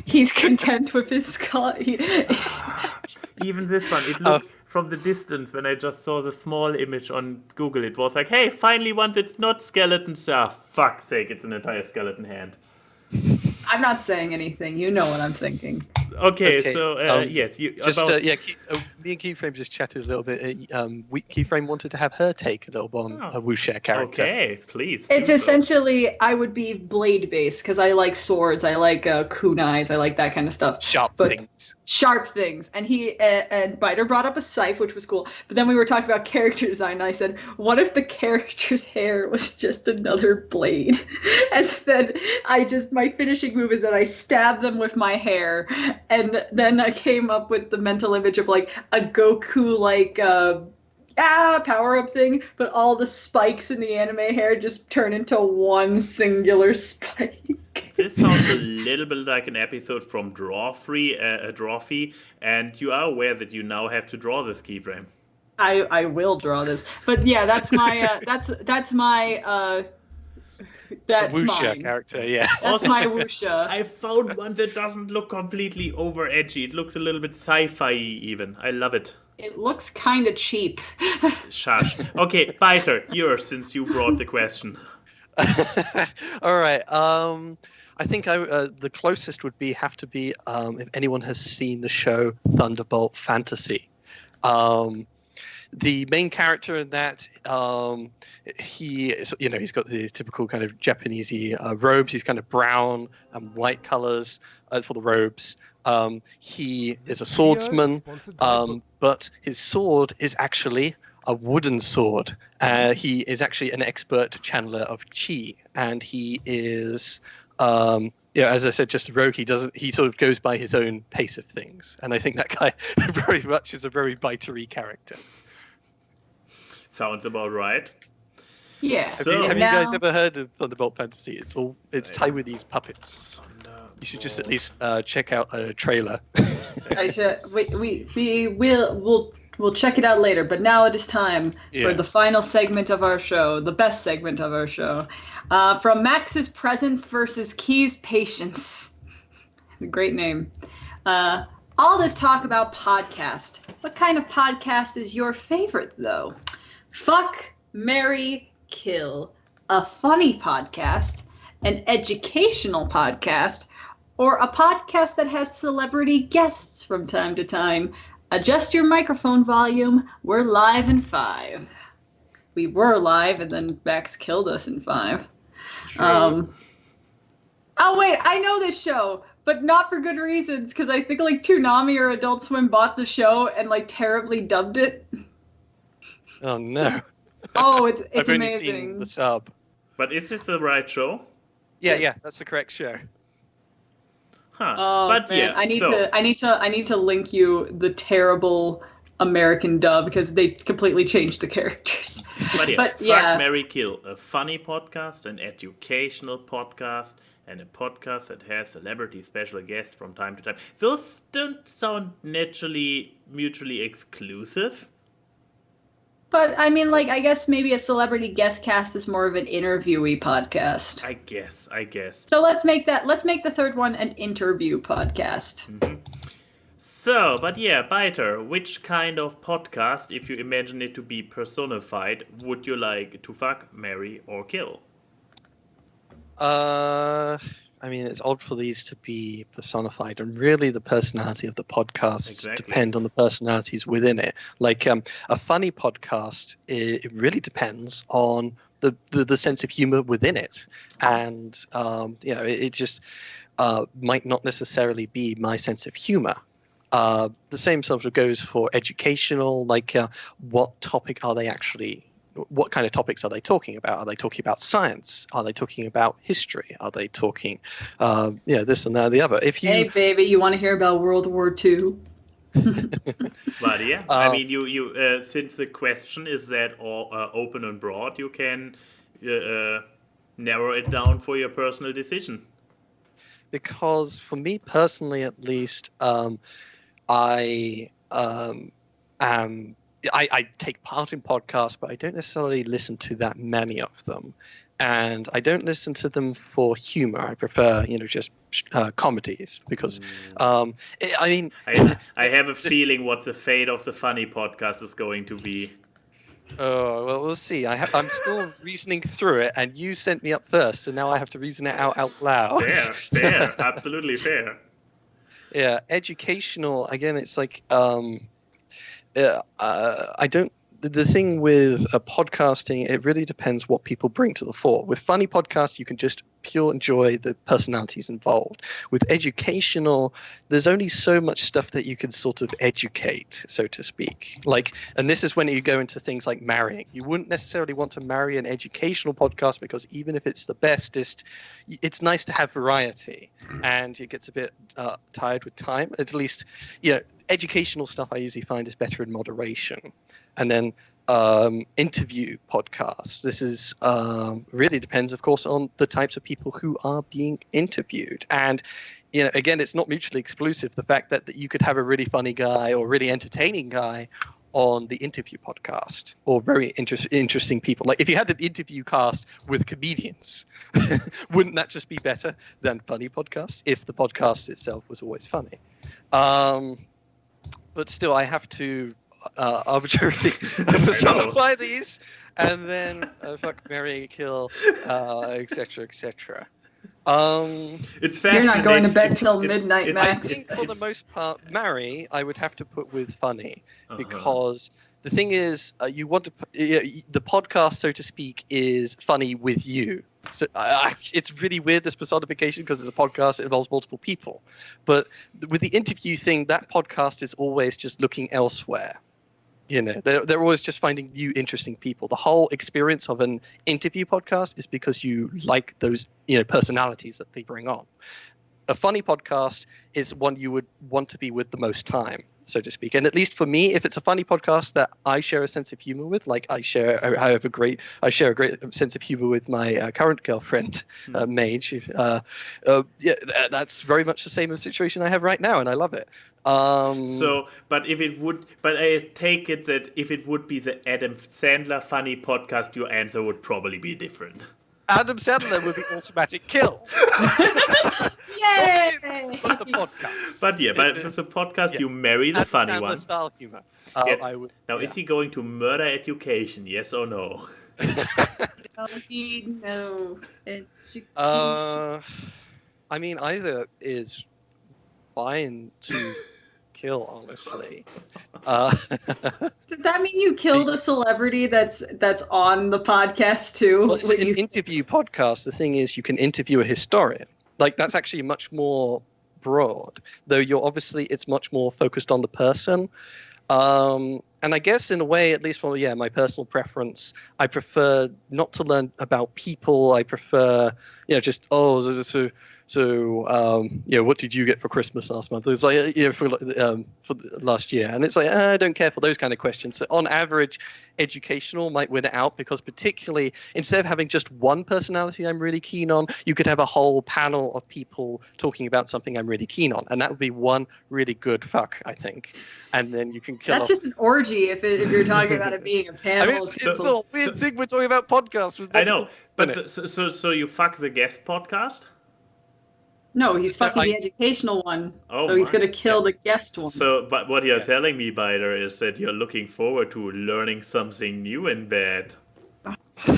He's content with his skull. Even this one, it looked from the distance when I just saw the small image on Google. It was like, hey, finally one that's not skeleton stuff. Fuck's sake, it's an entire skeleton hand. I'm not saying anything. You know what I'm thinking. Okay. So yes, you just me and Keyframe just chatted a little bit. Keyframe wanted to have her take a little on a Wuxia character. Okay, please. It's essentially I would be blade based because I like swords, I like kunais, I like that kind of stuff. Sharp things. And and Byter brought up a scythe, which was cool. But then we were talking about character design, and I said, what if the character's hair was just another blade? And then my finishing move is that I stab them with my hair, and then I came up with the mental image of like a Goku power-up thing, but all the spikes in the anime hair just turn into one singular spike. This sounds a little bit like an episode from Drawfree, and you are aware that you now have to draw this keyframe. I will draw this, but yeah, that's my that's Wuxia mine. character, yeah. That's my Wuxia. I found one that doesn't look completely over edgy. It looks a little bit sci-fi even. I love it. It looks kind of cheap. Shush. Okay, Byter, yours, since you brought the question. All right. I think the closest would have to be if anyone has seen the show Thunderbolt Fantasy. The main character in that, he is, he's got the typical kind of Japanesey robes. He's kind of brown and white colors for the robes. He is a swordsman, but his sword is actually a wooden sword. He is actually an expert channeler of chi, and he is, as I said, just a rogue. He sort of goes by his own pace of things, and I think that guy very much is a very Byter-y character. Sounds about right. Yeah. Have So- you Now- guys ever heard of Thunderbolt Fantasy? It's Taiwanese puppets. You should just at least check out a trailer. I should. We'll check it out later. But now it is time for the final segment of our show, the best segment of our show, from Max's Presence versus Key's Patience. Great name. All this talk about podcast. What kind of podcast is your favorite, though? Fuck, marry, kill. A funny podcast, an educational podcast, or a podcast that has celebrity guests from time to time. Adjust your microphone volume. We're live in 5. We were live, and then Max killed us in 5. True. Oh, wait, I know this show, but not for good reasons, because I think, like, Toonami or Adult Swim bought the show and, like, terribly dubbed it. Oh no! Oh, it's I've only amazing. seen the sub. But is this the right show? Yeah, that's the correct show. Huh. Oh, but man, yeah, I need to link you the terrible American dub because they completely changed the characters. But yeah, Fuck, Marry, Kill, a funny podcast, an educational podcast, and a podcast that has celebrity special guests from time to time. Those don't sound naturally mutually exclusive. But I mean, like, I guess maybe a celebrity guest cast is more of an interviewee podcast. I guess. So let's make the third one an interview podcast. Mm-hmm. So, but yeah, Byter, which kind of podcast, if you imagine it to be personified, would you like to fuck, marry, or kill? I mean, it's odd for these to be personified, and really the personality of the podcasts depend on the personalities within it. Like a funny podcast, it really depends on the sense of humor within it, and it just might not necessarily be my sense of humor. The same sort of goes for educational, like what topic are they actually, what kind of topics are they talking about? Are they talking about science? Are they talking about history? Are they talking, this and that and the other? Hey, baby, you want to hear about World War II? But yeah, I mean, you since the question is that open and broad, you can narrow it down for your personal decision. Because for me personally, at least, I take part in podcasts, but I don't necessarily listen to that many of them. And I don't listen to them for humor. I prefer, just comedies because, I have a feeling what the fate of the funny podcast is going to be. Oh, well, we'll see. I'm still reasoning through it, and you sent me up first, so now I have to reason it out loud. Fair, absolutely fair. Yeah, educational. Again, it's like I don't. The thing with podcasting, it really depends what people bring to the fore. With funny podcasts, you can just pure enjoy the personalities involved. With educational, there's only so much stuff that you can sort of educate, so to speak. And this is when you go into things like marrying. You wouldn't necessarily want to marry an educational podcast because even if it's the bestest, it's nice to have variety, and it gets a bit tired with time. At least, educational stuff I usually find is better in moderation. And then interview podcasts. This is really depends, of course, on the types of people who are being interviewed. And, again, it's not mutually exclusive. The fact that you could have a really funny guy or really entertaining guy on the interview podcast, or very interesting people. Like if you had an interview cast with comedians, wouldn't that just be better than funny podcasts if the podcast itself was always funny? But still, I have to arbitrarily personify these, and then fuck, marry, kill, etc., etc. It's fascinating. You're not going to bed till midnight, Max. I think for the most part, marry, I would have to put with funny, because the thing is, you want to the podcast, so to speak, is funny with you. So it's really weird, this personification, because it's a podcast, it involves multiple people. But with the interview thing, that podcast is always just looking elsewhere. They're always just finding new interesting people. The whole experience of an interview podcast is because you like those personalities that they bring on. A funny podcast is one you would want to be with the most time. so to speak. And at least for me, if it's a funny podcast that I share a sense of humor with, like I share a great sense of humor with my current girlfriend, Mage. That's very much the same situation I have right now, and I love it. But I take it that if it would be the Adam Sandler funny podcast, your answer would probably be different. Adam Sandler would be automatic kill. Yay! But the podcast. But with the podcast, you marry the funny Adam Sandler one. style humor. Yes. I would. Now, is he going to murder education? Yes or no? Don't need no education. I mean, either is fine to kill, honestly. Does that mean you killed a celebrity that's on the podcast too? Well, it's an interview podcast. The thing is, you can interview a historian. Like, that's actually much more broad, though it's much more focused on the person. And I guess in a way, at least for my personal preference, I prefer not to learn about people. I prefer, what did you get for Christmas last month? It's like, for last year. And it's like, I don't care for those kind of questions. So on average, educational might win it out, because particularly instead of having just one personality I'm really keen on, you could have a whole panel of people talking about something I'm really keen on. And that would be one really good fuck, I think. And then you can kill That's just an orgy if you're talking about it being a panel. I mean, it's a weird thing we're talking about podcasts with. I know, but so you fuck the guest podcast? No, he's fucking the educational one. Oh, so he's going to kill the guest one. So, but what you're telling me, Byter, is that you're looking forward to learning something new in bed. Yes,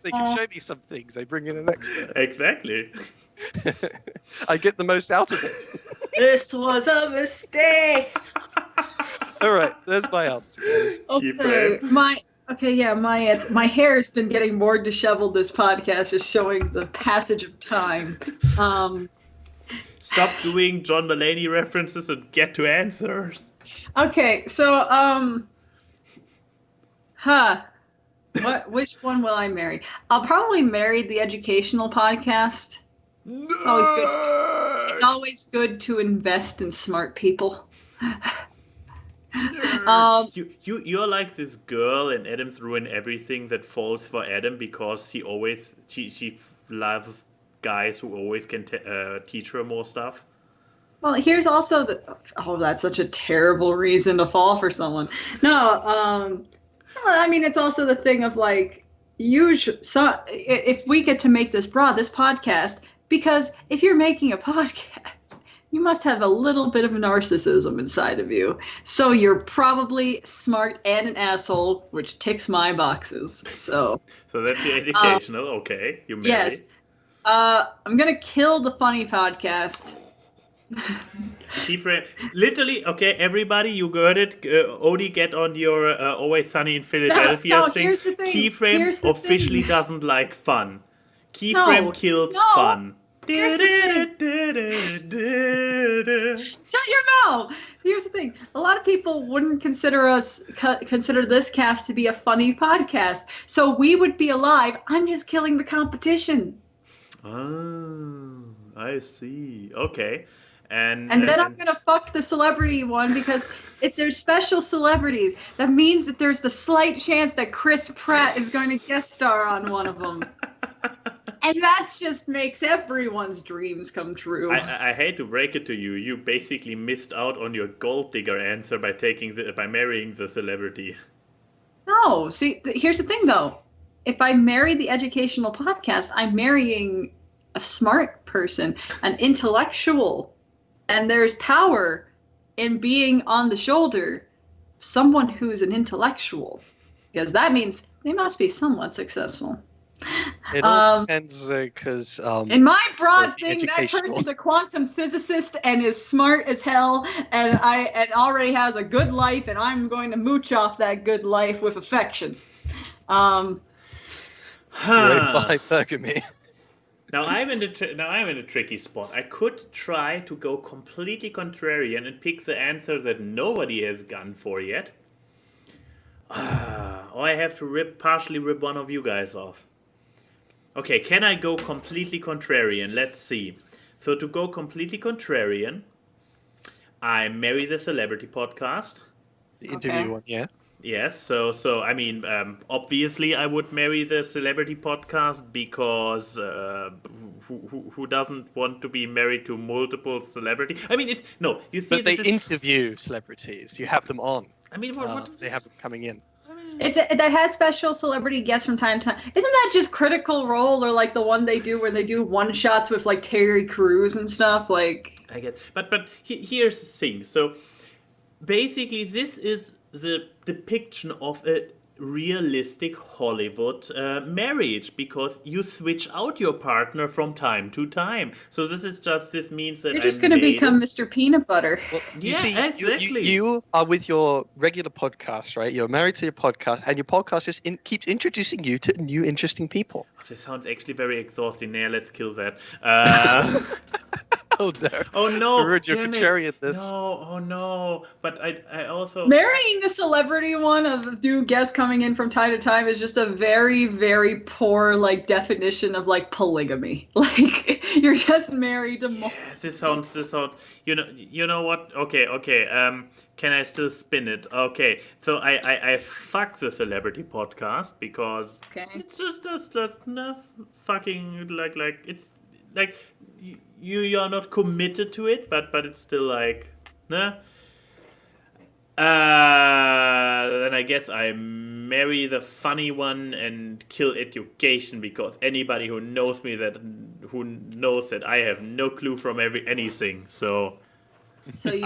they can show me some things. They bring in an expert. Exactly. I get the most out of it. This was a mistake. All right, there's my answer. Okay, my hair has been getting more disheveled this podcast, just showing the passage of time. Stop doing John Mulaney references and get to answers. Okay, so which one will I marry? I'll probably marry the educational podcast. It's always good. It's always good to invest in smart people. You're like this girl in Adam's Ruin Everything that falls for Adam because she loves guys who always can teach her more stuff. Well, here's also that's such a terrible reason to fall for someone. No, I mean, it's also the thing of like, if we get to make this broad, this podcast, because if you're making a podcast, you must have a little bit of narcissism inside of you. So you're probably smart and an asshole, which ticks my boxes. So that's the educational. Okay, you marry. Yes. I'm going to kill the funny podcast. Keyframe. Literally, okay, everybody, you got it. Odie, get on your Always Sunny in Philadelphia thing. Here's the thing. Keyframe officially doesn't like fun. Keyframe kills fun. Here's the thing. Shut your mouth. Here's the thing. A lot of people wouldn't consider this cast to be a funny podcast. So we would be alive. I'm just killing the competition. Oh, I see. Okay. And then I'm going to fuck the celebrity one, because if there's special celebrities, that means that there's the slight chance that Chris Pratt is going to guest star on one of them. And that just makes everyone's dreams come true. I hate to break it to you. You basically missed out on your gold digger answer by marrying the celebrity. No, see, here's the thing though. If I marry the educational podcast, I'm marrying a smart person, an intellectual. And there's power in being on the shoulder someone who's an intellectual, because that means they must be somewhat successul. It all depends, because in my broad thing, that person's a quantum physicist and is smart as hell, and already has a good life, and I'm going to mooch off that good life with affection. Right by Bergamy. Now I'm in a tricky spot. I could try to go completely contrarian and pick the answer that nobody has gone for yet. Or I have to partially rip one of you guys off. Okay, can I go completely contrarian? Let's see. So to go completely contrarian, I marry the celebrity podcast. The interview one, yeah. Yes, so I mean, obviously I would marry the celebrity podcast because who doesn't want to be married to multiple celebrities? I mean, it's no, you see, But they interview celebrities. You have them on. I mean, what They have them coming in. That has special celebrity guests from time to time. Isn't that just Critical Role or like the one they do where they do one shots with like Terry Crews and stuff? Like I get, but here's the thing. So basically, this is the depiction of a realistic Hollywood marriage, because you switch out your partner from time to time. So this means that you're just going to become Mr. Peanut Butter. Well, you Yeah, see, exactly. you are with your regular podcast, right? You're married to your podcast, and your podcast just keeps introducing you to new interesting people. This sounds actually very exhausting. Yeah, let's kill that. Oh no! Oh no! Rude, you're Damn it. contrarian this. No, oh no! But I also Marrying the celebrity one of new guests coming in from time to time is just a very, very poor like definition of like polygamy. Like you're just married to more. Yeah, this sounds. You know what? Okay. Can I still spin it? Okay. So I fuck the celebrity podcast because it's just no fucking like it's like you are not committed to it, but it's still like nah. Then I guess I marry the funny one and kill education, because anybody who knows me who knows that I have no clue from anything. So you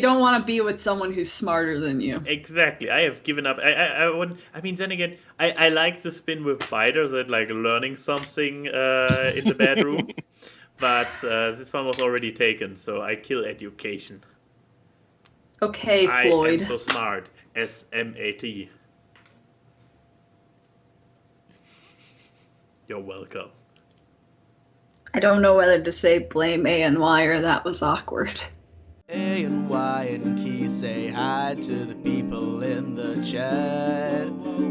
don't want to be with someone who's smarter than you. Exactly. I have given up. I mean, then again, I like the spin with Byter, that like learning something in the bedroom, but this one was already taken, so I kill education. Okay, Floyd. I am so smart. SMAT. You're welcome. I don't know whether to say blame A and Y or that was awkward. A and Y and Key say hi to the people in the chat.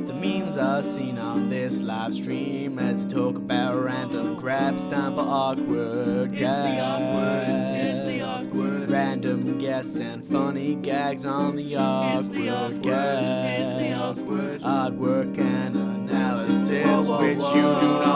The memes are seen on this live stream as they talk about random crap. It's time for awkward guests. It's the awkward. Random guests and funny gags on the awkward guests. Artwork and analysis which you do not